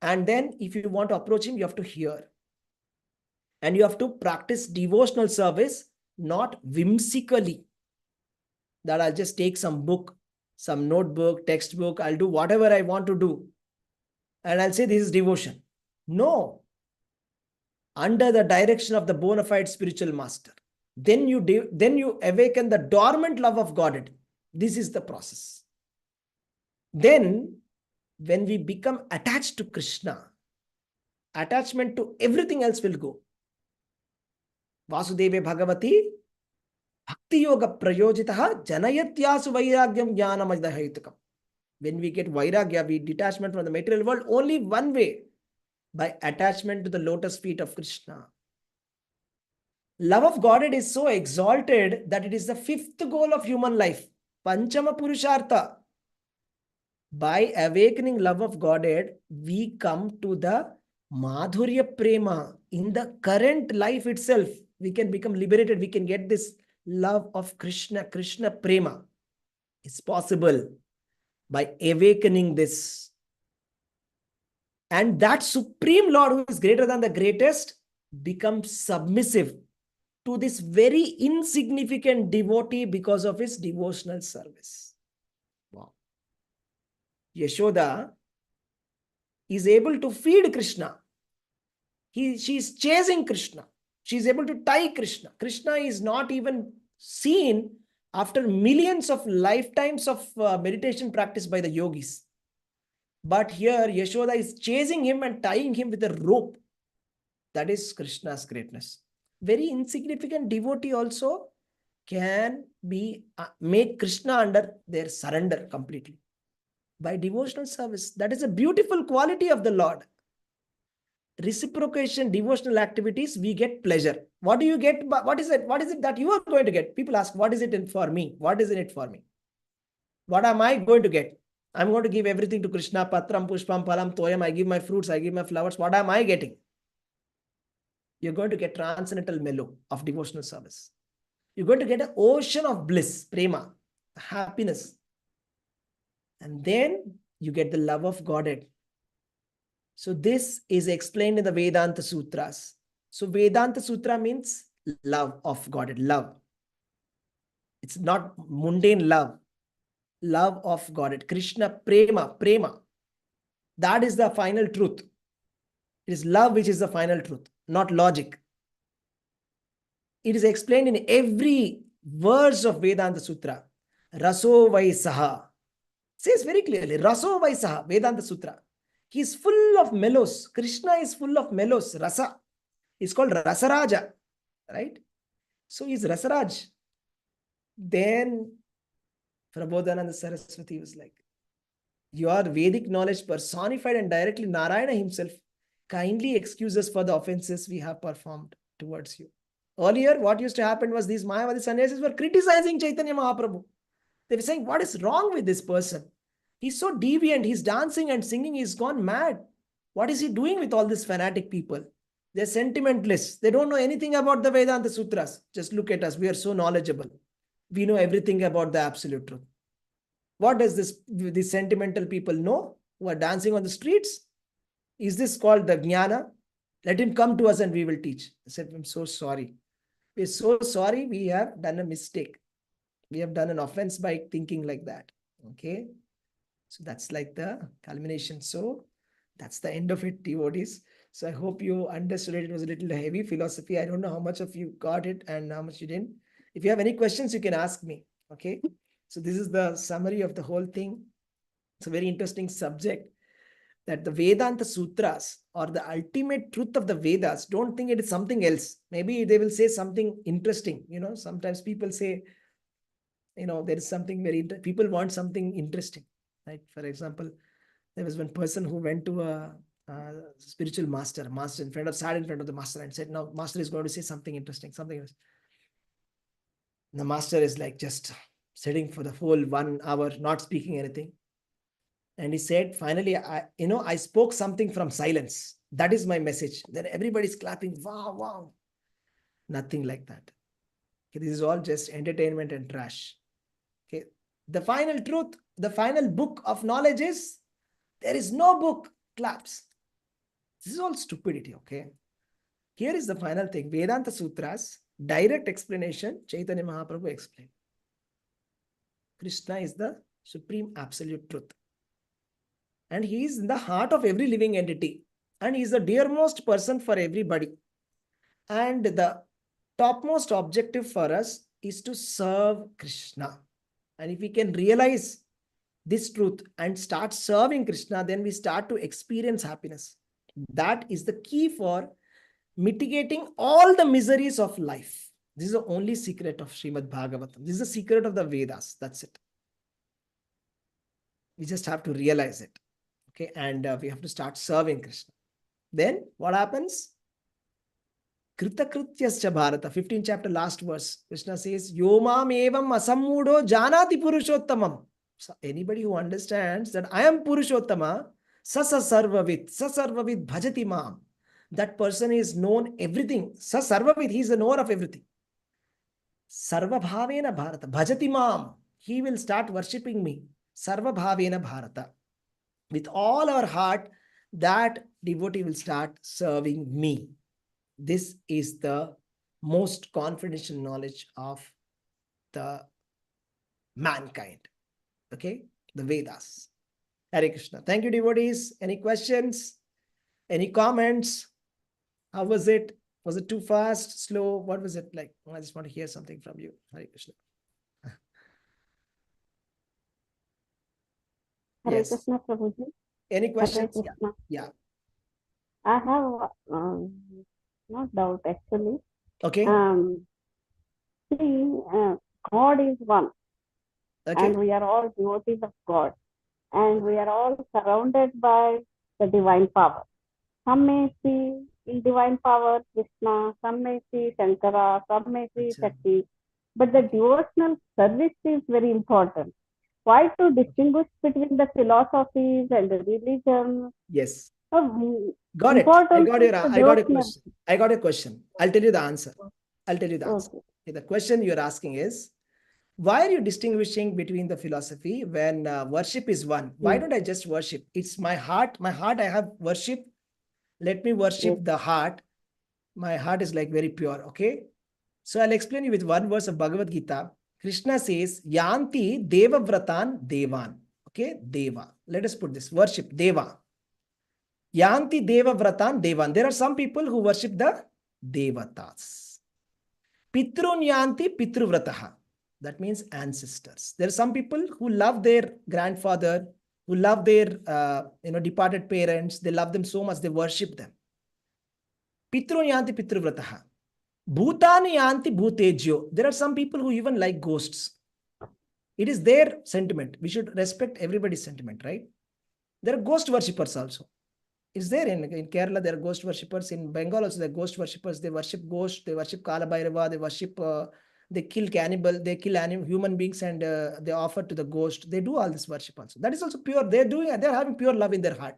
And then if you want to approach him, you have to hear. And you have to practice devotional service, not whimsically. That I'll just take some book, some notebook, textbook, I'll do whatever I want to do. And I'll say this is devotion. No. Under the direction of the bona fide spiritual master. Then you awaken the dormant love of Godhead. This is the process. Then, when we become attached to Krishna, attachment to everything else will go. Vasudeve Bhagavati Bhakti Yoga Prayojitaha Janayatyasu Vairagyam Jnanamadahaitukam. When we get Vairagya, we detachment from the material world, only one way, by attachment to the lotus feet of Krishna. Love of Godhead is so exalted that it is the fifth goal of human life. Panchama Purushartha. By awakening love of Godhead, we come to the Madhurya Prema. In the current life itself, we can become liberated. We can get this love of Krishna, Krishna Prema. It's possible by awakening this. And that Supreme Lord, who is greater than the greatest, becomes submissive to this very insignificant devotee because of his devotional service. Wow. Yashoda is able to feed Krishna. She is chasing Krishna. She is able to tie Krishna. Krishna is not even seen after millions of lifetimes of meditation practice by the yogis. But here Yashoda is chasing him and tying him with a rope. That is Krishna's greatness. Very insignificant devotee also can be make Krishna under their surrender completely by devotional service. That is a beautiful quality of the Lord. Reciprocation, devotional activities, we get pleasure. What do you get? What is it? What is it that you are going to get? People ask, what is it for me? What is in it for me? What am I going to get? I'm going to give everything to Krishna. Patram, Pushpam, Palam, Toyam. I give my fruits, I give my flowers. What am I getting? You're going to get transcendental mellow of devotional service. You're going to get an ocean of bliss, prema, happiness. And then you get the love of Godhead. So this is explained in the Vedanta Sutras. So Vedanta Sutra means love of Godhead, love. It's not mundane love. Love of Godhead. Krishna, prema. That is the final truth. It is love which is the final truth, not logic. It is explained in every verse of Vedanta Sutra. Raso Vaisaha. Says very clearly, Raso Vaisaha, Vedanta Sutra. He is full of mellows. Krishna is full of mellows, rasa. It's called Rasaraja, right? So he's Rasaraj. Then Prabodhananda Saraswati was like, your Vedic knowledge personified and directly Narayana himself, kindly excuse us for the offenses we have performed towards you. Earlier, what used to happen was these Mayawadi Sannyasis were criticizing Chaitanya Mahaprabhu. They were saying, what is wrong with this person? He's so deviant. He's dancing and singing. He's gone mad. What is he doing with all these fanatic people? They're sentimentalists. They don't know anything about the Vedanta Sutras. Just look at us. We are so knowledgeable. We know everything about the absolute truth. What does these sentimental people know who are dancing on the streets? Is this called the Jnana? Let him come to us and we will teach. I said, I'm so sorry. We're so sorry. We have done a mistake. We have done an offense by thinking like that. Okay. So that's like the culmination. So that's the end of it, devotees. So I hope you understood it. It was a little heavy philosophy. I don't know how much of you got it and how much you didn't. If you have any questions, you can ask me. Okay. So this is the summary of the whole thing. It's a very interesting subject, that the Vedanta Sutras or the ultimate truth of the Vedas, don't think it is something else. Maybe they will say something interesting. Sometimes people say, there is something people want something interesting. Right? For example, there was one person who went to a spiritual master sat in front of the master and said, now master is going to say something interesting, something else. The master is like just sitting for the whole 1 hour, not speaking anything. And he said, finally, I spoke something from silence. That is my message. Then everybody's clapping. Wow, wow. Nothing like that. Okay, this is all just entertainment and trash. Okay. The final truth, the final book of knowledge is, there is no book claps. This is all stupidity. Okay. Here is the final thing. Vedanta Sutras, direct explanation, Chaitanya Mahaprabhu explained. Krishna is the supreme absolute truth. And he is in the heart of every living entity. And he is the dearmost person for everybody. And the topmost objective for us is to serve Krishna. And if we can realize this truth and start serving Krishna, then we start to experience happiness. That is the key for mitigating all the miseries of life. This is the only secret of Srimad Bhagavatam. This is the secret of the Vedas. That's it. We just have to realize it. Okay, and we have to start serving Krishna. Then what happens? Kritakrityascha Bharata, 15th chapter, last verse. Krishna says, Yomam evam asammudo janati purushottamam. So anybody who understands that I am Purushottama, sasa sarvavid bhajati mam. That person is known everything. Sa sarvavid, he is the knower of everything. Sarva bhavena bharata, bhajati mam. He will start worshipping me. Sarva bhavena bharata. With all our heart, that devotee will start serving me. This is the most confidential knowledge of the mankind. Okay, the Vedas. Hare Krishna. Thank you, devotees. Any questions? Any comments? How was it? Was it too fast, slow? What was it like? I just want to hear something from you. Hare Krishna. Hare Yes. Krishna, Prabhuji. Any Hare questions? Yeah. Krishna. Yeah. I have no doubt actually. Okay. See, God is one, Okay. and we are all devotees of God, and we are all surrounded by the divine power. Some may see in divine power Krishna, some may see Shankara, some may see Acha. Shakti, but the devotional service is very important. Why to distinguish between the philosophies and the religion? Yes. The Got it. I got your. the I got a devotional. question. I got a question. I'll tell you the answer. I'll tell you the answer. Okay. Okay, the question you're asking is, why are you distinguishing between the philosophy when worship is one? Why don't I just worship? It's my heart. My heart, I have worship. Let me worship Yes. the heart. My heart is like very pure. Okay. So I'll explain you with one verse of Bhagavad Gita. Krishna says, Yanti Deva Vratan Devan. Okay. Deva. Let us put this worship. Deva. Yanti Deva Vratan Devan. There are some people who worship the Devatas. Pitrun Yanti Pitruvrataha. That means ancestors. There are some people who love their grandfather, who love their departed parents. They love them so much, they worship them. Pitrun Yanti Pitruvrataha. Bhutani Yanti Bhutejyo. There are some people who even like ghosts. It is their sentiment. We should respect everybody's sentiment, right? There are ghost worshippers also. It's there in Kerala, there are ghost worshippers. In Bengal also, there are ghost worshippers. They worship ghosts, they worship Kala Bhairava, they worship, they kill cannibal, they kill human beings and they offer to the ghost. They do all this worship also. That is also pure. They're having pure love in their heart.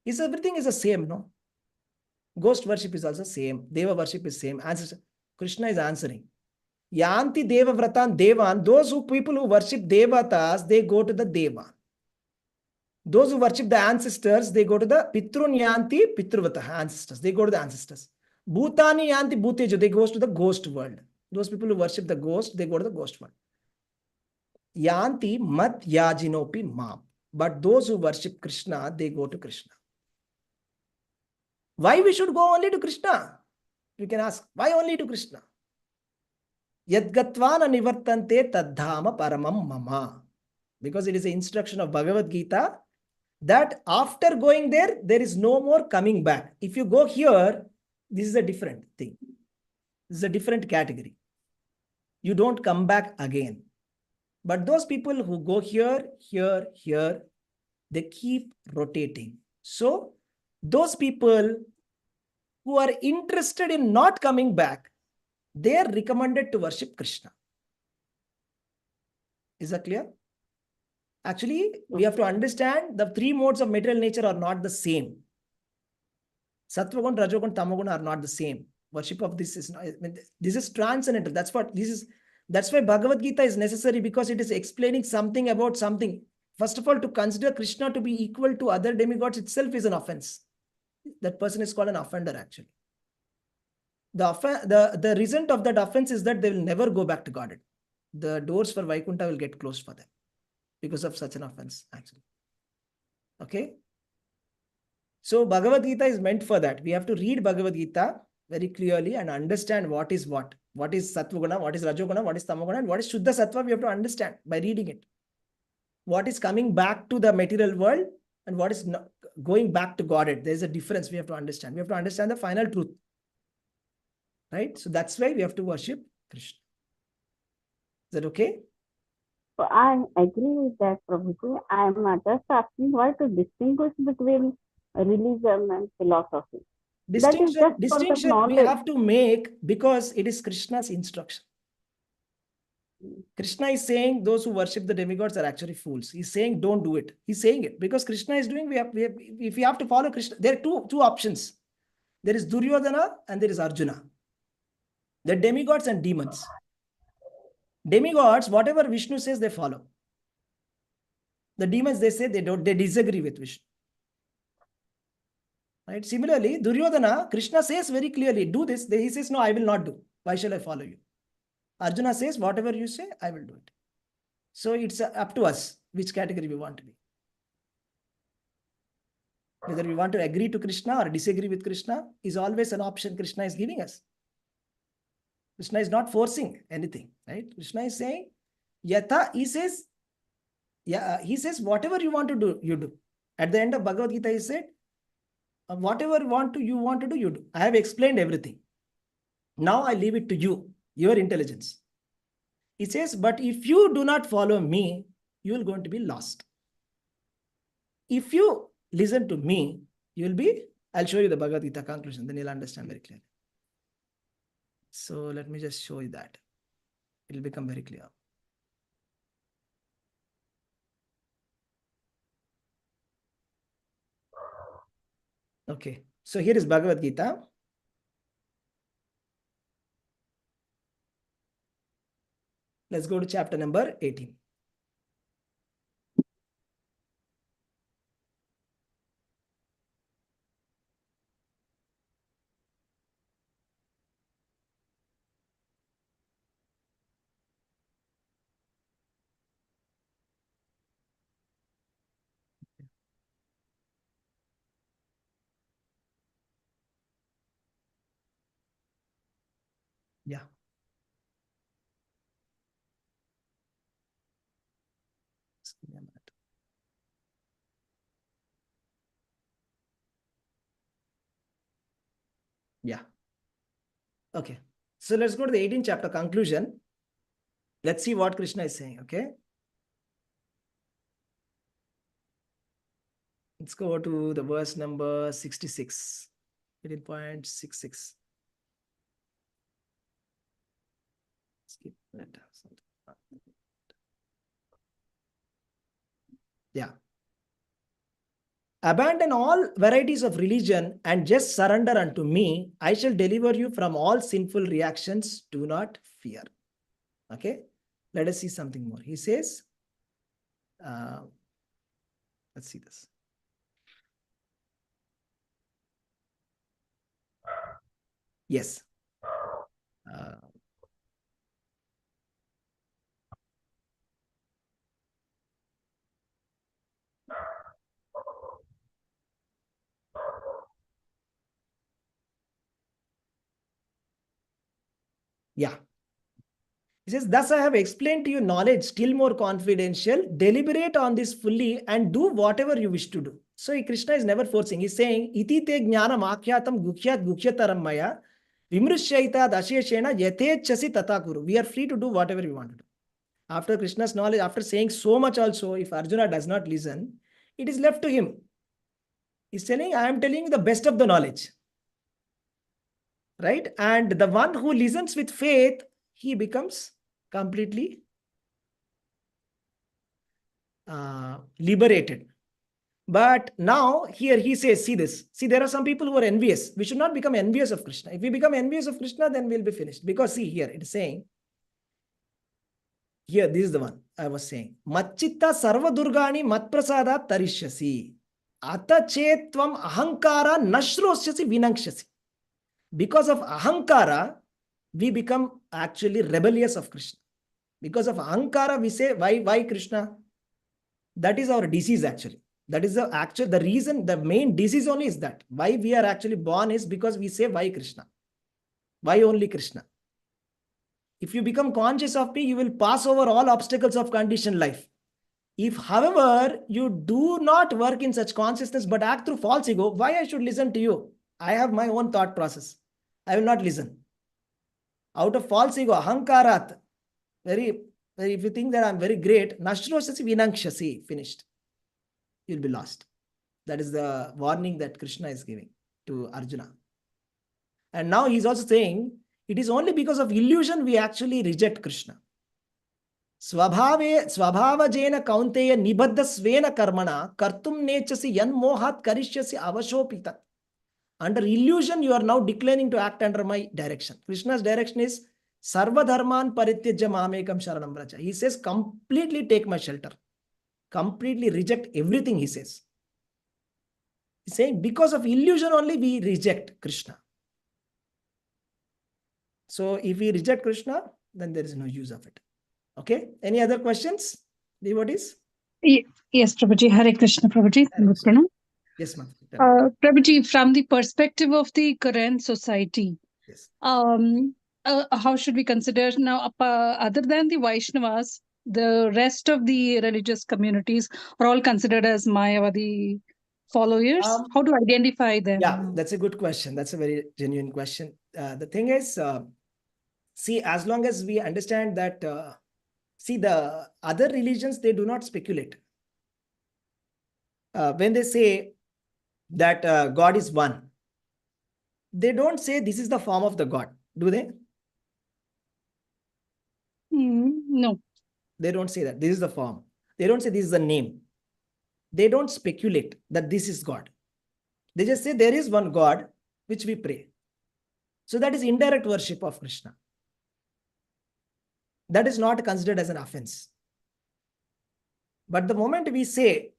Everything is the same, no? Ghost worship is also same. Deva worship is same. Answer. Krishna is answering. Yanti Deva Vratan Devan. Those people who worship Devatas, they go to the Deva. Those who worship the ancestors, they go to the Pitrun Yanti Pitruvataha, ancestors. They go to the ancestors. Bhutani Yanti Bhutejo, they go to the ghost world. Those people who worship the ghost, they go to the ghost world. Yanti Mat Yajinopi Mam. But those who worship Krishna, they go to Krishna. Why we should go only to Krishna? You can ask, why only to Krishna? Yadgatvana nivartante tadhama paramam mama. Because it is an instruction of Bhagavad Gita that after going there, there is no more coming back. If you go here, this is a different thing. This is a different category. You don't come back again. But those people who go here, here, here, they keep rotating. So those people who are interested in not coming back, they are recommended to worship Krishna. Is that clear? Actually, we have to understand the three modes of material nature are not the same. Sattvagun, Rajogun, Tamagun are not the same. Worship of this is not, this is transcendental. That's what this is. That's why Bhagavad Gita is necessary, because it is explaining something about something. First of all, to consider Krishna to be equal to other demigods itself is an offense. That person is called an offender, actually. The result of that offense is that they will never go back to Godhead. The doors for Vaikuntha will get closed for them because of such an offense, actually. Okay? So Bhagavad Gita is meant for that. We have to read Bhagavad Gita very clearly and understand what is what. What is Sattvaguna, what is Rajoguna, what is Tamaguna, and what is Shuddha Sattva. We have to understand by reading it. What is coming back to the material world and what is not going back to Godhead. There is a difference we have to understand. We have to understand the final truth. Right? So that's why we have to worship Krishna. Is that okay? So I agree with that, Prabhuji. I am just asking why to distinguish between religion and philosophy. Distinction we knowledge. have to make because it is Krishna's instruction. Krishna is saying those who worship the demigods are actually fools. He's saying don't do it. He's saying it because Krishna is doing. If we have to follow Krishna, there are two options. There is Duryodhana and there is Arjuna. The demigods and demons. Demigods, whatever Vishnu says, they follow. The demons, they say they disagree with Vishnu. Right? Similarly, Duryodhana, Krishna says very clearly, do this. He says, no, I will not do. Why shall I follow you? Arjuna says, whatever you say, I will do it. So it's up to us which category we want to be. Whether we want to agree to Krishna or disagree with Krishna is always an option Krishna is giving us. Krishna is not forcing anything, right? Krishna is saying, Yatha, he says, Yeah, he says, whatever you want to do, you do. At the end of Bhagavad Gita, he said, whatever you want to do, you do. I have explained everything. Now I leave it to you, your intelligence. He says, but if you do not follow me, you will going to be lost. If you listen to me, you will be, I'll show you the Bhagavad Gita conclusion, then you'll understand very clearly. So let me just show you that. It will become very clear. Okay, so here is Bhagavad Gita. Let's go to chapter number 18. Yeah. Just give me a minute. Yeah. Okay. So let's go to the 18th chapter conclusion. Let's see what Krishna is saying. Okay. Let's go to the verse number 66. 18.66. Skip that. Yeah. Abandon all varieties of religion and just surrender unto me. I shall deliver you from all sinful reactions. Do not fear. Okay. Let us see something more. He says, let's see this. Yes. Yeah. He says, thus I have explained to you knowledge still more confidential. Deliberate on this fully and do whatever you wish to do. So Krishna is never forcing. He's saying, iti te jnanam akyatam gukhyat gukhyataram maya vimrushyaita dasheshena yatechasi tata kuru. We are free to do whatever we want to do. After Krishna's knowledge, after saying so much also, if Arjuna does not listen, it is left to him. He's telling, I am telling you the best of the knowledge. Right? And the one who listens with faith, he becomes completely liberated. But now here he says, see this. See, there are some people who are envious. We should not become envious of Krishna. If we become envious of Krishna, then we'll be finished. Because see here, it is saying, here, this is the one I was saying. Machchitta sarva durgani matprasada tarishyasi. Ata chetvam ahankara nashrosyasi vinangshasi. Because of ahankara, we become actually rebellious of Krishna. Because of ahankara, we say, why Krishna? That is our disease actually. That is the reason, the main disease only is that. Why we are actually born is because we say, why Krishna? Why only Krishna? If you become conscious of me, you will pass over all obstacles of conditioned life. If, however, you do not work in such consciousness but act through false ego, why I should listen to you? I have my own thought process. I will not listen. Out of false ego, ahankarat, if you think that I'm very great, nashrosasi vinangshasi, finished. You'll be lost. That is the warning that Krishna is giving to Arjuna. And now he's also saying, it is only because of illusion we actually reject Krishna. Svabhavajena kaunteya nibaddha svena karmana kartum nechasi yan mohat karishyasi avashopita. Under illusion, you are now declining to act under my direction. Krishna's direction is sarva dharman parityajya mamekam sharanam vraja. He says, completely take my shelter. Completely reject everything, he says. He's saying, because of illusion only we reject Krishna. So if we reject Krishna, then there is no use of it. Okay? Any other questions? Devotees? Yes, Prabhuji. Hare Krishna, Prabhuji. Yes, ma'am. Prabhuji, from the perspective of the current society, yes. How should we consider now, other than the Vaishnavas, the rest of the religious communities are all considered as Mayawadi followers? How to identify them? Yeah, that's a good question. That's a very genuine question. The thing is, see, as long as we understand that, see, the other religions, they do not speculate. When they say that God is one, they don't say this is the form of the God, do they? No. They don't say that this is the form. They don't say this is the name. They don't speculate that this is God. They just say there is one God which we pray. So that is indirect worship of Krishna. That is not considered as an offense. But the moment we say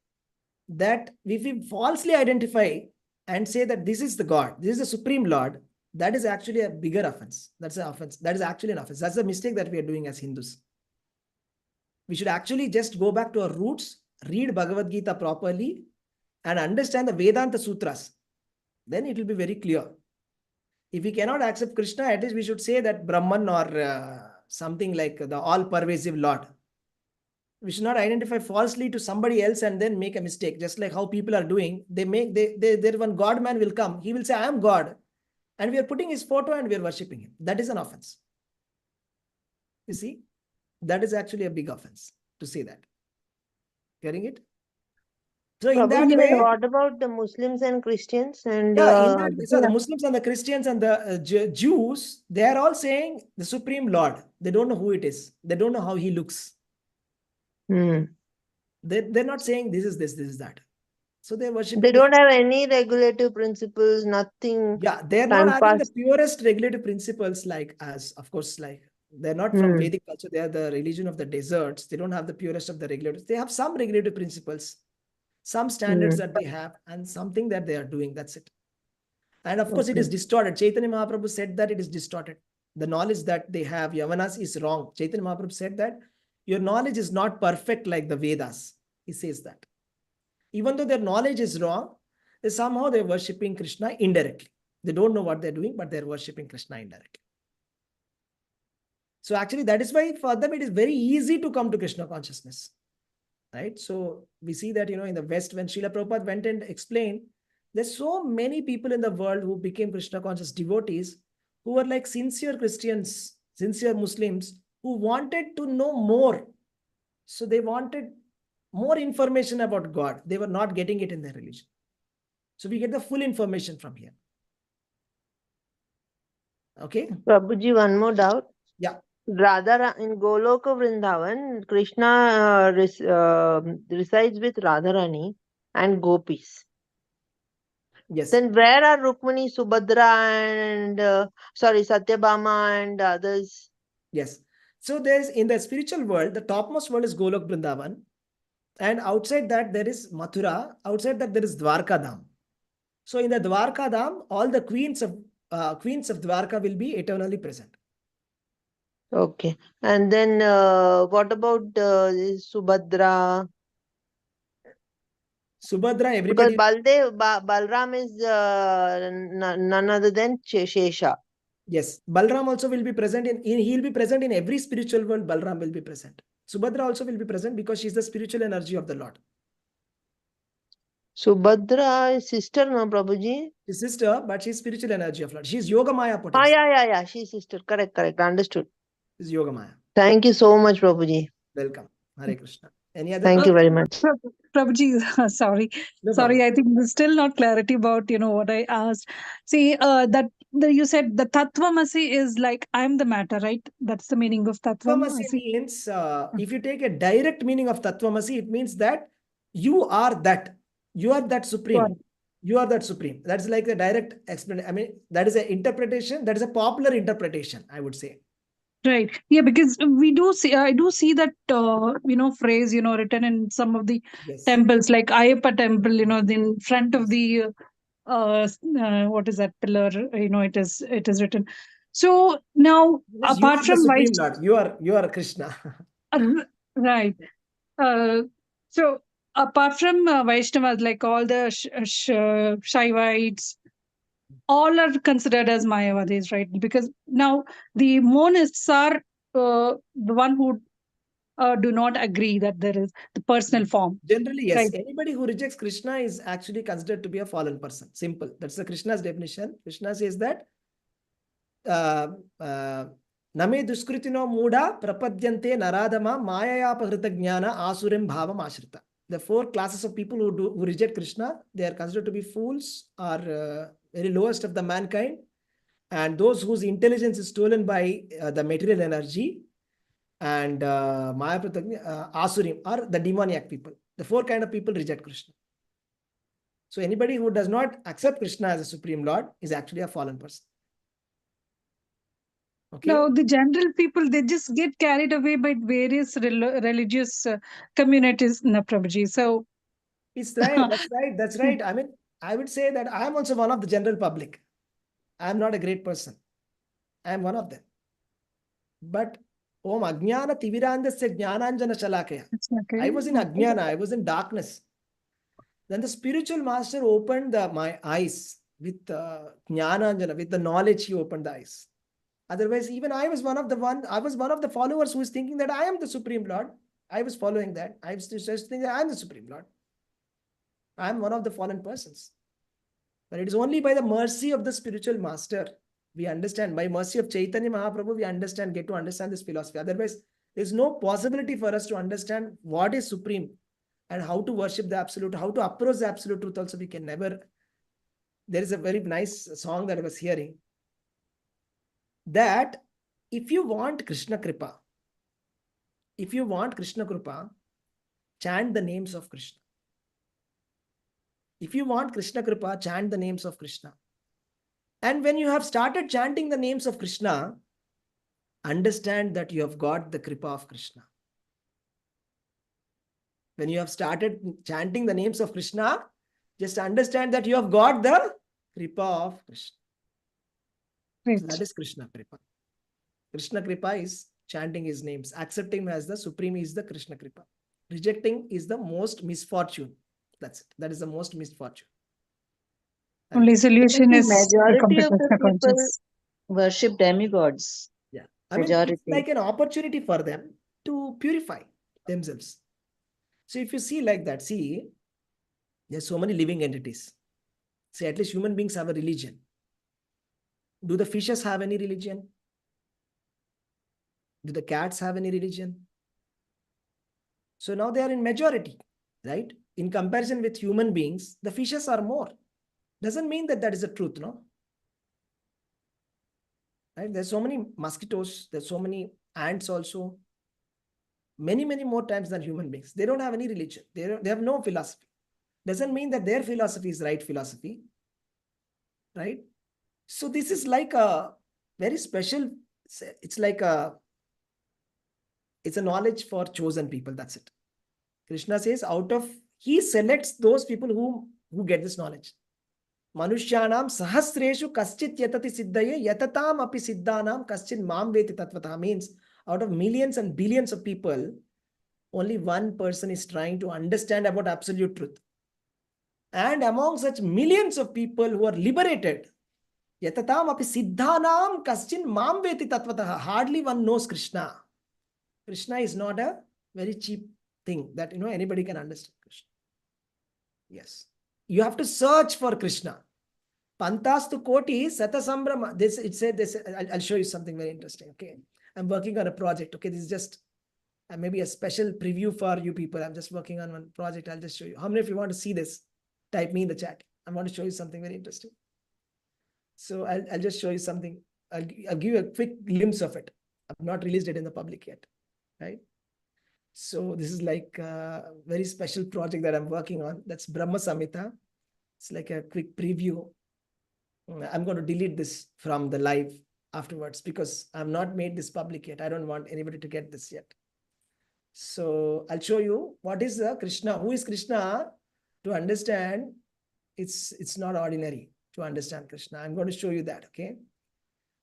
that if we falsely identify and say that this is the God, this is the Supreme Lord, that is actually a bigger offense. That's an offense. That is actually an offense. That's the mistake that we are doing as Hindus. We should actually just go back to our roots, read Bhagavad Gita properly, and understand the Vedanta Sutras. Then it will be very clear. If we cannot accept Krishna, at least we should say that Brahman or something like the all-pervasive Lord. We should not identify falsely to somebody else and then make a mistake. Just like how people are doing, there one God man will come. He will say, I am God. And we are putting his photo and we are worshipping him. That is an offense. You see, that is actually a big offense to say that. Getting it? So in that Prabhuji, way, what about the Muslims and Christians? And yeah, so the Muslims and the Christians and the Jews, they are all saying the Supreme Lord. They don't know who it is. They don't know how he looks. They're not saying this is this is that. So they're worshipping. They don't have any regulative principles, nothing. Yeah, they're not having the purest regulative principles like us, of course, like they're not from Vedic culture. They are the religion of the deserts. They don't have the purest of the regulators. They have some regulative principles, some standards that they have, and something that they are doing. That's it. And of course, it is distorted. Chaitanya Mahaprabhu said that it is distorted. The knowledge that they have, Yavanas, is wrong. Chaitanya Mahaprabhu said that your knowledge is not perfect like the Vedas. He says that. Even though their knowledge is wrong, somehow they're worshipping Krishna indirectly. They don't know what they're doing, but they're worshipping Krishna indirectly. So actually, that is why for them it is very easy to come to Krishna consciousness. Right? So we see that, in the West, when Srila Prabhupada went and explained, there's so many people in the world who became Krishna conscious devotees who were like sincere Christians, sincere Muslims who wanted to know more. So they wanted more information about God. They were not getting it in their religion. So we get the full information from here. Okay. Prabhuji, one more doubt. Yeah. Radha in Goloka Vrindavan, Krishna resides with Radharani and gopis. Yes. Then where are Rukmani, Subhadra, and Satyabhama and others? Yes. So there's in the spiritual world, the topmost world is Golok Vrindavan. And outside that, there is Mathura. Outside that, there is Dwarka Dham. So in the Dwarka Dham, all the queens of Dwarka will be eternally present. Okay. And then what about Subhadra? Subhadra, everybody. Because Balram is none other than Shesha. Yes. Balram also will be present he'll be present in every spiritual world. Balram will be present. Subhadra also will be present because she's the spiritual energy of the Lord. Subhadra is sister, no, Prabhuji? She's sister, but she's spiritual energy of Lord. She's Yoga Maya potency. Yeah. She's sister. Correct. Understood. She's Yoga Maya. Thank you so much, Prabhuji. Welcome. Hare Krishna. Any other? Thank you very much. Prabhuji, sorry. No Sorry, problem. I think there's still not clarity about, what I asked. See, you said the Tattvamasi is like, I'm the matter, right? That's the meaning of Tattvamasi Tattvamasi. means, if you take a direct meaning of Tattvamasi, it means that you are that. You are that supreme. Right. You are that supreme. That's like the direct explanation. I mean, that is an interpretation. That is a popular interpretation, I would say. Right. Yeah, because I do see that, phrase, written in some of the temples, like Ayappa temple, in front of the, what is that pillar? It is written. So now, Yes, apart from you are the Supreme Lord, you are Krishna. right. So apart from Vaishnavas, like all the Shaivites, all are considered as Mayavadis, right? Because now the monists are the one who do not agree that there is the personal form. Generally, yes. Right. Anybody who rejects Krishna is actually considered to be a fallen person. Simple. That's the Krishna's definition. Krishna says that Name duskritino muda prapadyante naradama mayayapahrita jnana asurim bhavam ashrita. The four classes of people who reject Krishna, they are considered to be fools, or very lowest of the mankind, and those whose intelligence is stolen by the material energy, and asurim, or the demoniac people. The four kind of people reject Krishna. So anybody who does not accept Krishna as a Supreme Lord is actually a fallen person. Okay. Now, the general people, they just get carried away by various religious communities, Prabhuji. So, it's right. That's right. That's right. I mean, I would say that I am also one of the general public. I am not a great person. I am one of them. But Om Ajnana Tivirandasya Jnananjana Shalakaya. okay. I was in Ajnana. I was in darkness. Then the spiritual master opened my eyes with Jnananjana, with the knowledge he opened the eyes. Otherwise, even I was one of the followers who was thinking that I am the Supreme Lord. I was following that. I was just thinking that I am the Supreme Lord. I am one of the fallen persons. But it is only by the mercy of the spiritual master we understand. By mercy of Chaitanya Mahaprabhu, we get to understand this philosophy. Otherwise, there is no possibility for us to understand what is supreme and how to worship the absolute, how to approach the absolute truth. Also, we can never. There is a very nice song that I was hearing, that if you want Krishna Kripa, chant the names of Krishna. If you want Krishna Kripa, chant the names of Krishna. And when you have started chanting the names of Krishna, understand that you have got the Kripa of Krishna. When you have started chanting the names of Krishna, just understand that you have got the Kripa of Krishna. Right. So that is Krishna Kripa. Krishna Kripa is chanting his names. Accepting him as the Supreme is the Krishna Kripa. Rejecting is the most misfortune. That's it. That is the most misfortune. Only solution The is majority of the Krishna people conscious. worship demigods. Yeah. I mean, Majority. it's like an opportunity for them to purify themselves. So if you see like that, see, there's so many living entities. See, at least human beings have a religion. Do the fishes have any religion? Do the cats have any religion? So now they are in majority, right? In comparison with human beings, the fishes are more. Doesn't mean that that is the truth, no? Right? There's so many mosquitoes, there's so many ants also. Many, many more times than human beings. They don't have any religion. They have no philosophy. Doesn't mean that their philosophy is right philosophy, right? So this is like a very special, it's a knowledge for chosen people. That's it. Krishna says he selects those people who get this knowledge. Manushyanam sahasreshu kaschit yatati siddhaye yatatam api siddhanam kaschit mam veti tatvata. Means out of millions and billions of people, only one person is trying to understand about absolute truth. And among such millions of people who are liberated, yatatam api siddhanam kaschin mam veti tatvata. Hardly one knows Krishna. Krishna is not a very cheap thing that anybody can understand Krishna. Yes. You have to search for Krishna. Pantastu koti satasambhrama. It said this. I'll show you something very interesting. Okay. I'm working on a project. Okay. This is just maybe a special preview for you people. I'm just working on one project. I'll just show you. How many of you want to see this? Type me in the chat. I want to show you something very interesting. So I'll just show you something. I'll give you a quick glimpse of it. I've not released it in the public yet. Right. So this is like a very special project that I'm working on. That's Brahma Samhita. It's like a quick preview. I'm going to delete this from the live afterwards because I've not made this public yet. I don't want anybody to get this yet. So I'll show you what is Krishna. Who is Krishna? To understand, it's not ordinary to understand Krishna. I'm going to show you that. Okay.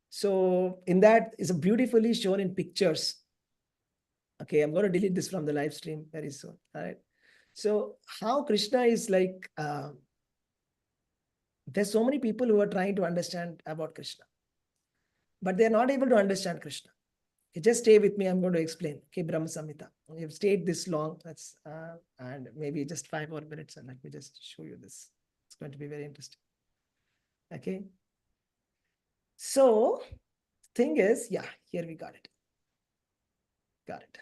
So in that is beautifully shown in pictures. Okay, I'm going to delete this from the live stream very soon. All right. So how Krishna is like, there's so many people who are trying to understand about Krishna, but they're not able to understand Krishna. You just stay with me. I'm going to explain. Okay, Brahma Samhita. We've stayed this long. That's and maybe just 5 more minutes, and let me just show you this. It's going to be very interesting. Okay. So, thing is, yeah, here we got it. Got it.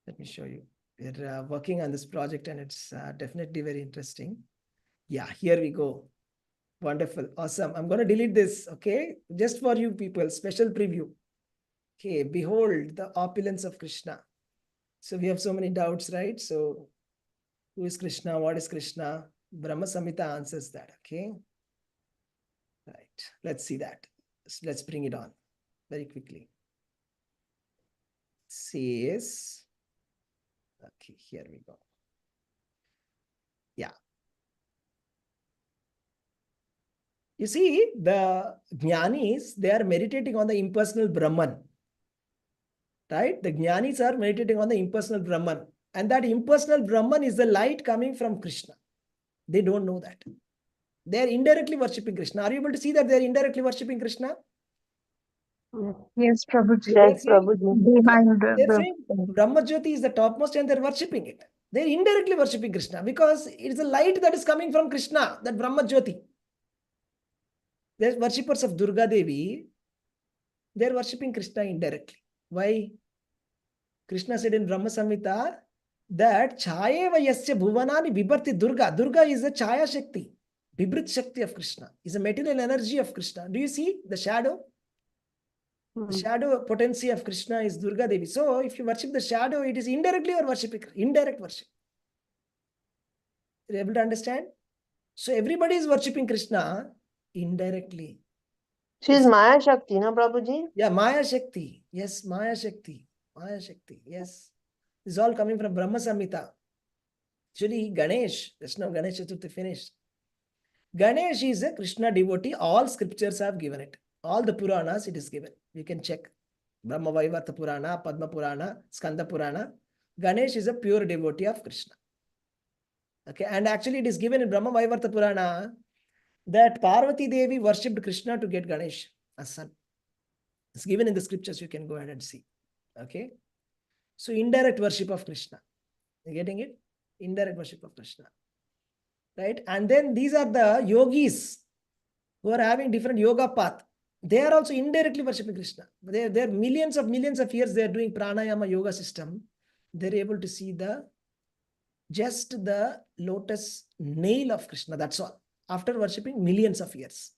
Let me show you. We're working on this project, and it's definitely very interesting. Yeah, here we go. Wonderful. Awesome. I'm going to delete this. Okay. Just for you people, special preview. Okay. Behold the opulence of Krishna. So we have so many doubts, right? So who is Krishna? What is Krishna? Brahma Samhita answers that. Okay. Right. Let's see that. So let's bring it on very quickly. Says, okay, here we go. Yeah. You see, the Jnanis, they are meditating on the impersonal Brahman. Right? The Jnanis are meditating on the impersonal Brahman. And that impersonal Brahman is the light coming from Krishna. They don't know that. They are indirectly worshipping Krishna. Are you able to see that they are indirectly worshipping Krishna? Yes, Prabhuji. Yes, Prabhuji. Behind They're the saying Brahma Jyoti is the topmost and they're worshipping it. They're indirectly worshipping Krishna because it's a light that is coming from Krishna, that Brahma Jyoti. There's worshippers of Durga Devi. They're worshipping Krishna indirectly. Why? Krishna said in Brahma Samhita that Chayeva Yasya Bhuvanani Vibharti Durga. Durga is the Chaya Shakti, Vibrit Shakti of Krishna, is a material energy of Krishna. Do you see the shadow? The shadow potency of Krishna is Durga Devi. So if you worship the shadow, it is indirectly or worshipping, indirect worship. Are you able to understand? So everybody is worshipping Krishna indirectly. She's Maya Shakti, no, Prabhuji? Yeah, Maya Shakti. Yes, Maya Shakti. Maya Shakti. Yes. This is all coming from Brahma Samhita. Actually, Ganesh, that's now Ganesh Chaturthi finished. Ganesh is a Krishna devotee. All scriptures have given it. All the Puranas, it is given. You can check. Brahma Vaivarta Purana, Padma Purana, Skanda Purana. Ganesh is a pure devotee of Krishna. Okay, and actually it is given in Brahma Vaivarta Purana that Parvati Devi worshipped Krishna to get Ganesh as son. It's given in the scriptures. You can go ahead and see. Okay. So indirect worship of Krishna. You getting it? Indirect worship of Krishna. Right? And then these are the yogis who are having different yoga path. They are also indirectly worshipping Krishna. They're millions of years they are doing pranayama yoga system. They're able to see just the lotus nail of Krishna. That's all. After worshipping millions of years.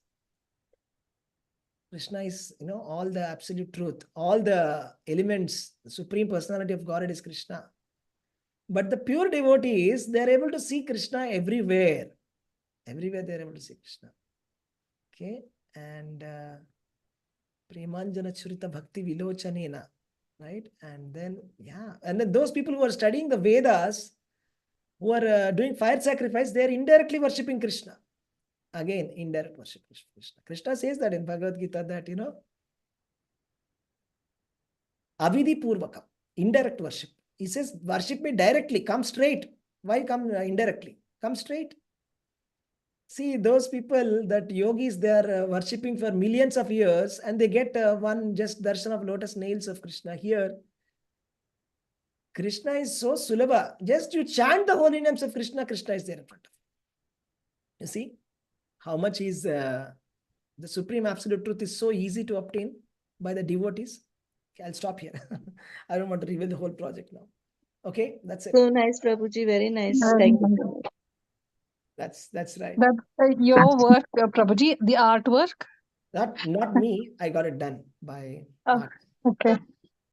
Krishna is, all the absolute truth. All the elements, the Supreme Personality of Godhead is Krishna. But the pure devotees, they are able to see Krishna everywhere. Everywhere they are able to see Krishna. Okay. And Premanjana Churita Bhakti Vilochanena. Right. And then, yeah. And then those people who are studying the Vedas, who are doing fire sacrifice, they are indirectly worshipping Krishna. Again, indirect worship Krishna. Krishna says that in Bhagavad Gita that, Avidhi Purvakam, indirect worship. He says, worship me directly, come straight. Why come indirectly? Come straight. See, those people, that yogis, they are worshipping for millions of years and they get one just darshan of lotus nails of Krishna. Here, Krishna is so sulabha. Just you chant the holy names of Krishna, Krishna is there in front of you. You see how much is the supreme absolute truth is so easy to obtain by the devotees. Okay, I'll stop here. I don't want to reveal the whole project now. Okay, that's it. So nice, Prabhuji. Very nice. Thank you. That's right. That's your work, Prabhuji, the artwork. Not me. I got it done by art. Okay.